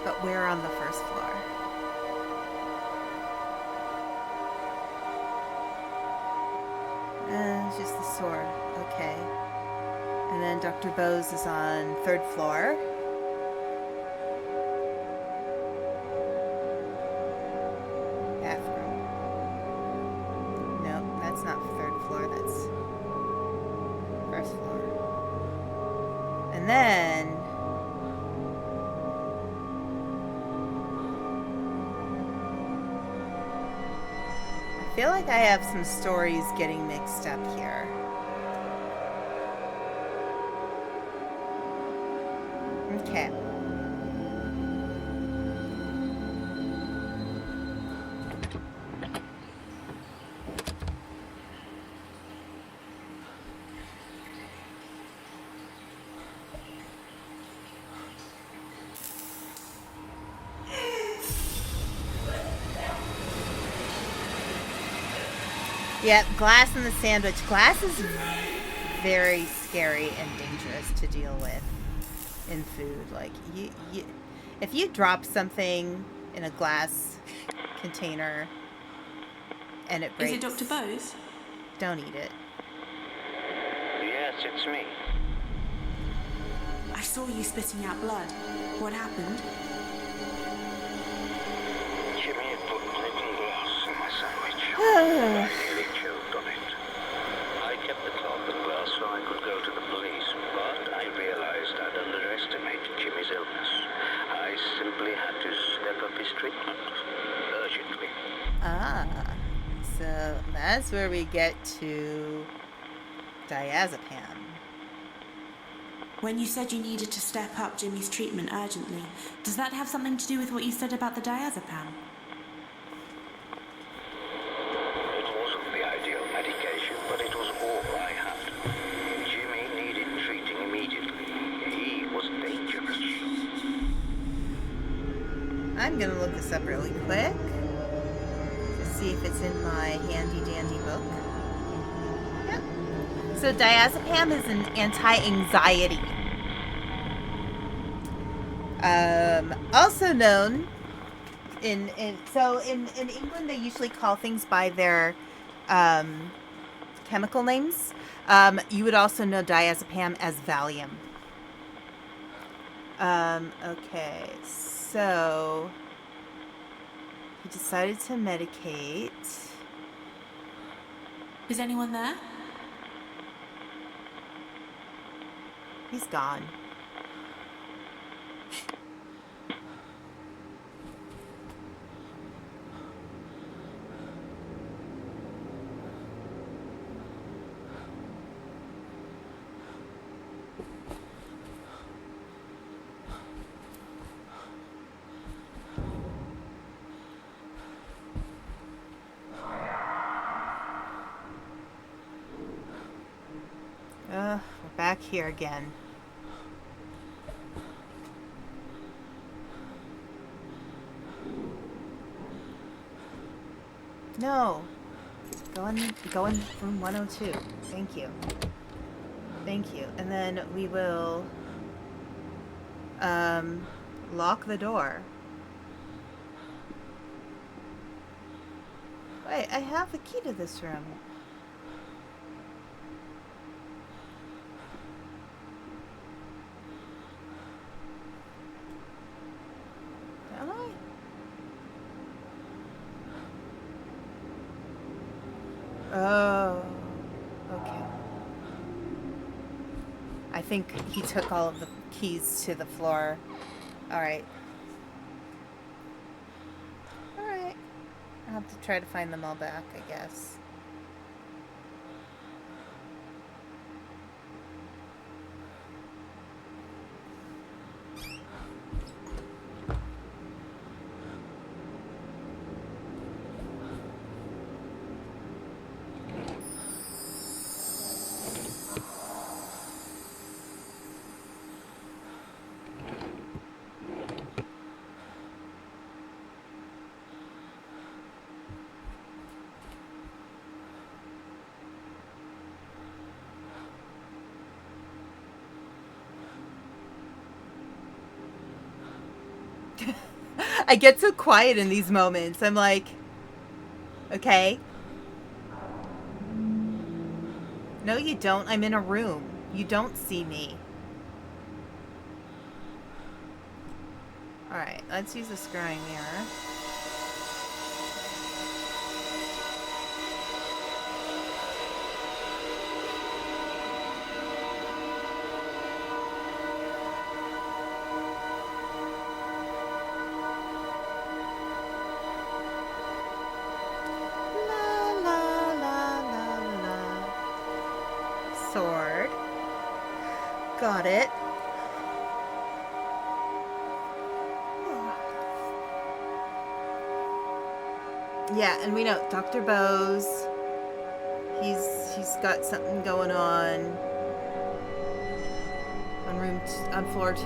But where on the first floor? It's just the sword. Okay. And then Dr. Bose is on 3rd floor. Bathroom. No, that's not 3rd floor. That's 1st floor. And then I feel like I have some stories getting mixed up here. Okay. Yep, glass in the sandwich. Glass is very scary and dangerous to deal with in food. Like, if you drop something in a glass container and it breaks... Is it Dr. Bose? Don't eat it. Yes, it's me. I saw you spitting out blood. What happened? Jimmy had put broken glass in my sandwich. I nearly choked on it. I kept the cloth and glass so I could go to the police, but I realized I'd underestimated Jimmy's illness. I simply had to step up his treatment. Urgently. Ah, so that's where we get to diazepam. When you said you needed to step up Jimmy's treatment urgently, does that have something to do with what you said about the diazepam? It wasn't the ideal medication, but it was all I had. Jimmy needed treating immediately. He was dangerous. I'm gonna look this up really quick to see if it's in my handy dandy book. Yep. So diazepam is an anti-anxiety. Also known in England, they usually call things by their chemical names. You would also know diazepam as Valium. Okay, so he decided to medicate. Is anyone there? He's gone. here again. No. Go in room 102. Thank you. Thank you. And then we will lock the door. Wait, I have the key to this room. Don't I? Oh, okay. I think he took all of the keys to the floor. Alright. Alright. I'll have to try to find them all back, I guess. I get so quiet in these moments. I'm like, okay. No, you don't. I'm in a room. You don't see me. Alright, let's use a scrying mirror. Sword. Got it. Yeah, and we know Dr. Bose. He's got something going on on floor 2.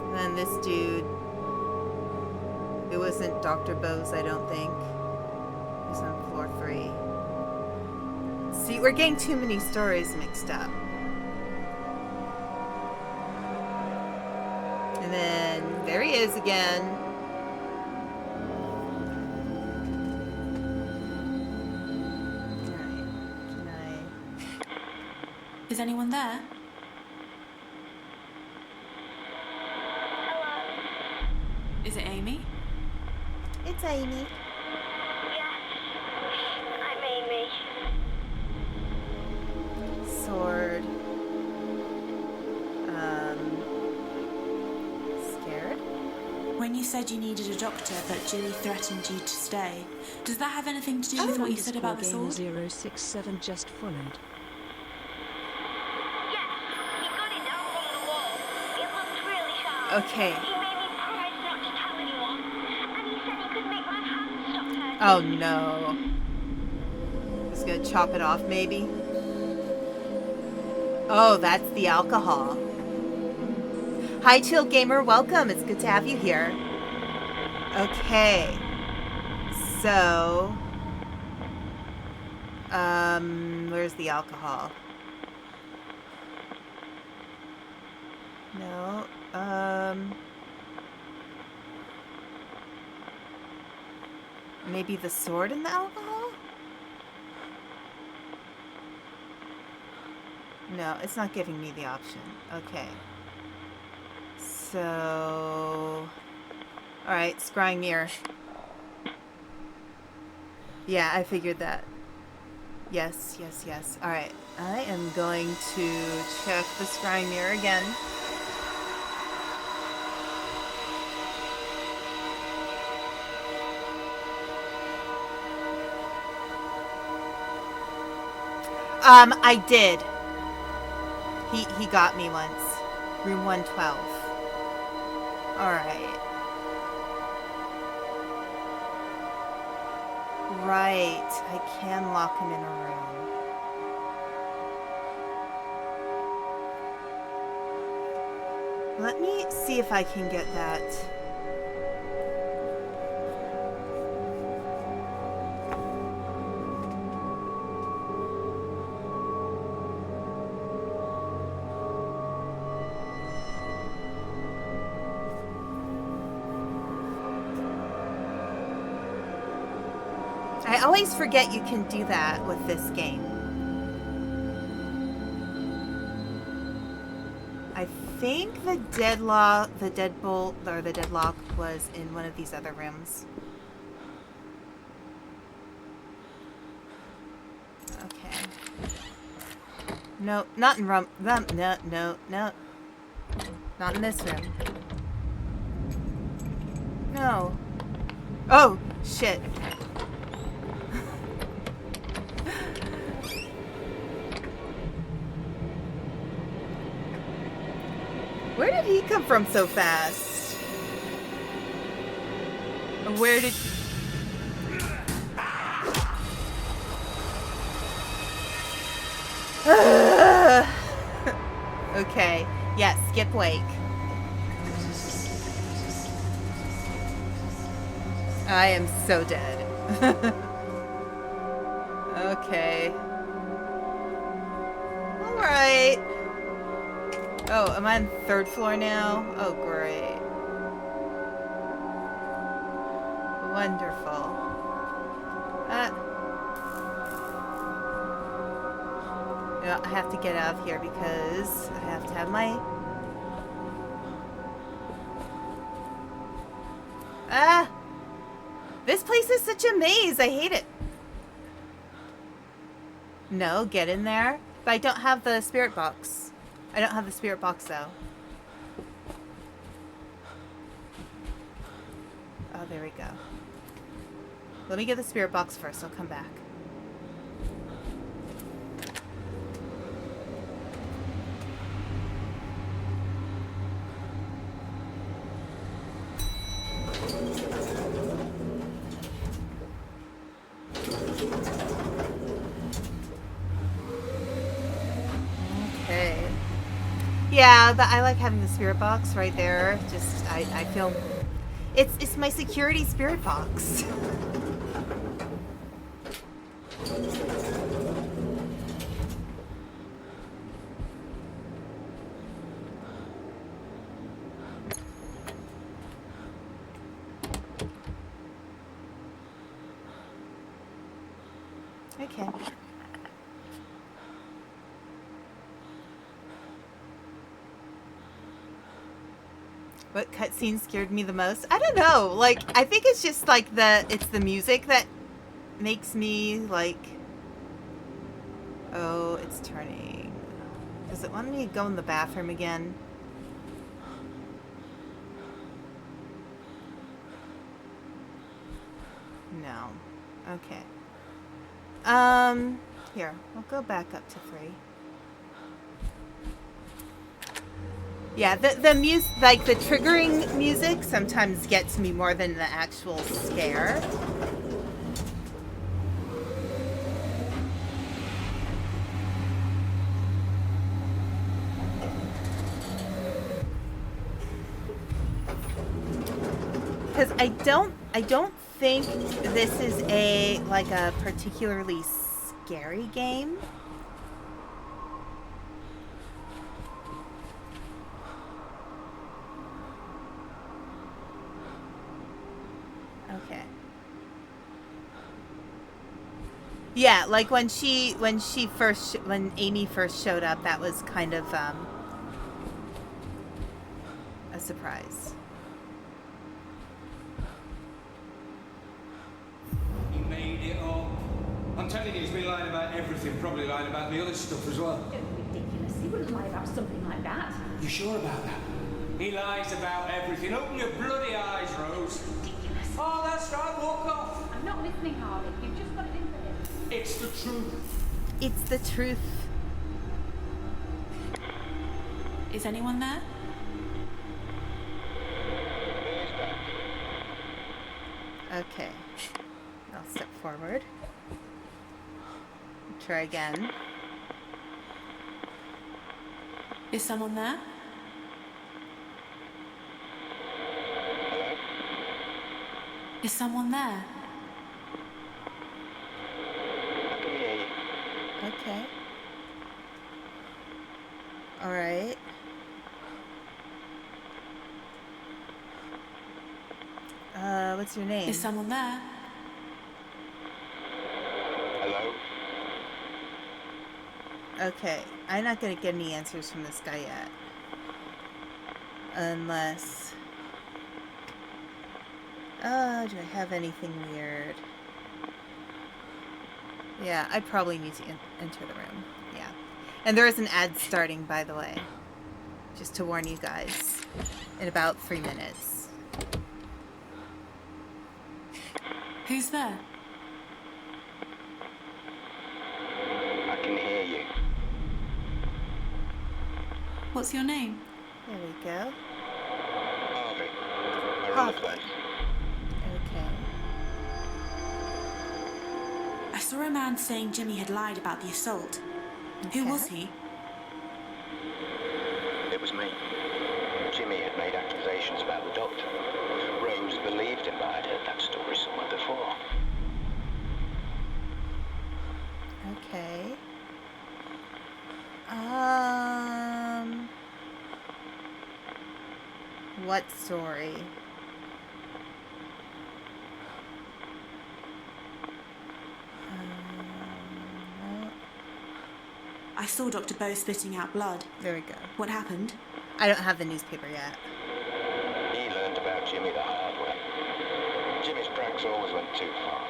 And then this dude, it wasn't Dr. Bose, I don't think. He's on floor 3. See, we're getting too many stories mixed up. And then there he is again. Alright, Is anyone there? Is it Amy? It's Amy. I'm Amy. Sword. Scared? When you said you needed a doctor, but Jilly threatened you to stay, does that have anything to do with what you said about the sword? Gamer 067 just followed. Yes, he got it down from the wall. It looked really sharp. Okay. He made me promise not to tell anyone. And he said he could make my hand stop hurting. Oh no. He's gonna chop it off, maybe? Oh, that's the alcohol. Hi, Chill Gamer. Welcome. It's good to have you here. Okay. So, where's the alcohol? No. Maybe the sword and the alcohol? No, it's not giving me the option. Okay. So... Alright, scrying mirror. Yeah, I figured that. Yes, yes, yes. Alright, I am going to check the scrying mirror again. I did. He got me once. Room 112. Alright. Right. I can lock him in a room. Let me see if I can get that. I always forget you can do that with this game. I think the deadlock was in one of these other rooms. Okay. No, not in room. No. Not in this room. No. Oh, shit. Where did he come from so fast? Where did... Okay. Yes, skip wake. I am so dead. Okay. Alright. Oh, am I on the 3rd floor now? Oh, great. Wonderful. No, I have to get out of here because I have to have my... This place is such a maze. I hate it. No, get in there. But I don't have the spirit box. I don't have the spirit box, though. Oh, there we go. Let me get the spirit box first. I'll come back. Okay. Yeah, but I like having the spirit box right there. Just, I feel... It's my security spirit box. Okay. What cutscene scared me the most? I don't know. Like, I think it's just like it's the music that makes me like, oh, it's turning. Does it want me to go in the bathroom again? No. Okay. Here, we'll go back up to 3. Yeah, the music, like the triggering music sometimes gets me more than the actual scare. Because I don't think this is a particularly scary game. Okay. Yeah, like when Amy first showed up, that was kind of a surprise. He made it up. I'm telling you, he's been lying about everything, probably lying about the other stuff as well. Ridiculous. He wouldn't lie about something like that. You sure about that? He lies about everything. Open your bloody eyes, Rose. Ridiculous. Oh, that's right. Walk off. I'm not listening, Harley. You've just got it in for him. It's the truth. It's the truth. Is anyone there? Okay. I'll step forward. Try again. Is someone there? Is someone there? I can hear you. Okay. Alright. What's your name? Is someone there? Hello? Okay. I'm not gonna get any answers from this guy yet. Unless... Oh, do I have anything weird? Yeah, I probably need to enter the room. Yeah. And there is an ad starting, by the way. Just to warn you guys. In about 3 minutes. Who's there? I can hear you. What's your name? There we go. Harvey. I run the place. Okay. I saw a man saying Jimmy had lied about the assault. Who was he? It was me. Jimmy had made accusations about the doctor. Rose believed him, but I'd heard that story somewhere before. Okay. What story? No. I saw Dr. Bow spitting out blood. There we go. What happened? I don't have the newspaper yet. He learned about Jimmy the hard way. Jimmy's pranks always went too far.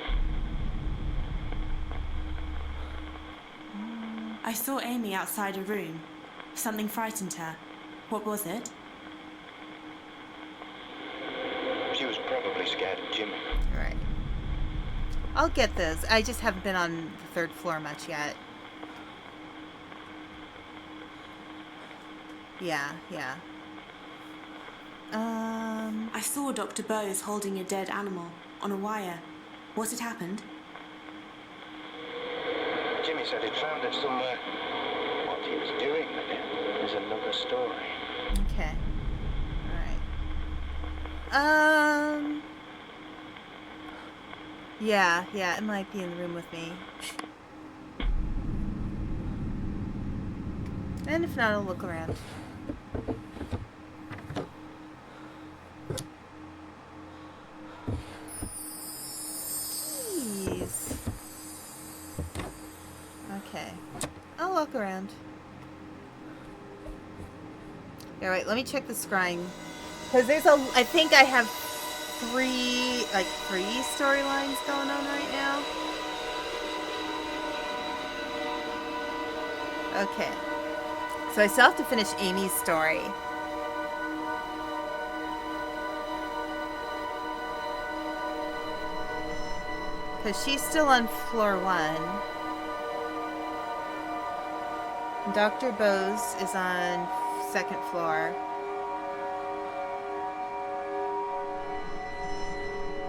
I saw Amy outside a room. Something frightened her. What was it? She was probably scared of Jimmy. Right. I'll get those. I just haven't been on the 3rd floor much yet. Yeah. I saw Dr. Bowes holding a dead animal on a wire. What had happened? Jimmy said he'd found it somewhere. What he was doing with it is another story. Okay. Alright. Yeah, it might be in the room with me. And if not, I'll look around. Keys. Okay. I'll walk around. Alright, let me check the scrying. Because I think I have three storylines going on right now. Okay. So I still have to finish Amy's story. Because she's still on floor 1. Dr. Bowes is on 2nd floor.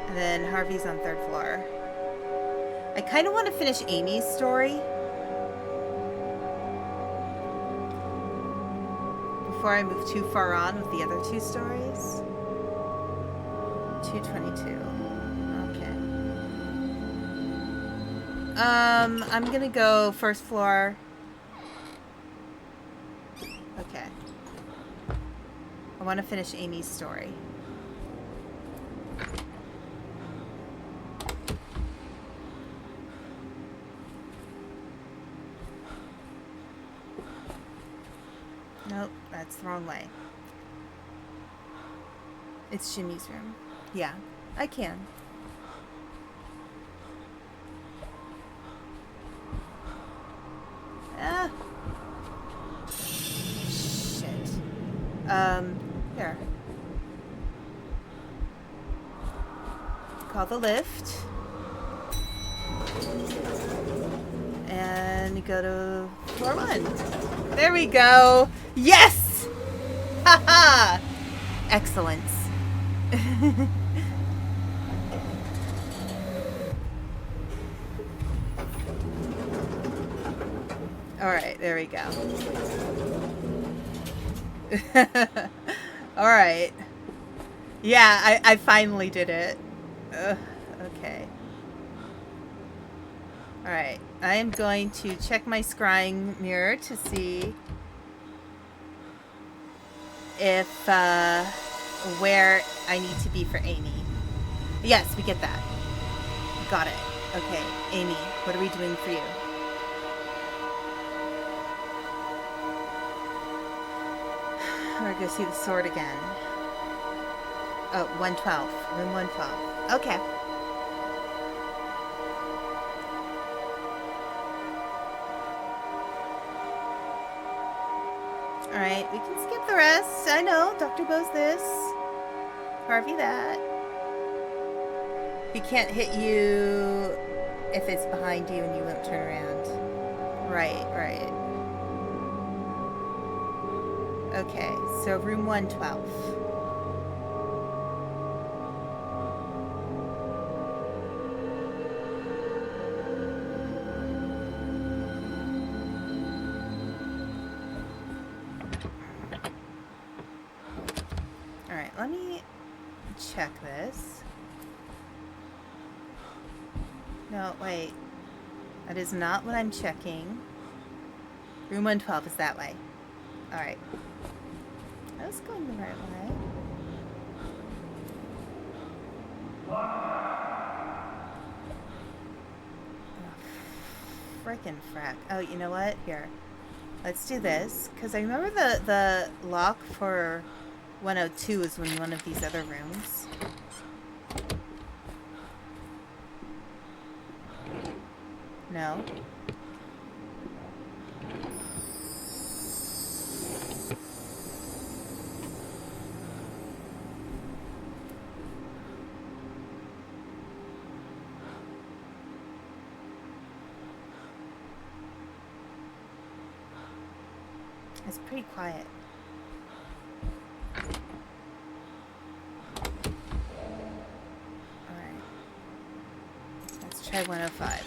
And then Harvey's on 3rd floor. I kind of want to finish Amy's story before I move too far on with the other 2 stories. 222. Okay. I'm gonna go 1st floor. Okay. I want to finish Amy's story. Nope, that's the wrong way. It's Jimmy's room. Yeah, I can. Ah. Shit. Here. Call the lift. And go to floor 1. There we go. Yes! Haha! Excellence. Alright, there we go. Alright. Yeah, I finally did it. Okay. Alright. I am going to check my scrying mirror to see if, where I need to be for Amy. Yes, we get that. Got it. Okay, Amy, what are we doing for you? We're gonna see the sword again. Oh, 112. Room 112. Okay. Alright, we can skip the rest. I know, Dr. Bo's this. Harvey that. We can't hit you if it's behind you and you won't turn around. Right, right. Okay, so room 112. Alright, let me check this. No, wait. That is not what I'm checking. Room 112 is that way. Alright. I was going the right way. Oh, frickin' frack. Oh, you know what? Here. Let's do this. Because I remember the lock for 102 is in one of these other rooms. No. It's pretty quiet. Alright. Let's try 105.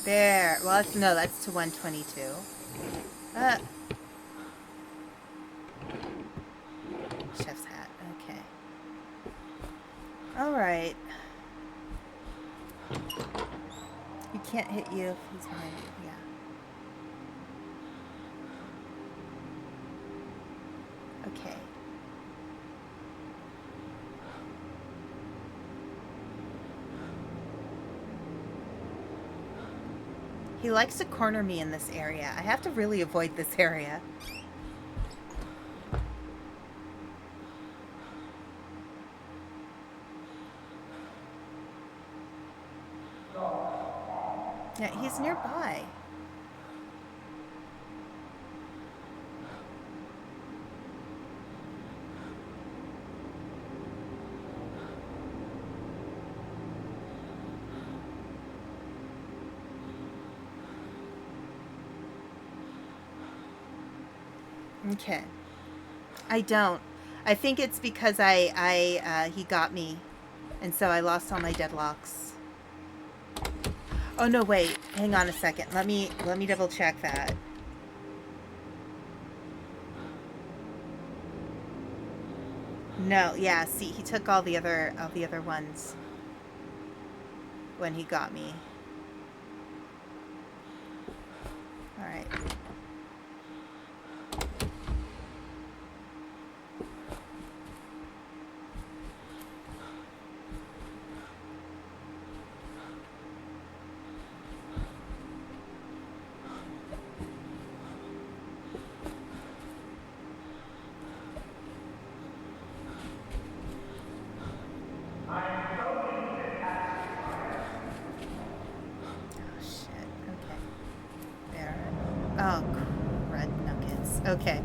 There. Well, no, that's to 122. Chef's hat. Okay. Alright. He can't hit you if he's behind you. Yeah. Okay. He likes to corner me in this area. I have to really avoid this area. Yeah, he's nearby. Okay. I don't. I think it's because he got me, and so I lost all my deadlocks. Oh no, wait. Hang on a second. Let me double check that. No, yeah. See, he took all the other ones when he got me. All right. Oh, crud nuggets. Okay.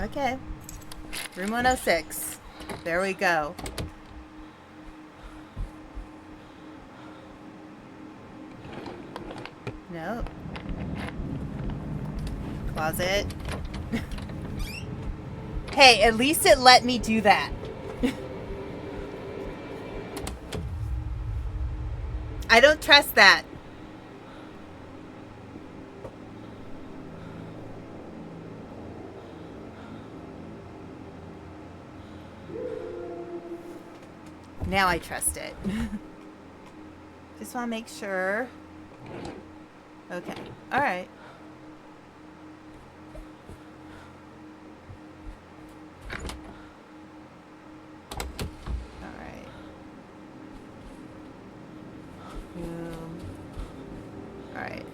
Okay. Room 106. There we go. Nope. Closet. Hey, at least it let me do that. I don't trust that. Now I trust it. Just want to make sure. Okay. All right. All right. All right.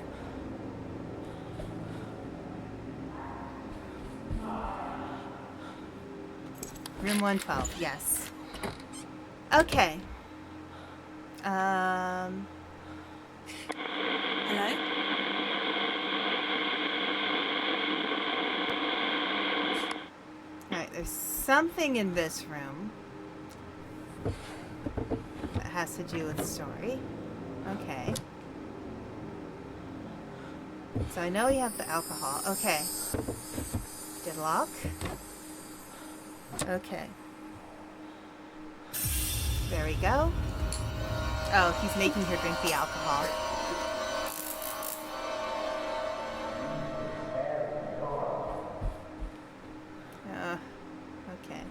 Room 112. Yes. Okay. Hello? Alright, there's something in this room that has to do with story. Okay. So I know you have the alcohol. Okay. Deadlock. Okay. There we go. Oh, he's making her drink the alcohol. Okay.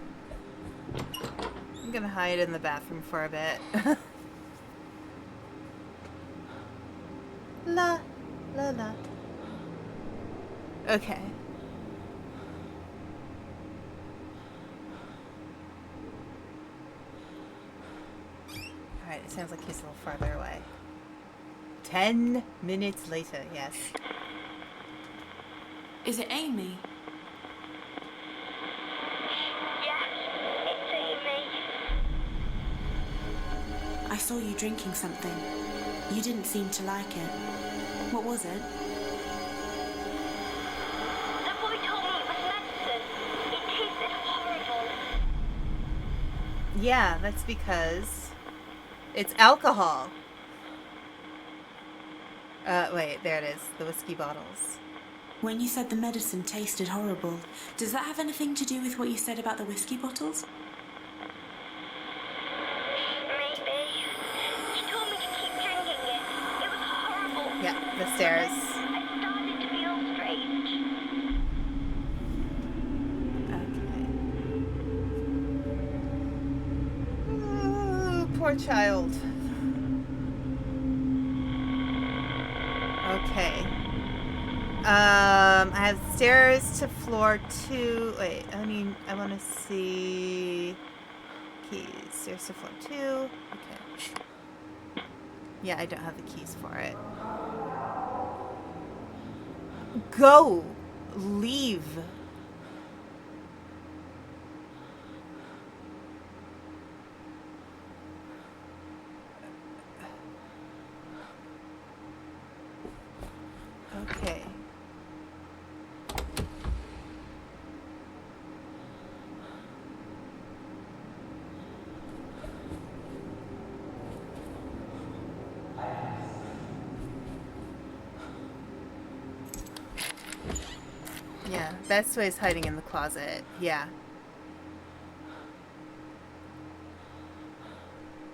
I'm gonna hide in the bathroom for a bit. La, la, la. Okay. Alright, it sounds like he's a little farther away. 10 minutes later, yes. Is it Amy? I saw you drinking something. You didn't seem to like it. What was it? The boy told me it was medicine. It tasted horrible. Yeah, that's because it's alcohol. Wait, there it is. The whiskey bottles. When you said the medicine tasted horrible, does that have anything to do with what you said about the whiskey bottles? Yeah, the stairs. I started to feel strange. Okay. Ooh, poor child. Okay. I have stairs to floor 2. Wait, I want to see keys. Stairs to floor 2. Okay. Yeah, I don't have the keys for it. Go! Leave! Okay. Yeah, best way is hiding in the closet. Yeah.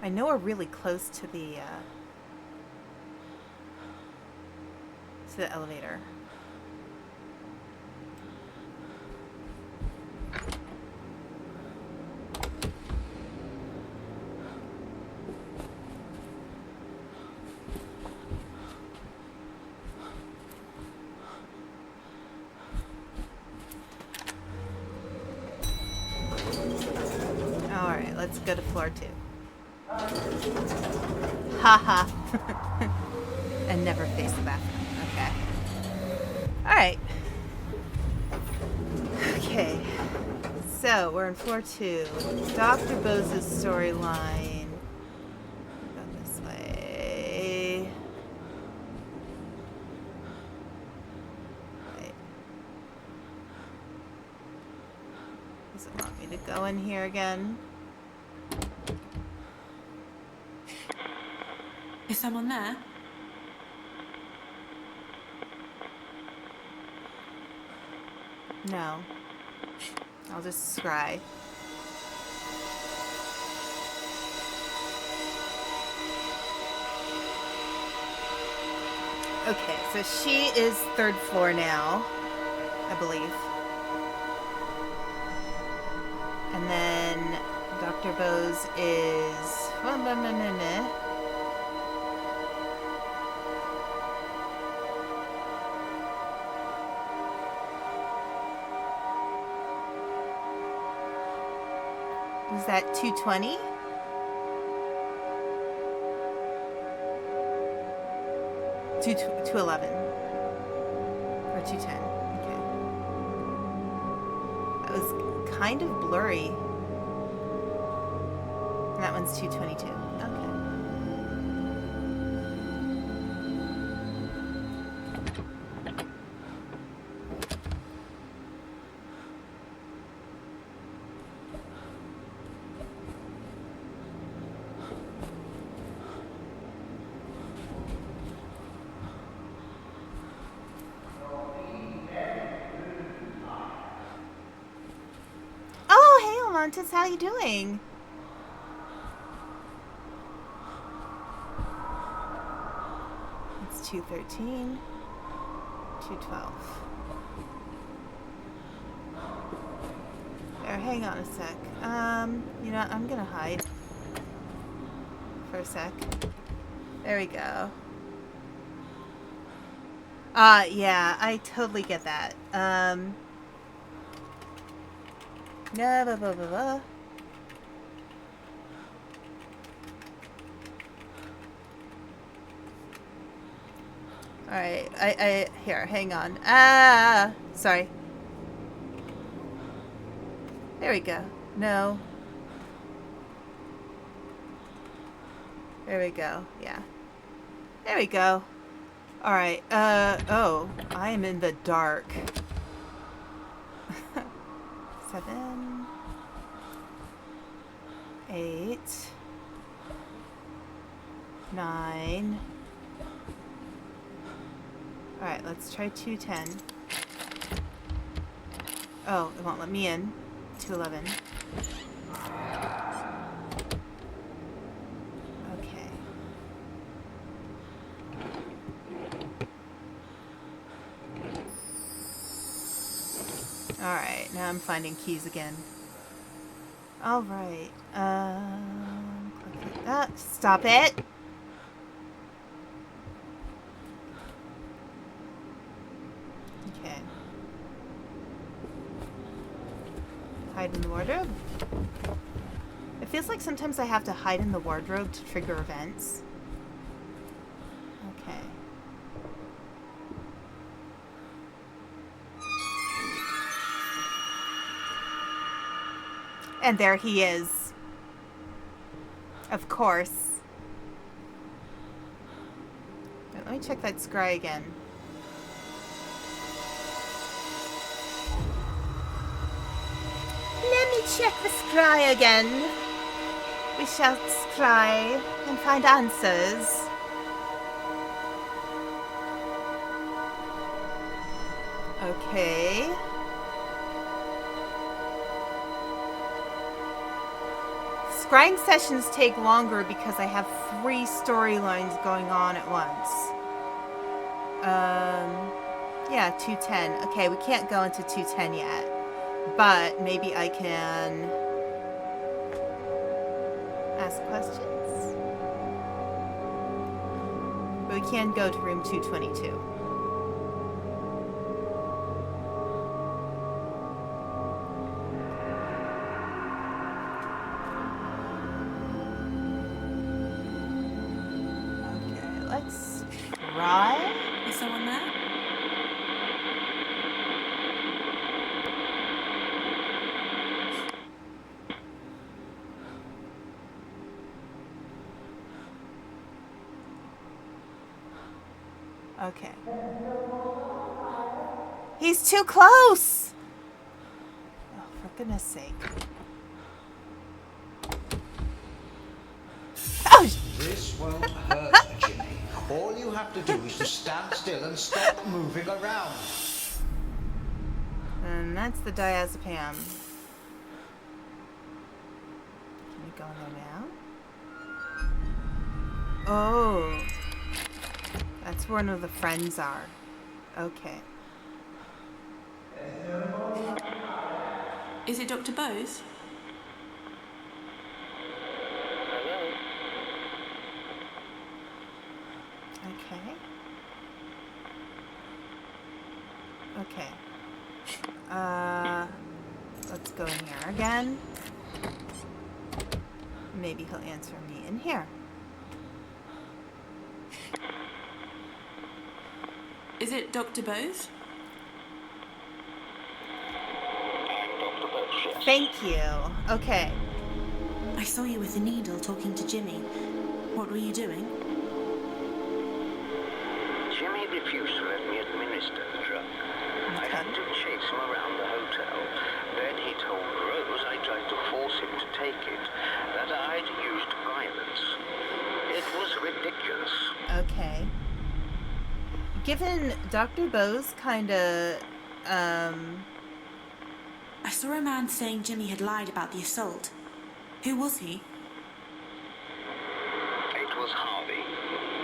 I know we're really close to the elevator. Alright, let's go to floor 2. Haha. And never face the bathroom. Okay. Alright. Okay. So, we're in floor 2. Dr. Bose's storyline. Go this way. Wait. Does it want me to go in here again? Is someone there? No. I'll just scry. Okay, so she is 3rd floor now, I believe. And then Dr. Bose is... Is that 220? Two 211 or 210. Okay, that was kind of blurry. And that one's 222. Okay. Oh, hey, Alontis, how you doing? It's 213, 212. There, hang on a sec. You know what, I'm gonna hide for a sec. There we go. Yeah, I totally get that. Yeah, blah, blah, blah, blah. Alright, here, hang on. Sorry. There we go. No. There we go, yeah. There we go. Alright, oh, I am in the dark. 7, 8, 9. Alright, let's try 210. Oh, it won't let me in. 211. Okay. Alright, now I'm finding keys again. Alright, stop it! Okay. Hide in the wardrobe? It feels like sometimes I have to hide in the wardrobe to trigger events. Okay. And there he is. Of course. Let me check that scry again. Let me check the scry again. We shall scry and find answers. Okay. Scrying sessions take longer because I have 3 storylines going on at once. Yeah, 210. Okay, we can't go into 210 yet. But maybe I can ask questions. But we can go to room 222. Okay, let's try. Is someone there? Okay. He's too close! Oh, for goodness sake. Oh! This won't hurt, Jimmy. All you have to do is to stand still and stop moving around. And that's the diazepam. Can we go in there now? Oh. That's where one of the friends are. Okay. Is it Dr. Bose? Hello? Okay. Okay. Let's go in here again. Maybe he'll answer me in here. Is it Dr. Bose? I'm Dr. Bose, yes. Thank you. Okay. I saw you with the needle talking to Jimmy. What were you doing? Jimmy refused to let me administer the drug. I had to chase him around the hotel. Then he told Rose I tried to force him to take it, that I'd used violence. It was ridiculous. Okay. Given Dr. Bose kind of, I saw a man saying Jimmy had lied about the assault. Who was he? It was Harvey.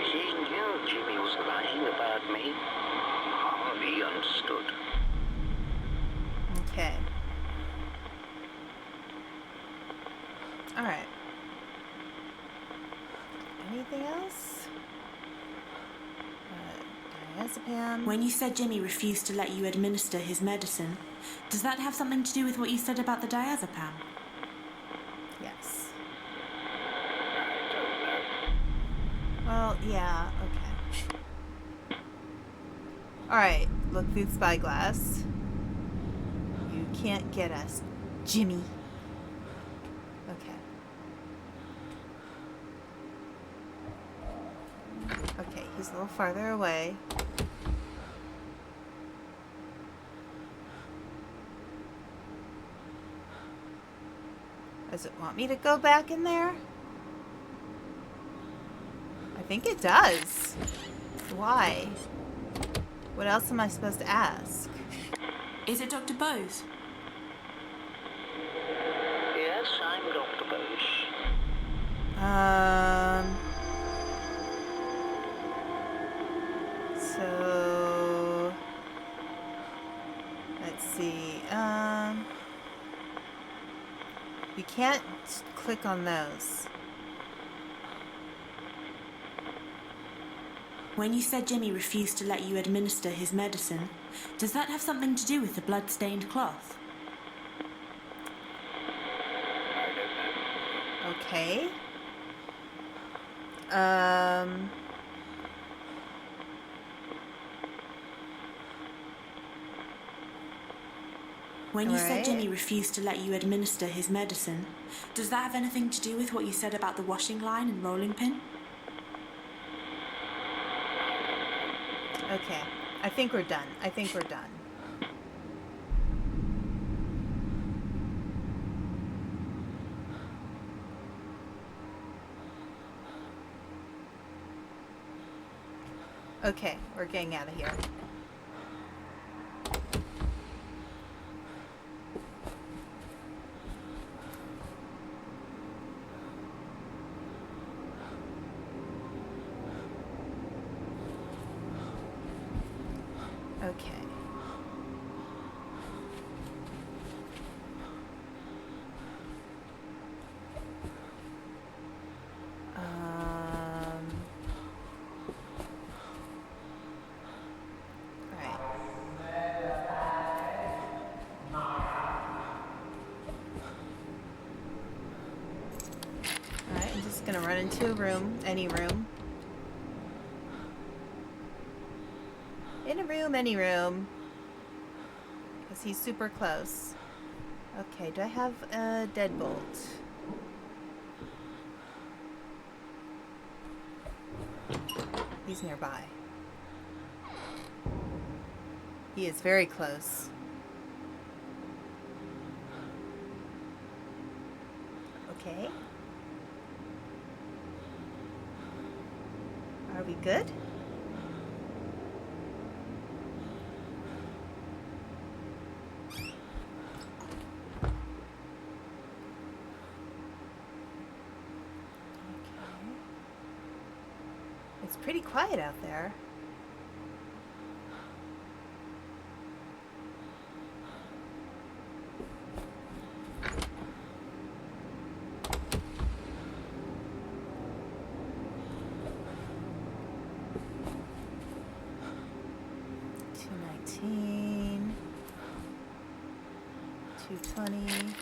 He knew Jimmy was lying about me. Harvey understood. Okay. Alright. Anything else? Diazepam. When you said Jimmy refused to let you administer his medicine, does that have something to do with what you said about the diazepam? Yes. I don't know. Well, yeah, okay. Alright, look through the spyglass. You can't get us, Jimmy. Okay. Okay, he's a little farther away. Does it want me to go back in there? I think it does. Why? What else am I supposed to ask? Is it Dr. Bose? Yes, I'm Dr. Bose. So let's see. You can't click on those. When you said Jimmy refused to let you administer his medicine, does that have something to do with the blood-stained cloth? I don't know. Okay. When you said Alright. Jimmy refused to let you administer his medicine, does that have anything to do with what you said about the washing line and rolling pin? Okay. I think we're done. I think we're done. Okay, we're getting out of here. Okay. Right. Alright, I'm just gonna run into a room, any room. In a room, any room. Because he's super close. Okay, do I have a deadbolt? He's nearby. He is very close. Okay. Are we good? It's pretty quiet out there. 219. 220.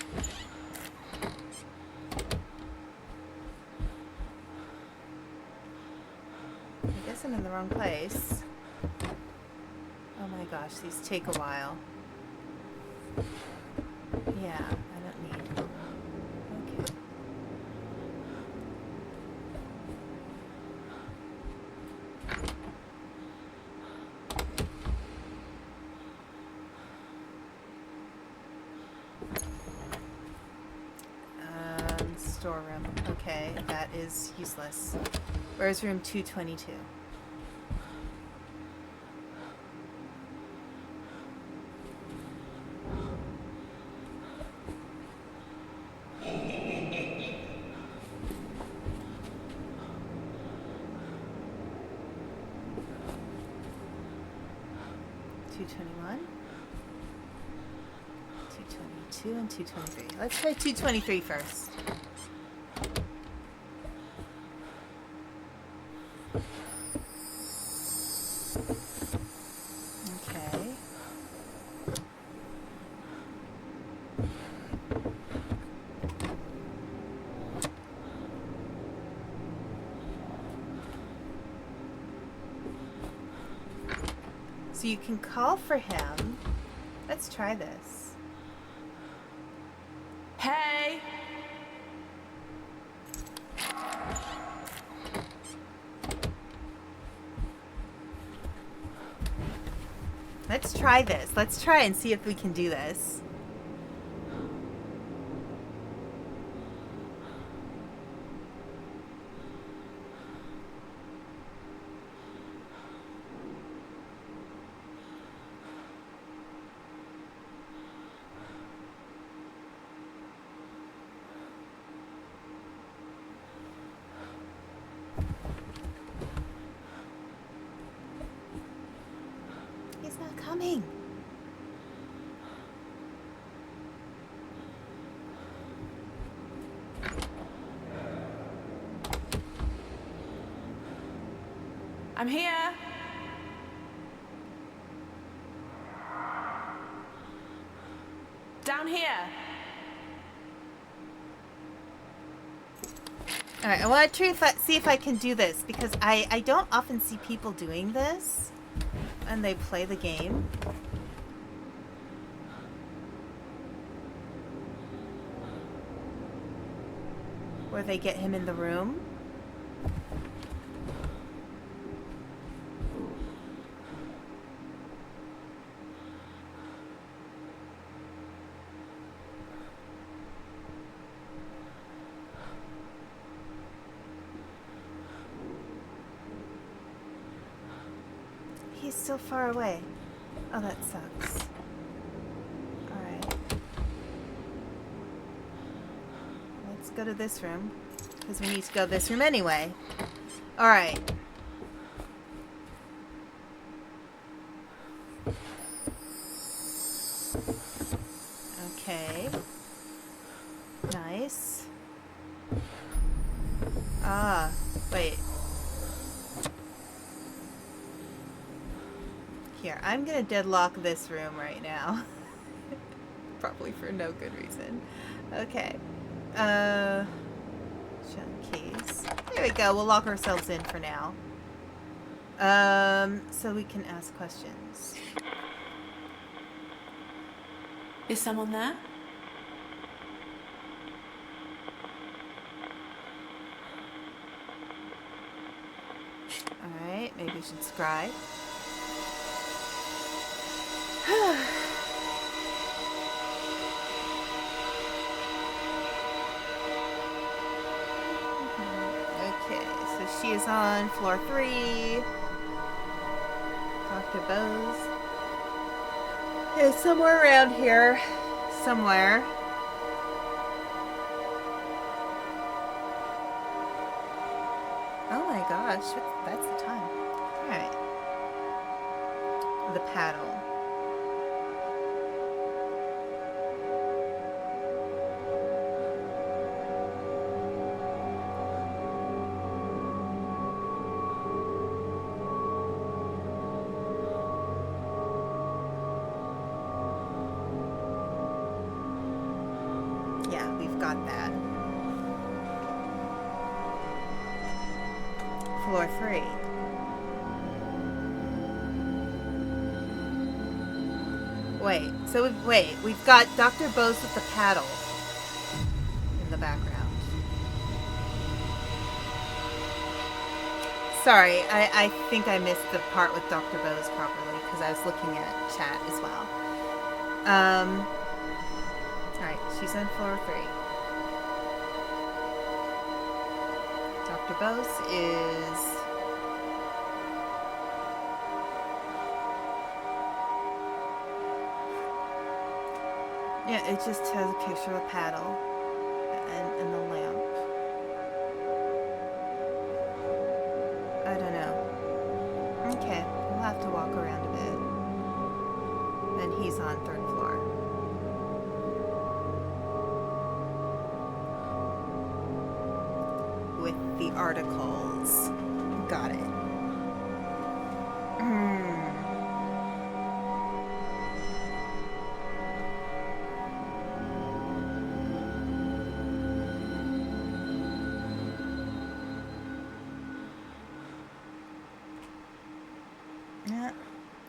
I guess I'm in the wrong place. Oh my gosh, these take a while. Yeah, I don't need. Okay. Storeroom. Okay, that is useless. Where's room 222? And 223. Let's try 223 first. Okay. So you can call for him. Let's try this. Hey! Let's try this. Let's try and see if we can do this. Coming. I'm here. Down here. All right, I want to see if I can do this because I don't often see people doing this. And they play the game. Where they get him in the room. He's still far away. Oh, that sucks. Alright. Let's go to this room. Because we need to go this room anyway. Alright. Okay. Nice. Ah, wait. Here, I'm gonna deadlock this room right now. Probably for no good reason. Okay. Shut keys. There we go. We'll lock ourselves in for now. So we can ask questions. Is someone there? Alright, maybe we should scry. Okay, so she is on floor 3. Dr. Bose. Okay, somewhere around here. Somewhere. Oh my gosh, that's the time. Alright. The paddle. got that. Floor 3. We've got Dr. Bose with the paddle in the background. Sorry, I think I missed the part with Dr. Bose properly because I was looking at chat as well. Alright, she's on floor 3. Dr. Bose is... Yeah, it just has a picture of a paddle and the lamp. I don't know. Okay, we'll have to walk around a bit. And he's on 3rd floor. With the articles. Got it.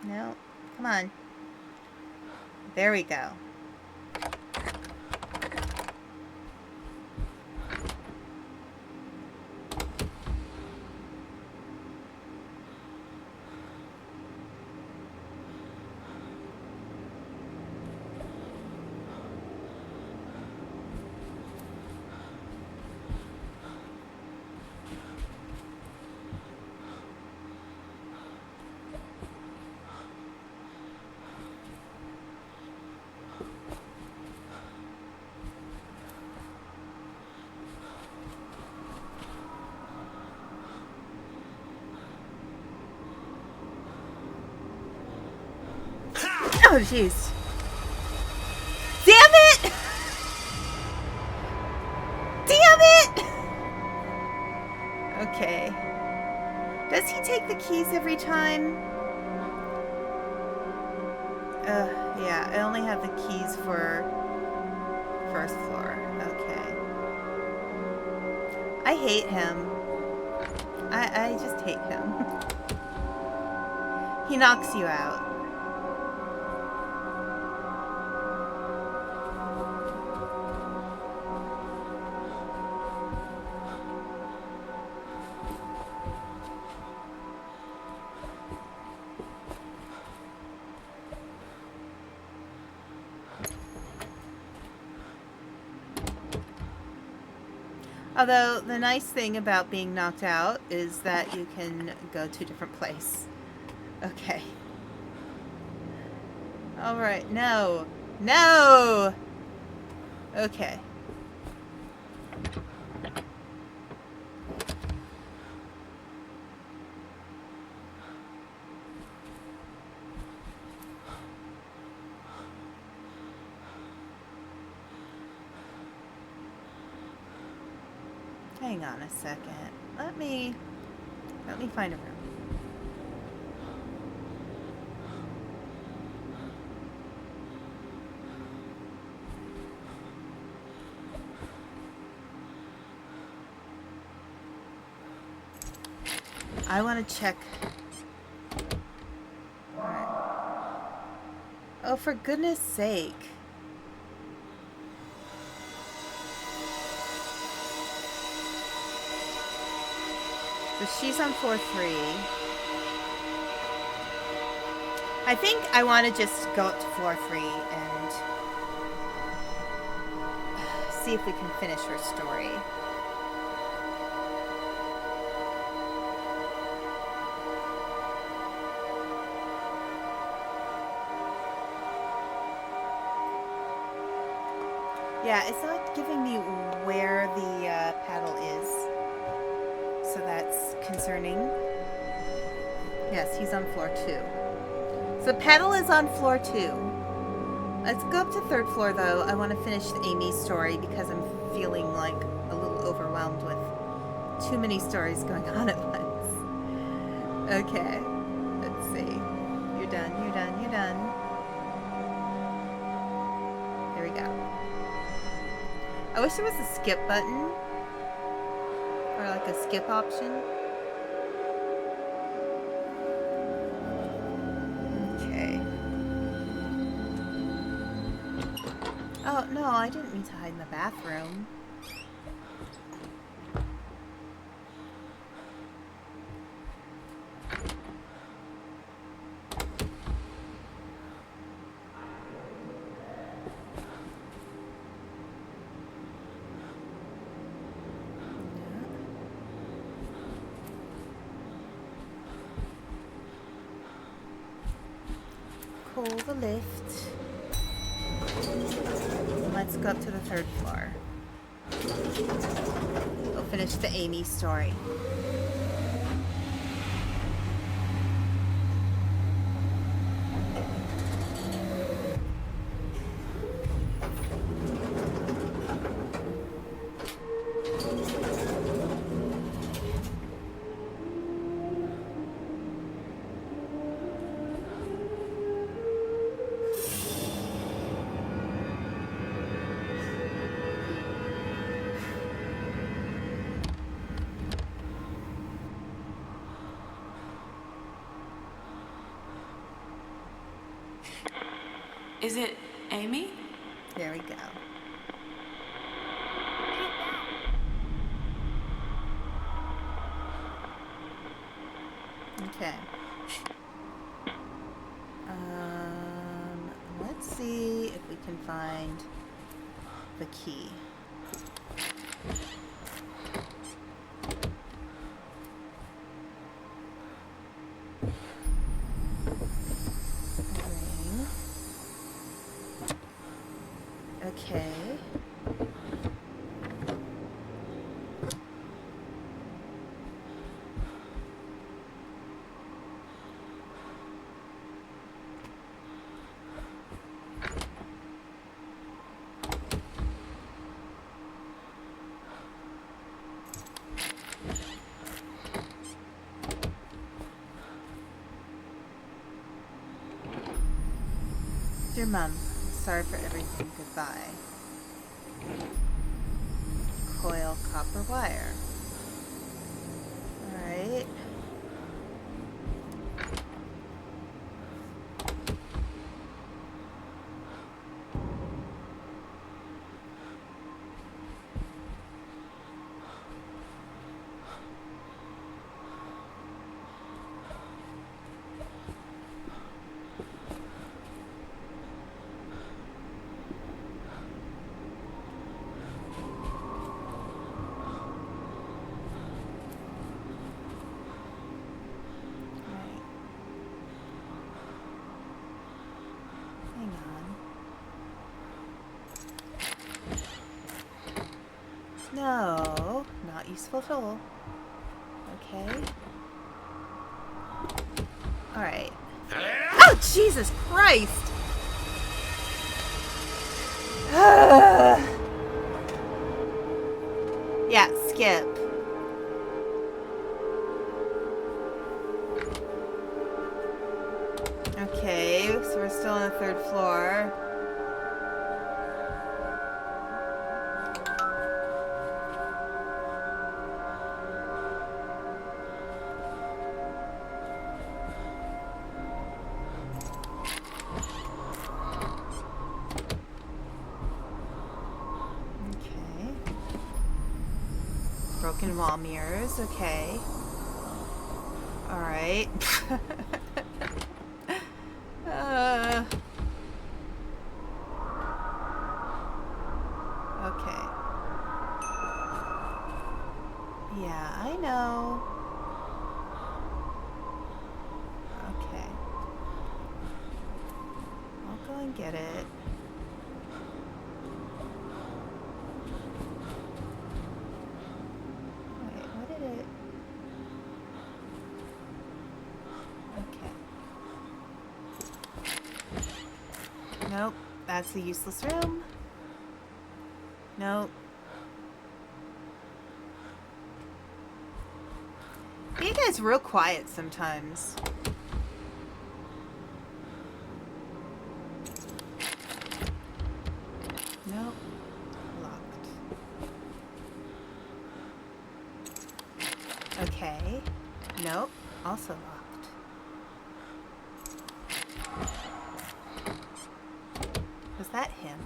No, come on. There we go. Oh, jeez. Damn it! Damn it! Okay. Does he take the keys every time? Yeah, I only have the keys for 1st floor. Okay. I hate him. I just hate him. He knocks you out. Although, the nice thing about being knocked out is that you can go to a different place. Okay. Alright, no. No! Okay. Hang on a second. Let me find a room. I want to check. All right. Oh, for goodness sake. So she's on floor 3. I think I want to just go up to floor 3 and see if we can finish her story. Yeah, it's not giving me where the paddle is. So that's concerning. Yes, he's on floor 2. So paddle is on floor 2. Let's go up to 3rd floor though. I want to finish Amy's story because I'm feeling like a little overwhelmed with too many stories going on at once. Okay, let's see. You're done, you're done, you're done. There we go. wish there was a skip button. Or like a skip option. Okay. Oh, no, I didn't mean to hide in the bathroom. Call the lift. Let's go up to the 3rd floor. We'll finish the Amy story. Is it Amy? There we go. Okay. Let's see if we can find the key. Ring. Okay. Dear Mum, sorry for everything. Goodbye. Coil copper wire. Alright. No, not useful at all. Okay. Alright. Oh, Jesus Christ! Yeah, skip. Okay, so we're still on the 3rd floor. Broken wall mirrors, okay. Alright. Okay. Yeah, I know. Okay. I'll go and get it. Nope, that's a useless room. Nope. You guys real quiet sometimes. Nope. Locked. Also locked. Was that him?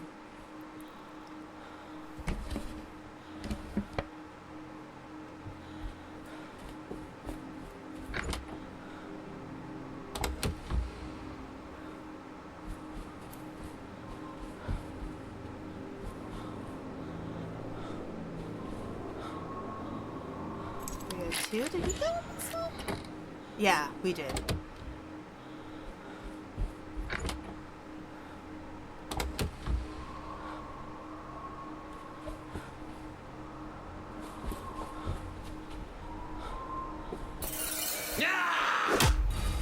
Two? Did we go on this one? Yeah, we did.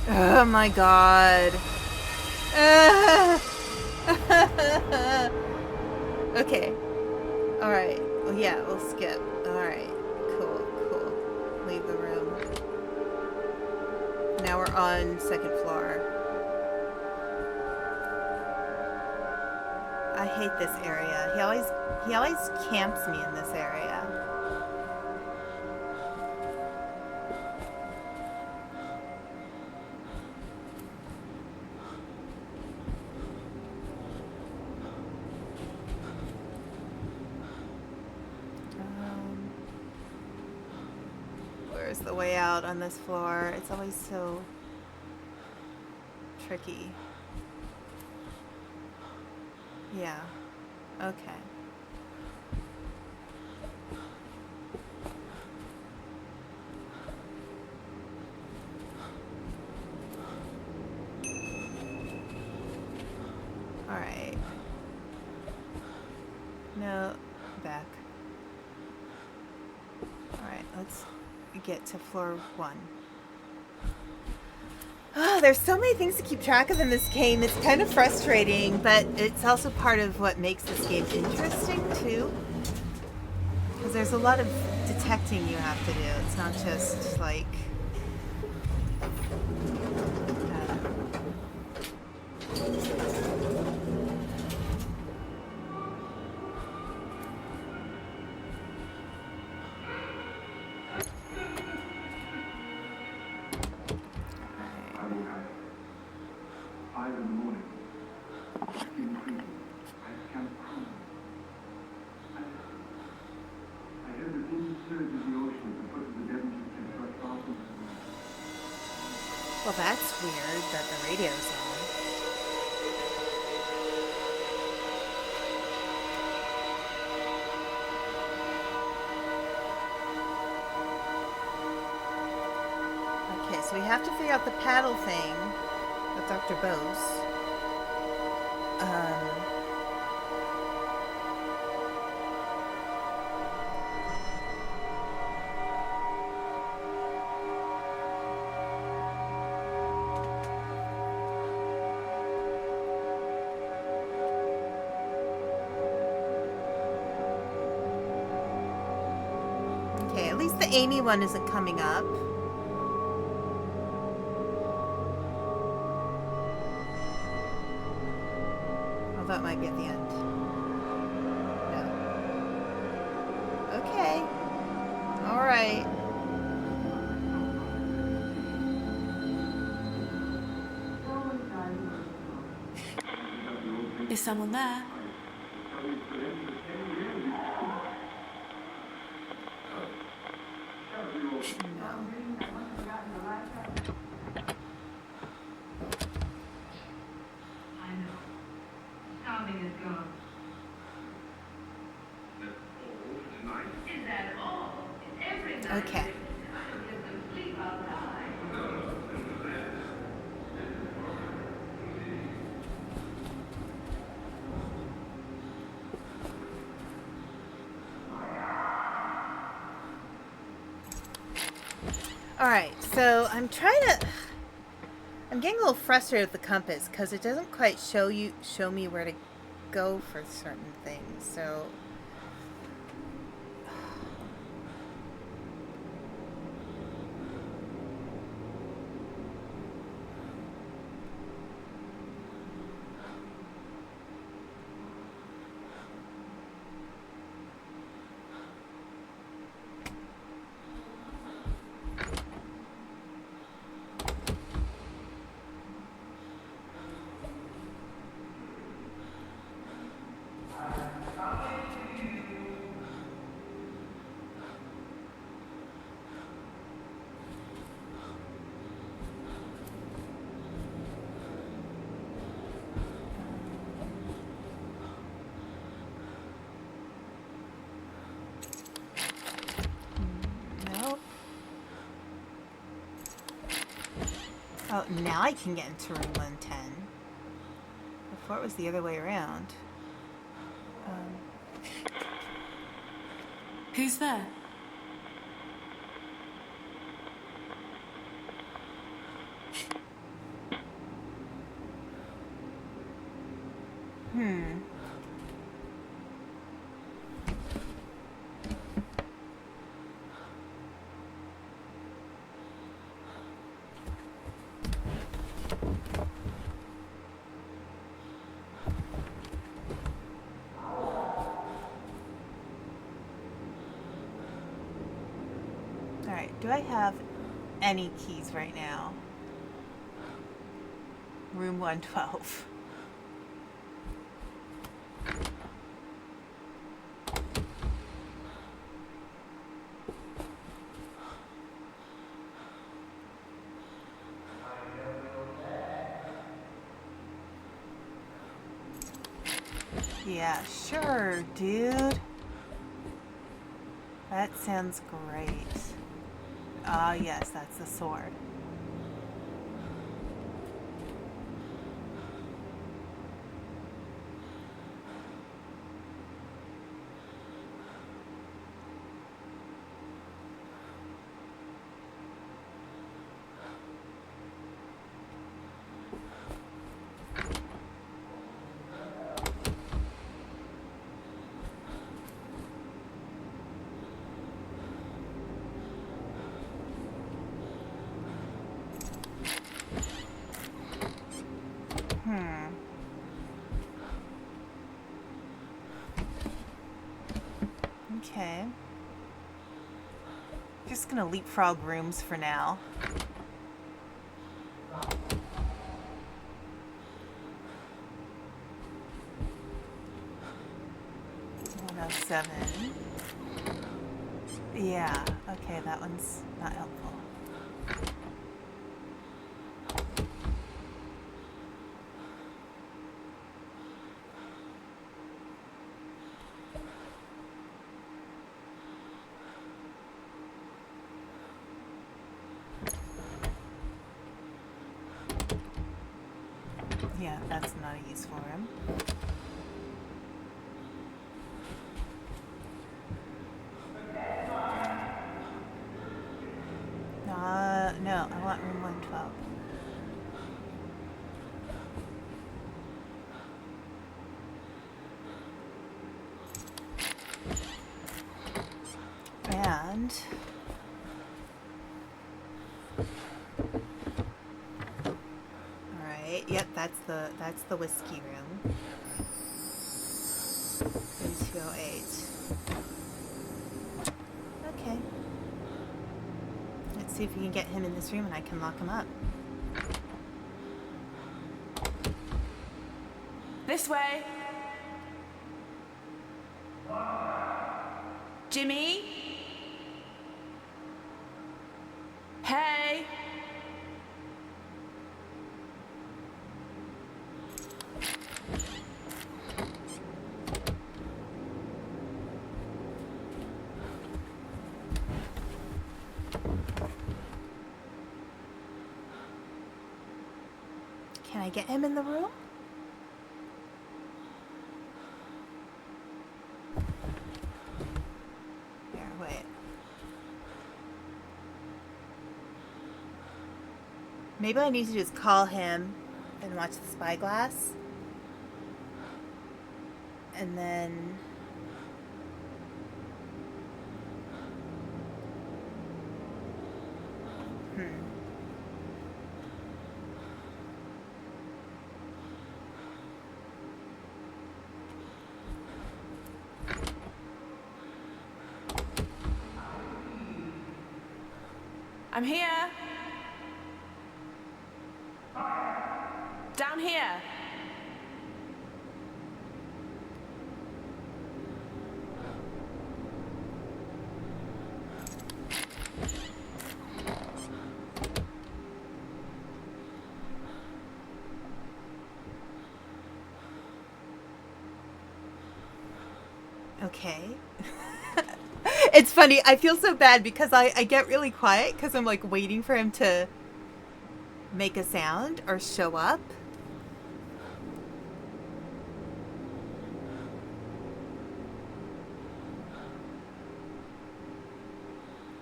Oh my god. Okay. Alright. Well, yeah, we'll skip. Alright. Cool. Leave the room. Now we're on second floor. I hate this area. He always camps me in this area. Where's the way out on this floor? It's always so tricky. Yeah. Okay. All right. No, back. All right, let's get to floor 1. Oh, there's so many things to keep track of in this game. It's kind of frustrating, but it's also part of what makes this game interesting, too. Because there's a lot of detecting you have to do. It's not just, like... Well, that's weird that the radio's on. Okay, so we have to figure out the paddle thing with Dr. Bose. Okay, at least the Amy one isn't coming up. Oh, that might be at the end. No. Okay. All right. Is someone there? Okay. Alright, so I'm getting a little frustrated with the compass because it doesn't quite show me where to go for certain things, so... Oh, now I can get into room 110. Before it was the other way around. Who's there? Alright, do I have any keys right now? Room 112. Yeah, sure, dude. That sounds great. Ah, yes, that's the sword. Okay. Just gonna leapfrog rooms for now. $107. Yeah, okay, that one's not helpful. Yeah, that's not a use for him. No, I want room 112. And alright, yep, that's the whiskey room. 3208. Okay. Let's see if we can get him in this room and I can lock him up. This way. Jimmy? Hey? Can I get him in the room? Here, wait. Maybe I need to just call him and watch the spyglass. And then I'm here. Down here. okay. It's funny, I feel so bad because I get really quiet because I'm like waiting for him to make a sound or show up.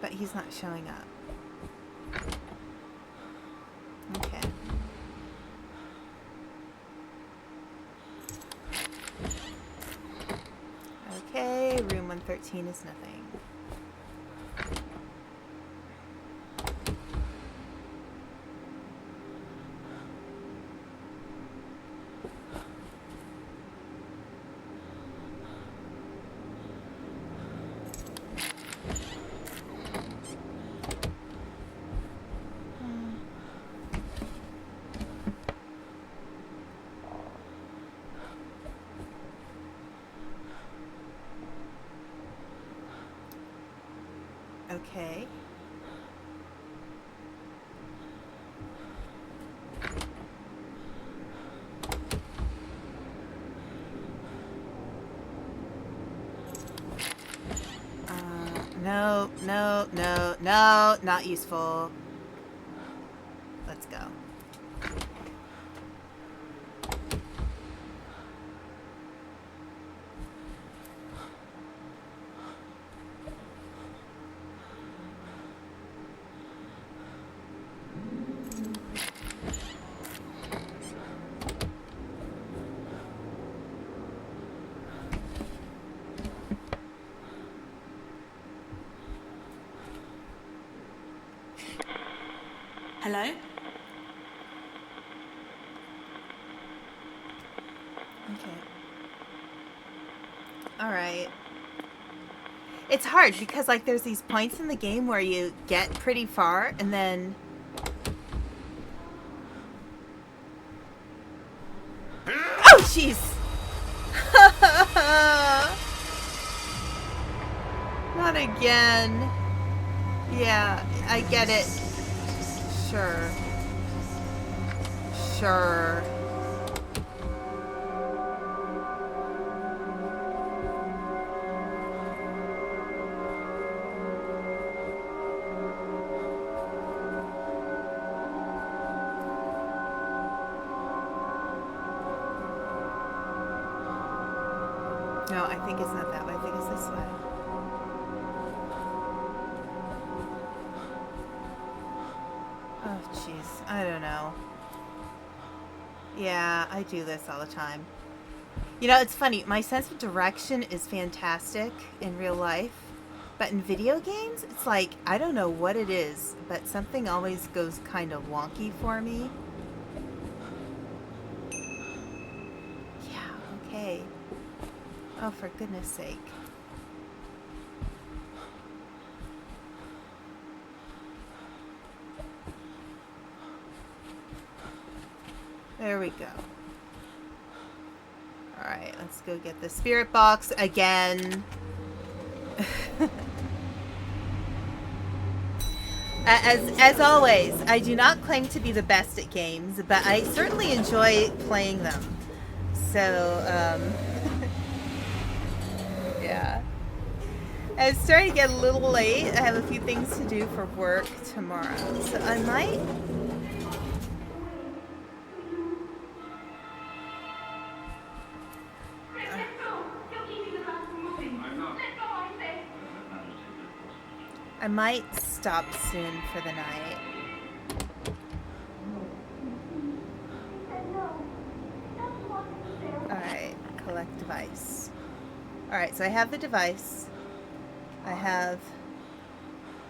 But he's not showing up. Okay. Okay, room 113 is nothing. Okay. No, no, no, no, not useful. Let's go. Hello? Okay. Alright. It's hard because, like, there's these points in the game where you get pretty far and then... Oh, jeez! Not again. Yeah, I get it. Sure. Sure. No, I think it's not that way. I think it's this way. Oh, jeez. I don't know. Yeah, I do this all the time. You know, it's funny. My sense of direction is fantastic in real life. But in video games, it's like, I don't know what it is, but something always goes kind of wonky for me. Yeah, okay. Oh, for goodness sake. There we go. Alright, let's go get the spirit box again. As always, I do not claim to be the best at games, but I certainly enjoy playing them. So, yeah. It's starting to get a little late. I have a few things to do for work tomorrow. So I might... I might stop soon for the night. Alright, collect device. Alright, so I have the device. I have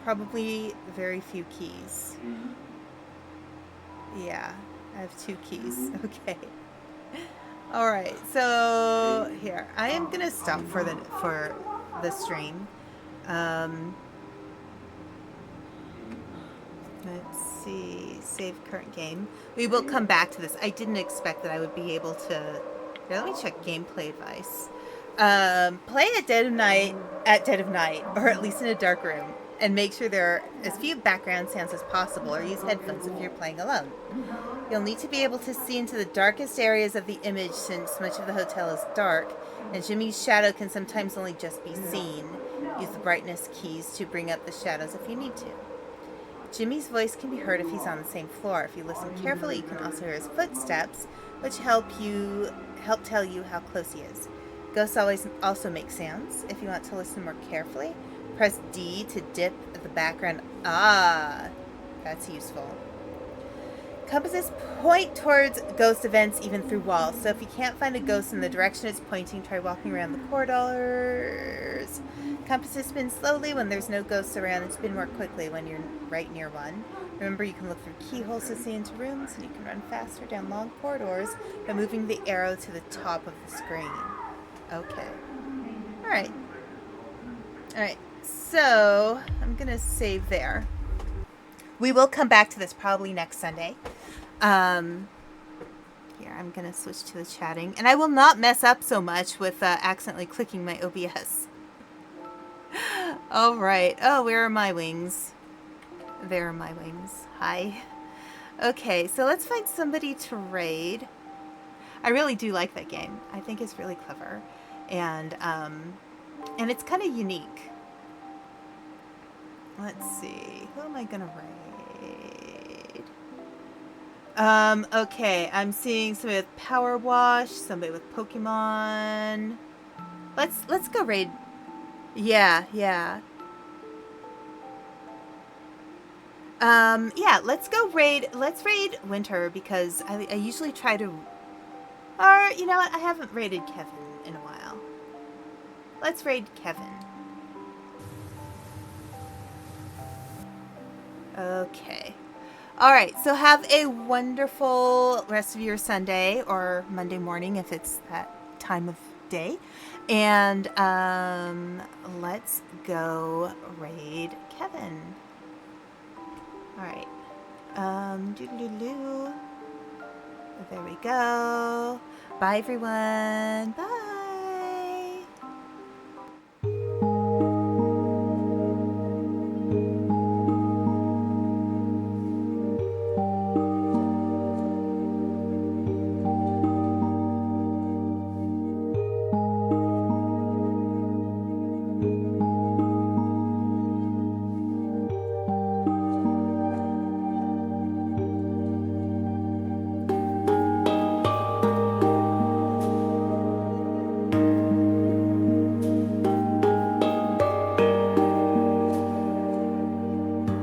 probably very few keys. Yeah, I have 2 keys. Okay. Alright, so here. I am gonna stop for the stream. Let's see. Save current game. We will come back to this. I didn't expect that I would be able to... Here, let me check gameplay advice. Play at dead of night, or at least in a dark room, and make sure there are as few background sounds as possible, or use headphones if you're playing alone. You'll need to be able to see into the darkest areas of the image since much of the hotel is dark, and Jimmy's shadow can sometimes only just be seen. Use the brightness keys to bring up the shadows if you need to. Jimmy's voice can be heard if he's on the same floor. If you listen carefully, you can also hear his footsteps, which help tell you how close he is. Ghosts also make sounds. If you want to listen more carefully, press D to dip the background. Ah, that's useful. Compasses point towards ghost events even through walls. So if you can't find a ghost in the direction it's pointing, try walking around the corridors. Compasses spin slowly when there's no ghosts around and spin more quickly when you're right near one. Remember, you can look through keyholes to see into rooms, and you can run faster down long corridors by moving the arrow to the top of the screen. Okay. Alright. Alright, so I'm going to save there. We will come back to this probably next Sunday. Here, I'm going to switch to the chatting. And I will not mess up so much with accidentally clicking my OBS. All right. Oh, where are my wings? There are my wings. Hi. Okay, so let's find somebody to raid. I really do like that game. I think it's really clever. And it's kind of unique. Let's see. Who am I going to raid? Okay. I'm seeing somebody with Power Wash, somebody with Pokemon. Let's go raid. Yeah. Yeah, let's go raid. Let's raid Winter because I usually try to... Or, you know what? I haven't raided Kevin in a while. Let's raid Kevin. Okay. Alright, so have a wonderful rest of your Sunday or Monday morning if it's that time of day. And let's go raid Kevin. Alright. There we go. Bye everyone. Bye.